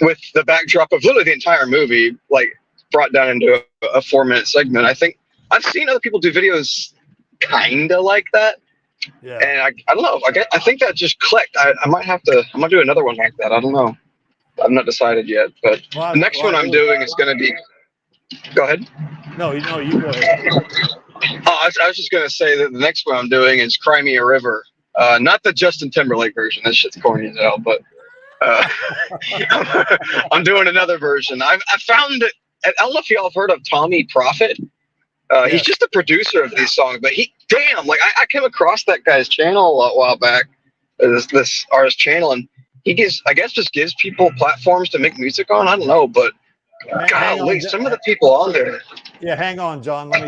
with the backdrop of literally the entire movie, like brought down into a 4-minute segment. I think I've seen other people do videos kind of like that. Yeah. And I don't know. I think that just clicked. I might have to, I'm going to do another one like that. I don't know. I'm not decided yet. But the next one I'm doing is going to be, go ahead. No, you go ahead. Oh, I was just going to say that the next one I'm doing is Cry Me a River. Not the Justin Timberlake version. That shit's corny as hell. But I'm doing another version. I found it. I don't know if y'all have heard of Tommy Prophet. He's just a producer of these songs. But I came across that guy's channel a while back. This artist channel. And he just gives people platforms to make music on. I don't know. But golly, some of the people on there. Yeah, hang on, John. Let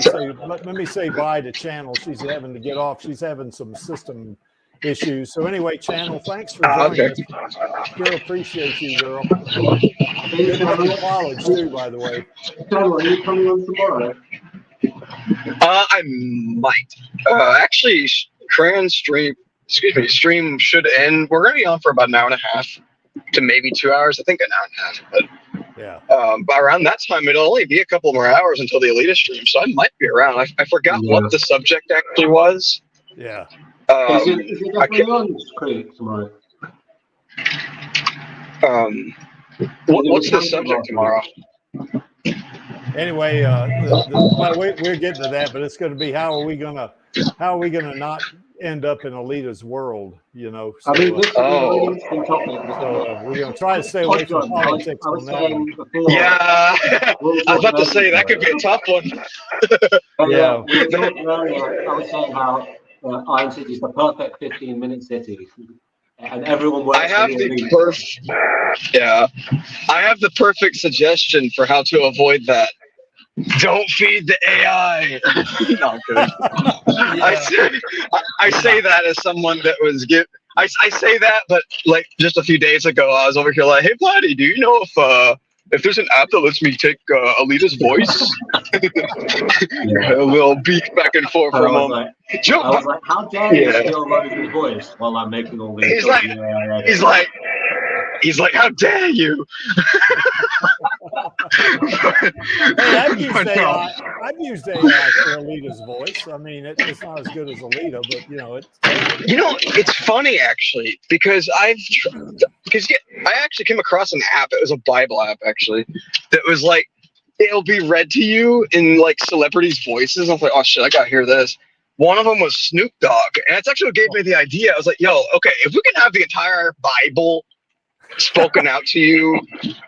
me say bye to Channel. She's having to get off. She's having some system issues. So anyway, Channel, thanks for joining us. Sure appreciate you, girl. Good luck in college too, by the way. Channel, are you coming on tomorrow? I might. Actually, stream should end. We're gonna be on for about an hour and a half to maybe 2 hours. I think an hour and a half. But yeah. By around that time, it'll only be a couple more hours until the Alita stream, so I might be around. I forgot what the subject actually was. Yeah. Is it definitely on Creek tomorrow? What's the subject tomorrow? Anyway, well, we're getting to that, but it's going to be how are we gonna not end up in Alita's world, you know? So, I mean, this is an interesting topic. So we're going to try to stay away from politics on that one. Yeah, I was about to say that could be a tough one. Yeah, I was saying how Iron City is the perfect 15-minute city, and everyone works. I have the perfect suggestion for how to avoid that. Don't feed the AI. No, I'm kidding. I say that as someone that was I say that, but like just a few days ago, I was over here like, hey, buddy, do you know if there's an app that lets me take Alita's voice? A little beef back and forth for a moment. I was like, how dare you steal Alita's voice while I'm making all these? He's like, how dare you? Hey, I've used AI for Alita's voice. I mean, it's not as good as Alita, but you know, it's funny actually because I actually came across an app. It was a Bible app actually that was like it'll be read to you in like celebrities' voices. I was like, oh shit, I gotta hear this. One of them was Snoop Dogg, and it's actually what gave me the idea. I was like, yo, okay, if we can have the entire Bible spoken out to you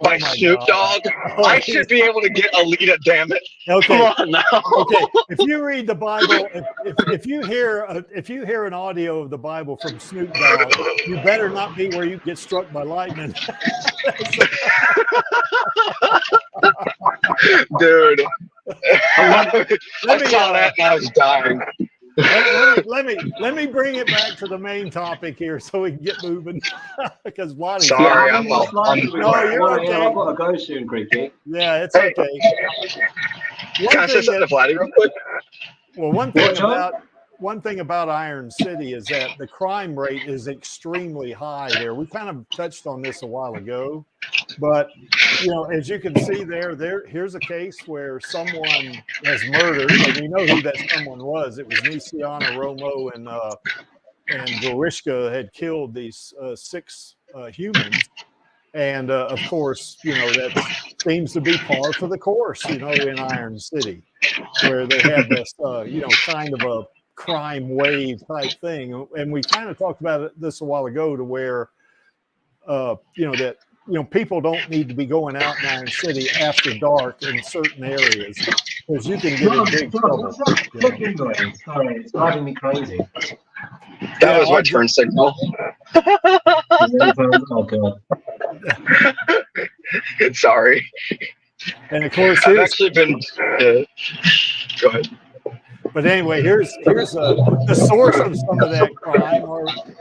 by Snoop Dogg, I should be able to get Alita, damn it. Okay. Come on now. Okay. If you read the Bible, if you hear an audio of the Bible from Snoop Dogg, you better not be where you get struck by lightning. Dude. I saw that and I was dying. Let me bring it back to the main topic here so we can get moving. Because Lonnie's sorry, no, you're okay. I've got to go soon, Creaky. Yeah, it's okay. Can I say something to Vladdy real quick? Well, one thing about Iron City is that the crime rate is extremely high there. We kind of touched on this a while ago, but you know, as you can see here's a case where someone has murdered, and we know who that someone was. It was Nisiana, Romo, and Gorishka had killed these 6 humans. And of course, you know, that seems to be par for the course, you know, in Iron City, where they have this, you know, kind of a crime wave type thing. And we kind of talked about this a while ago to where, you know, that, you know, people don't need to be going out in Iron City after dark in certain areas because you can get in big trouble. Sorry, it's driving me crazy. That was my turn signal. Oh, God. Sorry. And of course, I've actually been. Go ahead. But anyway, here's the source of some of that crime.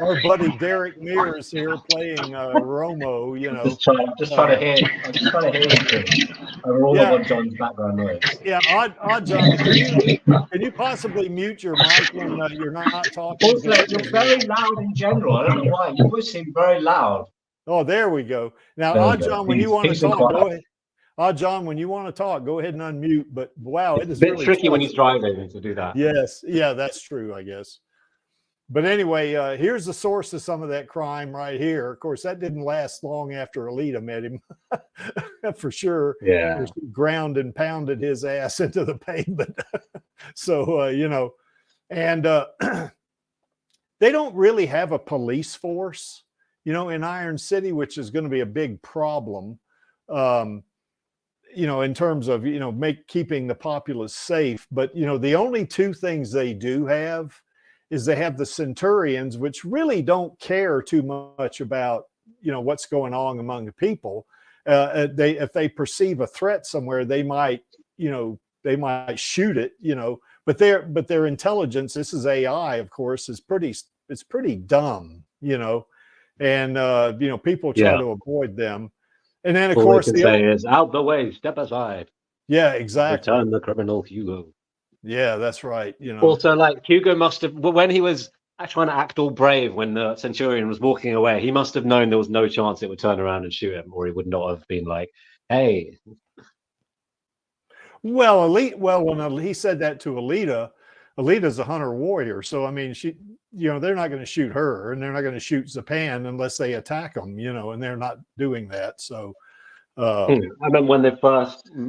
Our buddy Derek Mears here playing Romo. You know, I'm just trying to hear him. Over all of John's background noise. Yeah, odd John, can you possibly mute your mic when you're not talking? Also, you're very loud in general. I don't know why. You always seem very loud. Oh, there we go. Now, Odd John, when you want to talk, go ahead. Odd John, when you want to talk, go ahead and unmute. But wow, it is a bit really tricky tough when he's driving to do that. Yes, yeah, that's true, I guess. But anyway, here's the source of some of that crime right here. Of course, that didn't last long after Alita met him, for sure. Yeah, she ground and pounded his ass into the pavement. So you know, and they don't really have a police force, you know, in Iron City, which is going to be a big problem. You know, in terms of, you know, keeping the populace safe. But, you know, the only 2 things they do have is they have the Centurions, which really don't care too much about, you know, what's going on among the people. If they perceive a threat somewhere, they might, you know, they might shoot it, you know, but their intelligence, this is AI, of course, is pretty it's pretty dumb, you know, and you know, people try to avoid them. And then of course all they can say is out the way, step aside. Yeah, exactly. Return the criminal Hugo. Yeah, that's right. You know. Also, like Hugo must have, when he was trying to act all brave when the Centurion was walking away, he must have known there was no chance it would turn around and shoot him, or he would not have been like, "Hey." Well, when he said that to Alita, Alita's a hunter warrior, so I mean, she, you know, they're not going to shoot her, and they're not going to shoot Zapan unless they attack them, you know, and they're not doing that. So, I remember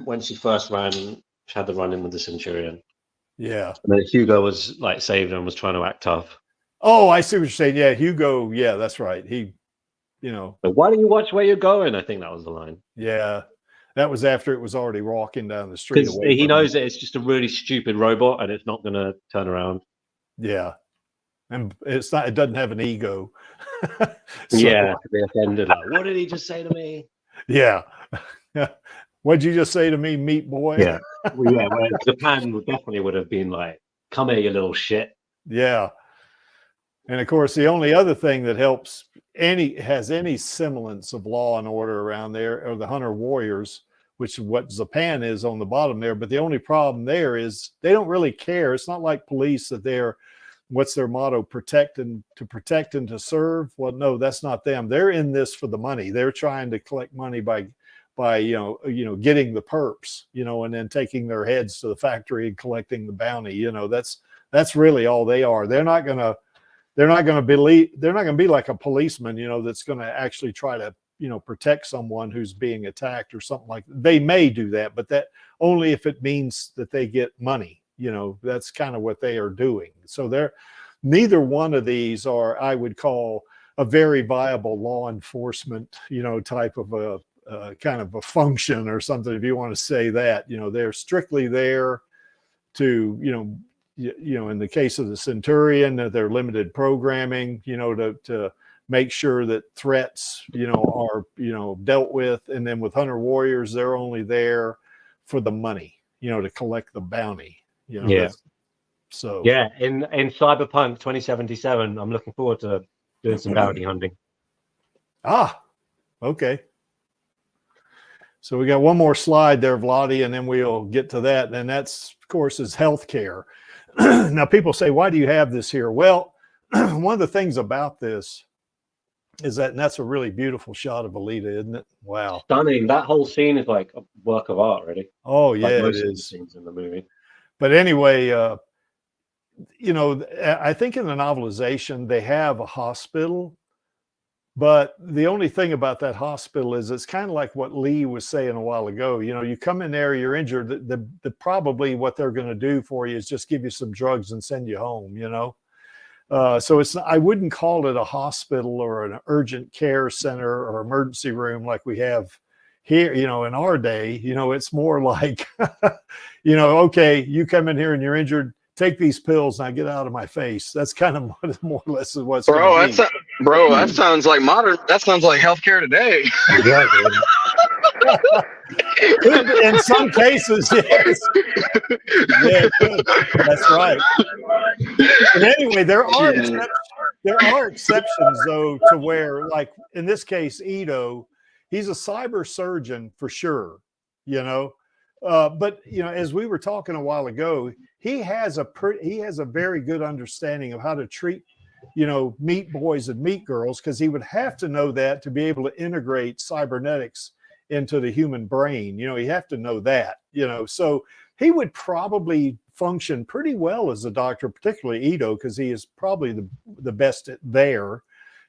when she first ran, she had the run in with the Centurion. Yeah, and then Hugo was like saved and was trying to act tough. Oh, I see what you're saying. Yeah, Hugo. Yeah, that's right. He, you know. But why don't you watch where you're going? I think that was the line. Yeah, that was after it was already walking down the street. Because he knows that it's just a really stupid robot and it's not going to turn around. Yeah, and it's not. It doesn't have an ego. So, yeah, they offended. Like, what did he just say to me? Yeah. What'd you just say to me, meat boy? Yeah, well, yeah. Well, Japan definitely would have been like, "Come here, you little shit." Yeah. And of course, the only other thing that has any semblance of law and order around there are the hunter warriors, which is what Japan is on the bottom there. But the only problem there is they don't really care. It's not like police that they're, what's their motto? Protect and to serve. Well, no, that's not them. They're in this for the money. They're trying to collect money by you know getting the perps, you know, and then taking their heads to the factory and collecting the bounty. You know, that's really all they are. They're not going to be like a policeman, you know, that's going to actually try to, you know, protect someone who's being attacked or something like that. They may do that, but that only if it means that they get money, you know. That's kind of what they are doing. So neither one of these are, I would call, a very viable law enforcement, you know, type of a kind of a function or something, if you want to say that. You know, they're strictly there to, you know, in the case of the Centurion, they're limited programming, you know, to make sure that threats, you know, are, you know, dealt with. And then with hunter warriors, they're only there for the money, you know, to collect the bounty, you know. Yeah. So yeah, in Cyberpunk 2077, I'm looking forward to doing some bounty hunting. Ah, okay. So we got one more slide there, Vladi, and then we'll get to that. And that's, of course, is healthcare. Now, people say, why do you have this here? Well, one of the things about this is that, and that's a really beautiful shot of Alita, isn't it? Wow. Stunning. That whole scene is like a work of art, really. Oh, yeah, like most it of the is. scenes in the movie. But anyway, you know, I think in the novelization, they have a hospital. But the only thing about that hospital is it's kind of like what Lee was saying a while ago. You know, you come in there, you're injured. The probably what they're going to do for you is just give you some drugs and send you home, you know. So I wouldn't call it a hospital or an urgent care center or emergency room like we have here, you know, in our day. You know, it's more like, you know, okay, you come in here and you're injured. Take these pills and I get out of my face. That's kind of more or less what's that sounds like that sounds like healthcare today. In some cases, yes. Yeah, that's right. But anyway, there are exceptions though, to where, like in this case, Ito, he's a cyber surgeon for sure, you know. But you know, as we were talking a while ago, he has a very good understanding of how to treat, you know, meat boys and meat girls, because he would have to know that to be able to integrate cybernetics into the human brain. You know, you have to know that, you know. So he would probably function pretty well as a doctor, particularly Ito, because he is probably the best there,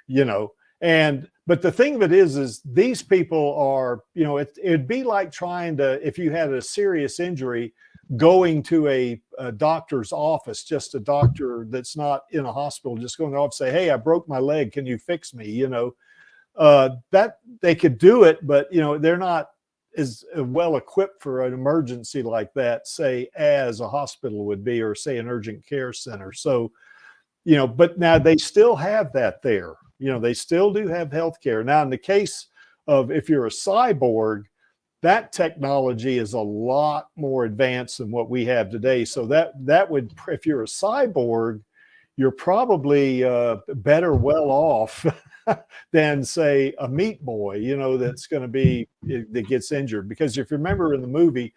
you know. But the thing of it is these people are, you know, it'd be like trying to, if you had a serious injury, going to a doctor's office, just a doctor that's not in a hospital, just going to the office, say, hey, I broke my leg, can you fix me? You know, that they could do it, but, you know, they're not as well equipped for an emergency like that, say, as a hospital would be, or say an urgent care center. So, you know, but now they still have that there. You know, they still do have healthcare. Now, in the case of if you're a cyborg, that technology is a lot more advanced than what we have today. So that would, if you're a cyborg, you're probably better well off than, say, a meat boy, you know, that's going to be, that gets injured. Because if you remember in the movie,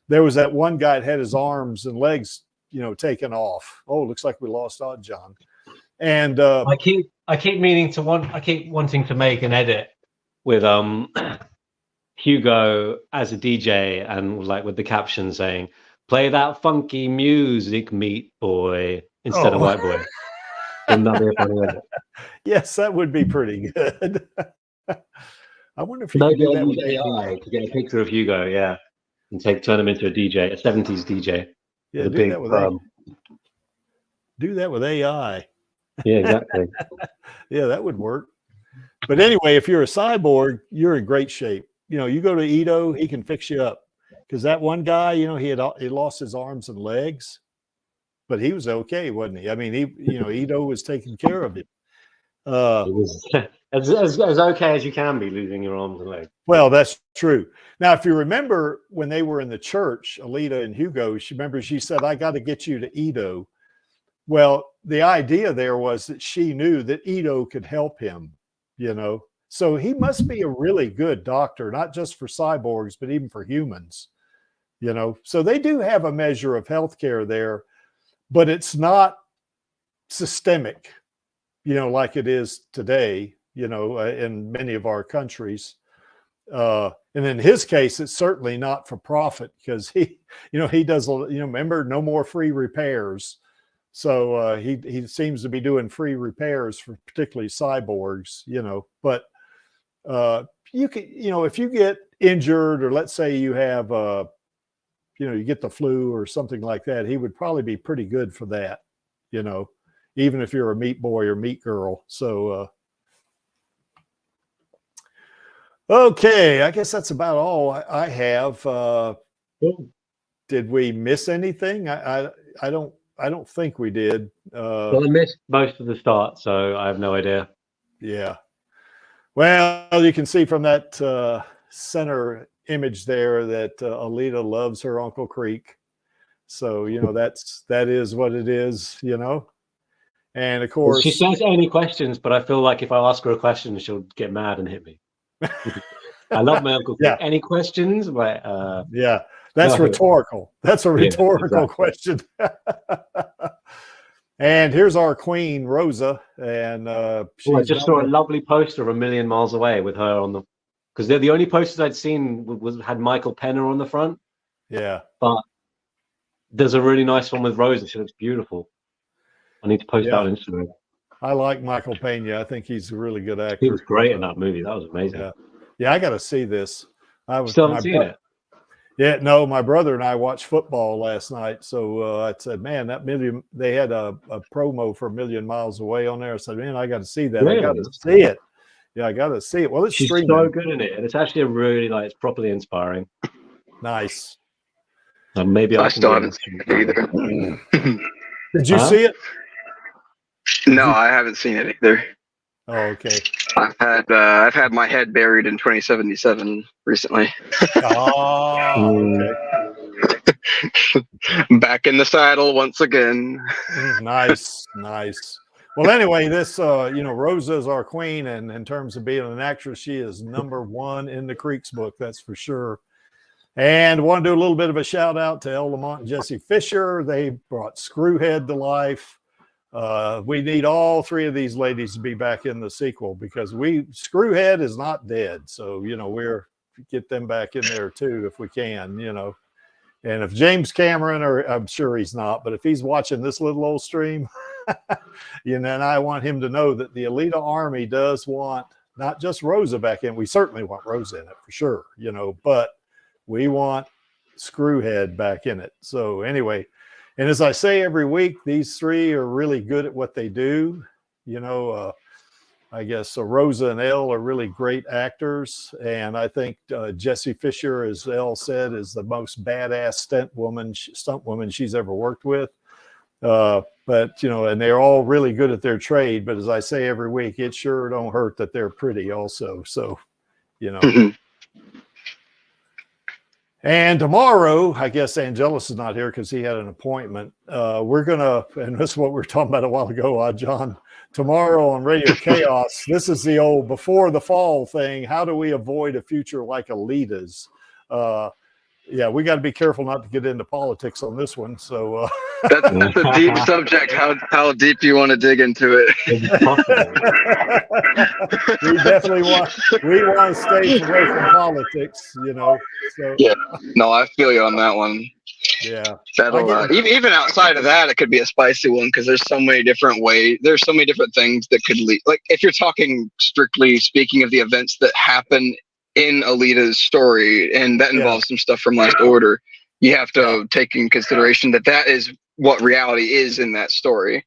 there was that one guy that had his arms and legs, you know, taken off. Oh, looks like we lost Odd John. And I keep wanting to make an edit with Hugo as a DJ and like with the caption saying, "Play that funky music, meat boy," instead of white boy. Wouldn't that be a funny edit? Yes, that would be pretty good. I wonder if you could do that with AI. To get a picture of Hugo, yeah, and turn him into a DJ, a 70s DJ. Yeah, do that with AI. Yeah, exactly. Yeah, that would work. But anyway, if you're a cyborg, you're in great shape. You know, you go to Ito, he can fix you up. Because that one guy, you know, he lost his arms and legs, but he was okay, wasn't he? I mean, Ito was taking care of him. It was as okay as you can be losing your arms and legs. Well, that's true. Now, if you remember when they were in the church, Alita and Hugo, she said, "I got to get you to Ito." Well, the idea there was that she knew that Ito could help him, you know. So he must be a really good doctor, not just for cyborgs, but even for humans, you know. So they do have a measure of healthcare there, but it's not systemic, you know, like it is today, you know, in many of our countries. And in his case, it's certainly not for profit because he does, you know, remember, no more free repairs. So he seems to be doing free repairs for particularly cyborgs, you know. But you can, you know, if you get injured, or let's say you have, you know, you get the flu or something like that, he would probably be pretty good for that, you know, even if you're a meat boy or meat girl. So okay, I guess that's about all I have. Did we miss anything? I don't think we did. Well, I missed most of the start, so I have no idea. Yeah. Well, you can see from that center image there that Alita loves her Uncle Creek. So, you know, that is what it is, you know. And of course, she says any questions, but I feel like if I ask her a question, she'll get mad and hit me. I love my Uncle Creek. Yeah. Any questions? But, yeah. That's rhetorical. That's a rhetorical question. And here's our queen, Rosa. And I just saw a lovely poster of A Million Miles Away with her on the, because they're the only posters I'd seen had Michael Penner on the front. Yeah. But there's a really nice one with Rosa. She looks beautiful. I need to post that on Instagram. I like Michael Pena. I think he's a really good actor. He was great in that movie. That was amazing. Yeah, I got to see this. Still haven't seen it. Yeah, no, my brother and I watched football last night. So I said, man, they had a promo for A Million Miles Away on there. I said, man, I got to see that. Really? I got to see it. Yeah, I got to see it. Well, it's streaming. So good in it. And it's actually it's properly inspiring. Nice. Maybe I still haven't seen it either. Did you see it? No, I haven't seen it either. Oh, okay. I've had my head buried in 2077 recently. Oh, okay. Back in the saddle once again. Nice. Well, anyway, this you know, Rosa is our queen, and in terms of being an actress, she is #1 in the Creeks book, that's for sure. And want to do a little bit of a shout out to El Lamont and Jesse Fisher. They brought Screwhead to life. We need all three of these ladies to be back in the sequel because Screwhead is not dead. So, you know, we're get them back in there too, if we can, you know. And if James Cameron, or I'm sure he's not, but if he's watching this little old stream, you know, and I want him to know that the Alita Army does want not just Rosa back in. We certainly want Rosa in it for sure, you know, but we want Screwhead back in it. So anyway, and as I say every week, these three are really good at what they do. You know, I guess Rosa and Elle are really great actors. And I think Jessie Fisher, as Elle said, is the most badass stunt woman she's ever worked with. But, you know, and they're all really good at their trade. But as I say every week, it sure don't hurt that they're pretty also. So, you know. And tomorrow, I guess Angelus is not here because he had an appointment. We're gonna, and this is what we were talking about a while ago, John. Tomorrow on Radio Chaos, this is the old before the fall thing. How do we avoid a future like Alita's? Yeah, we got to be careful not to get into politics on this one. So that's a deep subject. How deep do you want to dig into it? We definitely want to stay away from politics, you know. So yeah, no, I feel you on that one. Yeah, that'll even outside of that, it could be a spicy one because there's so many different ways. There's so many different things that could lead. Like if you're talking strictly speaking of the events that happen in Alita's story, and that involves some stuff from Last Order, you have to take in consideration that is what reality is in that story.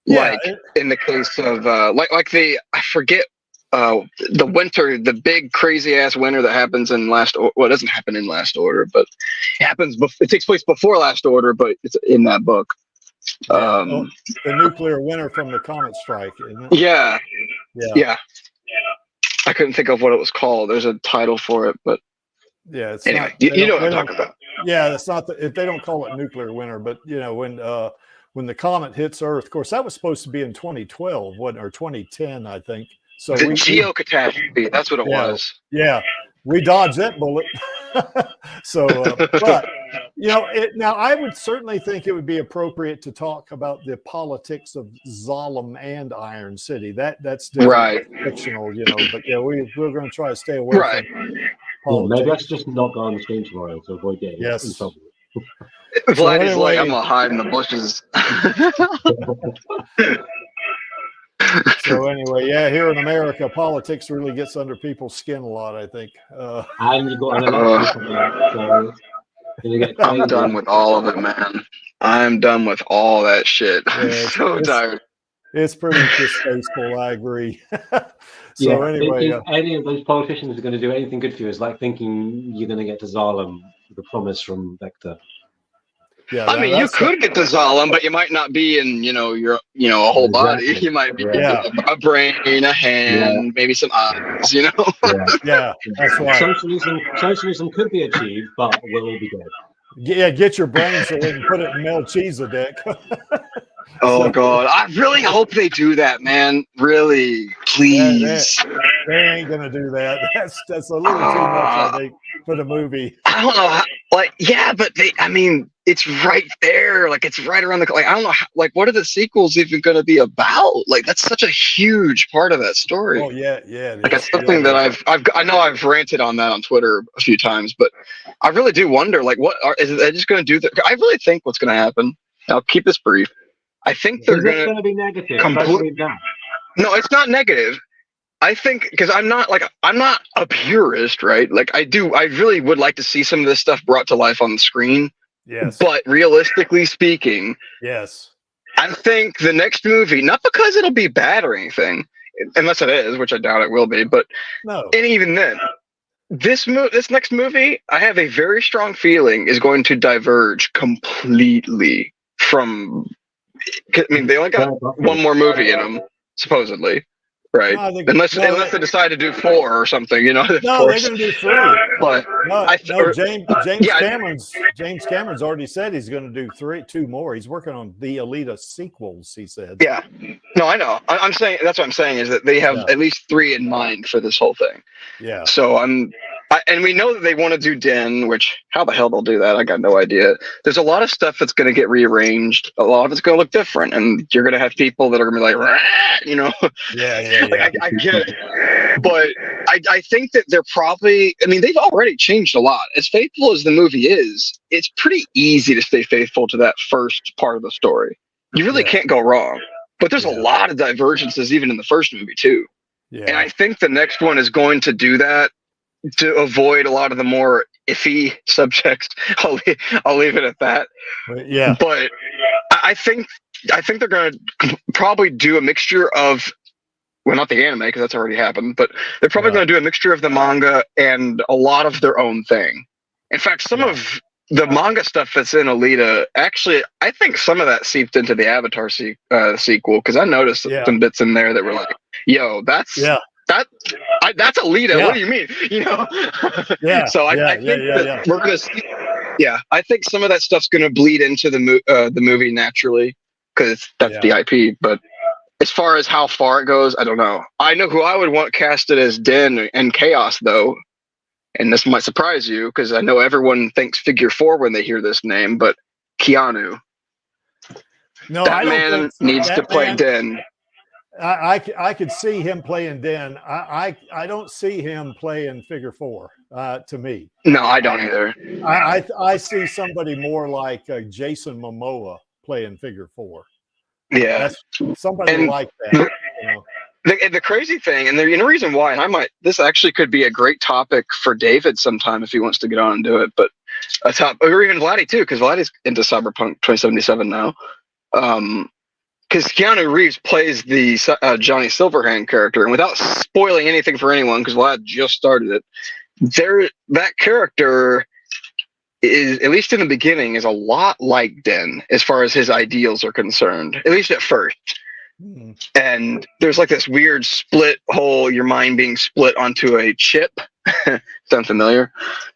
Like in the case of like the I forget the winter, the big crazy ass winter that happens in Last Order. Well, it doesn't happen in Last Order, but it happens. It takes place before Last Order, but it's in that book. The nuclear winter from the comet strike, isn't it? Yeah. I couldn't think of what it was called. There's a title for it, but yeah, it's anyway, not, you know what I'm talking about. Yeah, that's not if they don't call it nuclear winter, but you know when the comet hits Earth, of course that was supposed to be in 2012, or 2010, I think. So the geocatastrophe, that's what it was. Yeah, we dodged that bullet. So, but you know, now I would certainly think it would be appropriate to talk about the politics of Zalem and Iron City. That's different, fictional, you know. But yeah, we're going to try to stay away from politics. Maybe let's just not go on the screen tomorrow to avoid getting in trouble. Vlad is like, I'm gonna hide in the bushes. So anyway, yeah, here in America, politics really gets under people's skin a lot, I think. And you got an election coming up, so I'm done with all of it, man. I'm done with all that shit. I'm so tired. It's pretty distasteful, I agree. So anyway, any of those politicians are going to do anything good for you is like thinking you're going to get to Zalem with a promise from Vector. Yeah, I mean, you could get to Zalem, but you might not be in, your a whole body. You might be a brain, a hand, maybe some eyes, Yeah, that's right. Socialism could be achieved, but we'll all be dead. Yeah, get your brain so they can put it in Melchizedek. Oh God, I really hope they do that, man. Really, please. They ain't gonna do that. That's a little too much, I think, for the movie. I don't know. But it's right there. Like, it's right around the. Like, I don't know. What are the sequels even gonna be about? Like, that's such a huge part of that story. Oh yeah. Like, it's something that I know I've ranted on that on Twitter a few times, but I really do wonder. Like, is they just gonna do that? I really think what's gonna happen. I'll keep this brief. I think they're going to be negative. No, it's not negative. I think because I'm not a purist, right? Like I really would like to see some of this stuff brought to life on the screen. Yes. But realistically speaking, yes, I think the next movie, not because it'll be bad or anything, unless it is, which I doubt it will be, but and even then, this next movie, I have a very strong feeling is going to diverge completely from. I mean, they only got one more movie in them, supposedly, right? Unless they decide to do 4 or something, No, they're going to do 3. But James Cameron's already said he's going to do 2 more. He's working on the Alita sequels, he said. Yeah, no, I know. I'm saying that's what I'm saying is that they have at least 3 in mind for this whole thing. Yeah. So and we know that they want to do Den, which how the hell they'll do that? I got no idea. There's a lot of stuff that's going to get rearranged. A lot of it's going to look different, and you're going to have people that are going to be like, Yeah. I get it, but I think that they're probably. I mean, they've already changed a lot. As faithful as the movie is, it's pretty easy to stay faithful to that first part of the story. You really can't go wrong. But there's a lot of divergences even in the first movie too. Yeah. And I think the next one is going to do that. To avoid a lot of the more iffy subjects, I'll leave it at that. Yeah, but I think they're going to probably do a mixture of, well, not the anime because that's already happened, but they're probably going to do a mixture of the manga and a lot of their own thing. In fact, some of the manga stuff that's in Alita, actually, I think some of that seeped into the Avatar sequel because I noticed some bits in there that were like, "Yo, that's that's Alita. Yeah. What do you mean? You know? Yeah. So I think that we're gonna see. Yeah, I think some of that stuff's gonna bleed into the movie naturally because that's the IP. But as far as how far it goes, I don't know. I know who I would want casted as Den and Chaos though, and this might surprise you because I know everyone thinks Figure 4 when they hear this name, but Keanu. No, that I don't man think so. needs That to play man- Den. I could see him playing Den. I don't see him playing Figure 4. To me, No, I don't either. I see somebody more like Jason Momoa playing Figure 4. Yeah, That's somebody like that. You know? The crazy thing, and the reason why, and this actually could be a great topic for David sometime if he wants to get on and do it, but or even Vladdy too, because Vladdy's into Cyberpunk 2077 now. Because Keanu Reeves plays the Johnny Silverhand character, and without spoiling anything for anyone, because Vlad just started it, that character is, at least in the beginning, is a lot like Den as far as his ideals are concerned, at least at first. Mm-hmm. And there's like this weird split hole, your mind being split onto a chip. Sound familiar?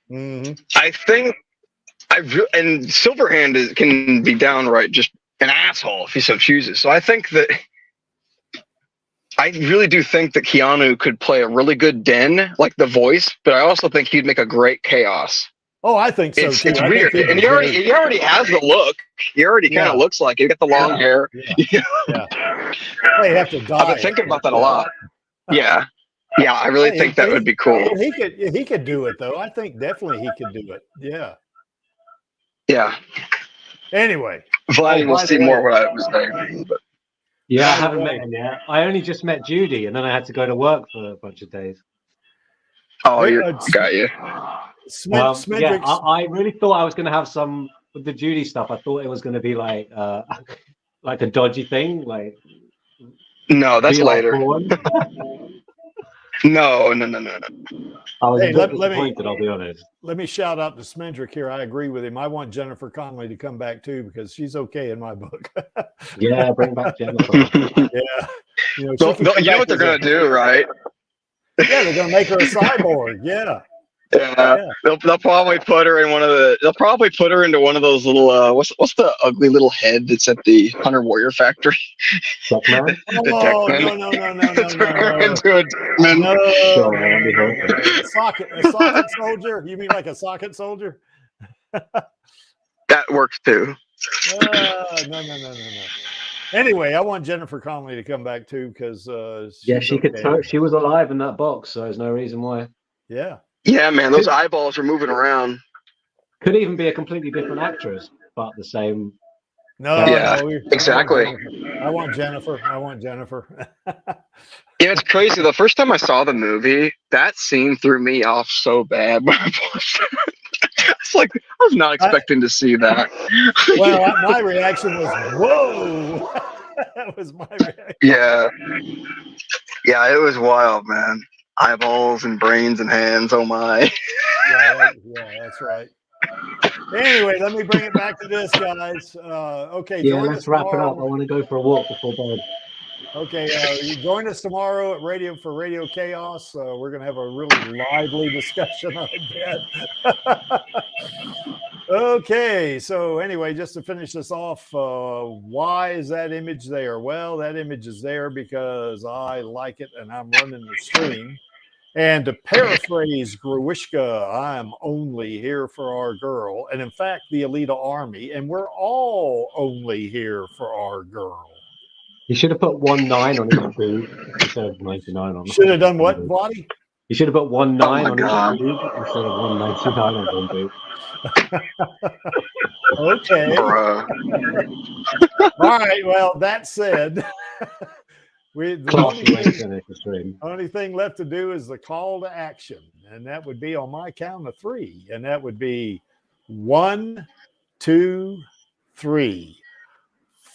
Mm-hmm. I think and Silverhand can be downright just an asshole if he so chooses. So I think that I really do think that Keanu could play a really good Den, like the voice, but I also think he'd make a great Chaos. Oh, I think so too. It's I weird, think and he already has the look. He already kind of looks like it. He got the long hair. Yeah. They have to die. I've been thinking about that a lot. Yeah, I really think that would be cool. He could do it though. I think definitely he could do it. Yeah. Anyway, Vladdy will see more what I was saying. But. Yeah, I haven't met him yet. I only just met Judy, and then I had to go to work for a bunch of days. Oh, got you. Yeah, I really thought I was going to have some with the Judy stuff. I thought it was going to be like a dodgy thing, like. No, that's later. No. I was let disappointed, I'll be honest. Let me shout out to Smendrick here. I agree with him. I want Jennifer Connelly to come back too because she's okay in my book. Yeah, bring back Jennifer. Yeah. You know what they're going to do, right? Yeah, they're going to make her a cyborg. Yeah. They'll probably put her in they'll probably put her into one of those little what's the ugly little head that's at the Hunter Warrior factory? No. A socket soldier? You mean like a socket soldier? That works too. No. Anyway, I want Jennifer Connelly to come back too because she could. She was alive in that box, so there's no reason why. Yeah, man, those eyeballs are moving around. Could even be a completely different actress, but the same. No, exactly. I want Jennifer. Yeah, it's crazy. The first time I saw the movie, that scene threw me off so bad. It's like I was not expecting to see that. Well, my reaction was, "Whoa!" That was my reaction. Yeah, it was wild, man. Eyeballs and brains and hands. Oh my. Yeah, that's right. Anyway, let me bring it back to this, guys. Okay. Yeah, let's wrap it up. I want to go for a walk before bed. Okay, you join us tomorrow at Radio Chaos. We're going to have a really lively discussion, I bet. Okay, so anyway, just to finish this off, why is that image there? Well, that image is there because I like it and I'm running the stream. And to paraphrase Gruishka, I'm only here for our girl. And in fact, the Alita Army, and we're all only here for our girl. You should have put 19 on each boob instead of 99 on. Should have done what, Vladdy? You should have put 19 on each boob instead of 199 on one boob. Okay. All right. Well, that said, the only thing left to do is the call to action, and that would be on my count of 3, and that would be 1, 2, 3.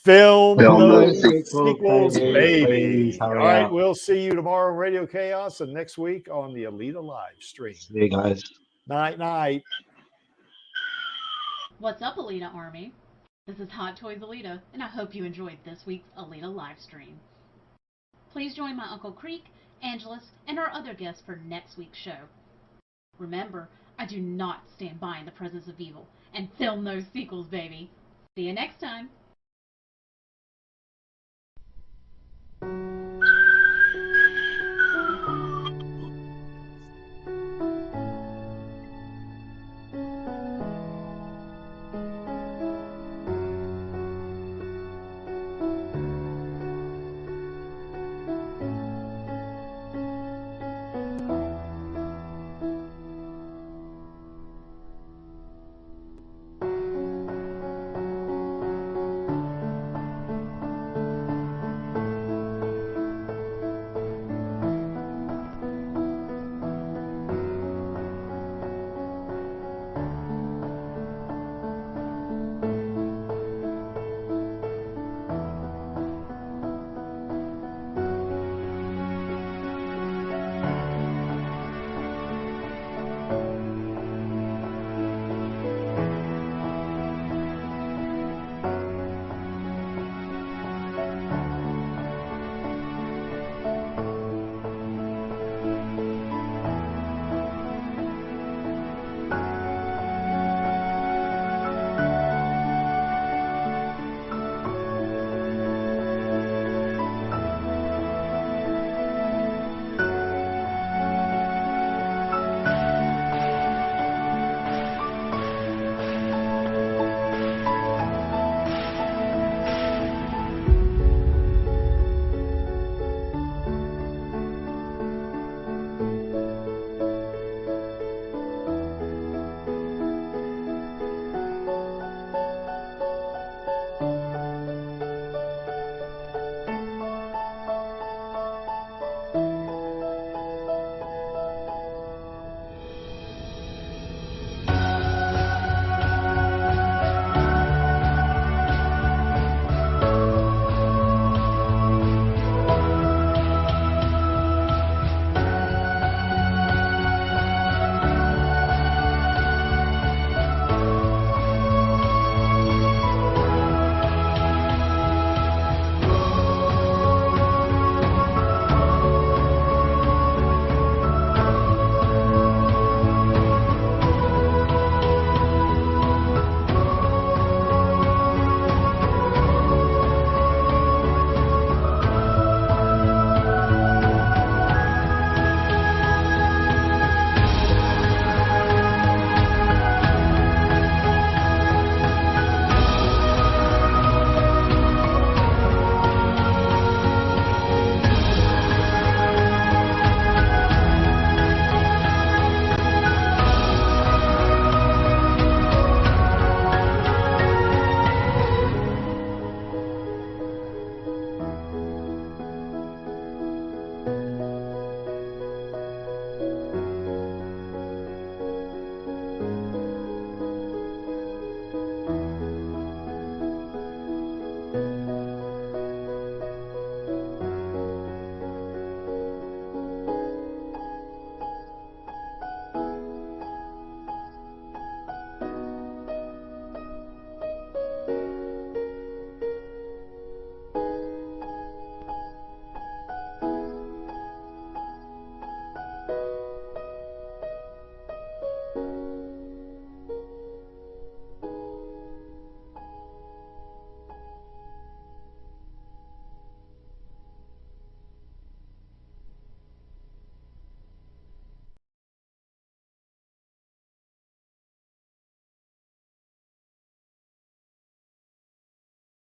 Film those sequels, baby. All right, we'll see you tomorrow on Radio Chaos and next week on the Alita Livestream. See you guys. Night. What's up, Alita Army? This is Hot Toys Alita, and I hope you enjoyed this week's Alita Livestream. Please join my Uncle Creek Angelus, and our other guests for next week's show. Remember, I do not stand by in the presence of evil, and film those sequels, baby. See you next time.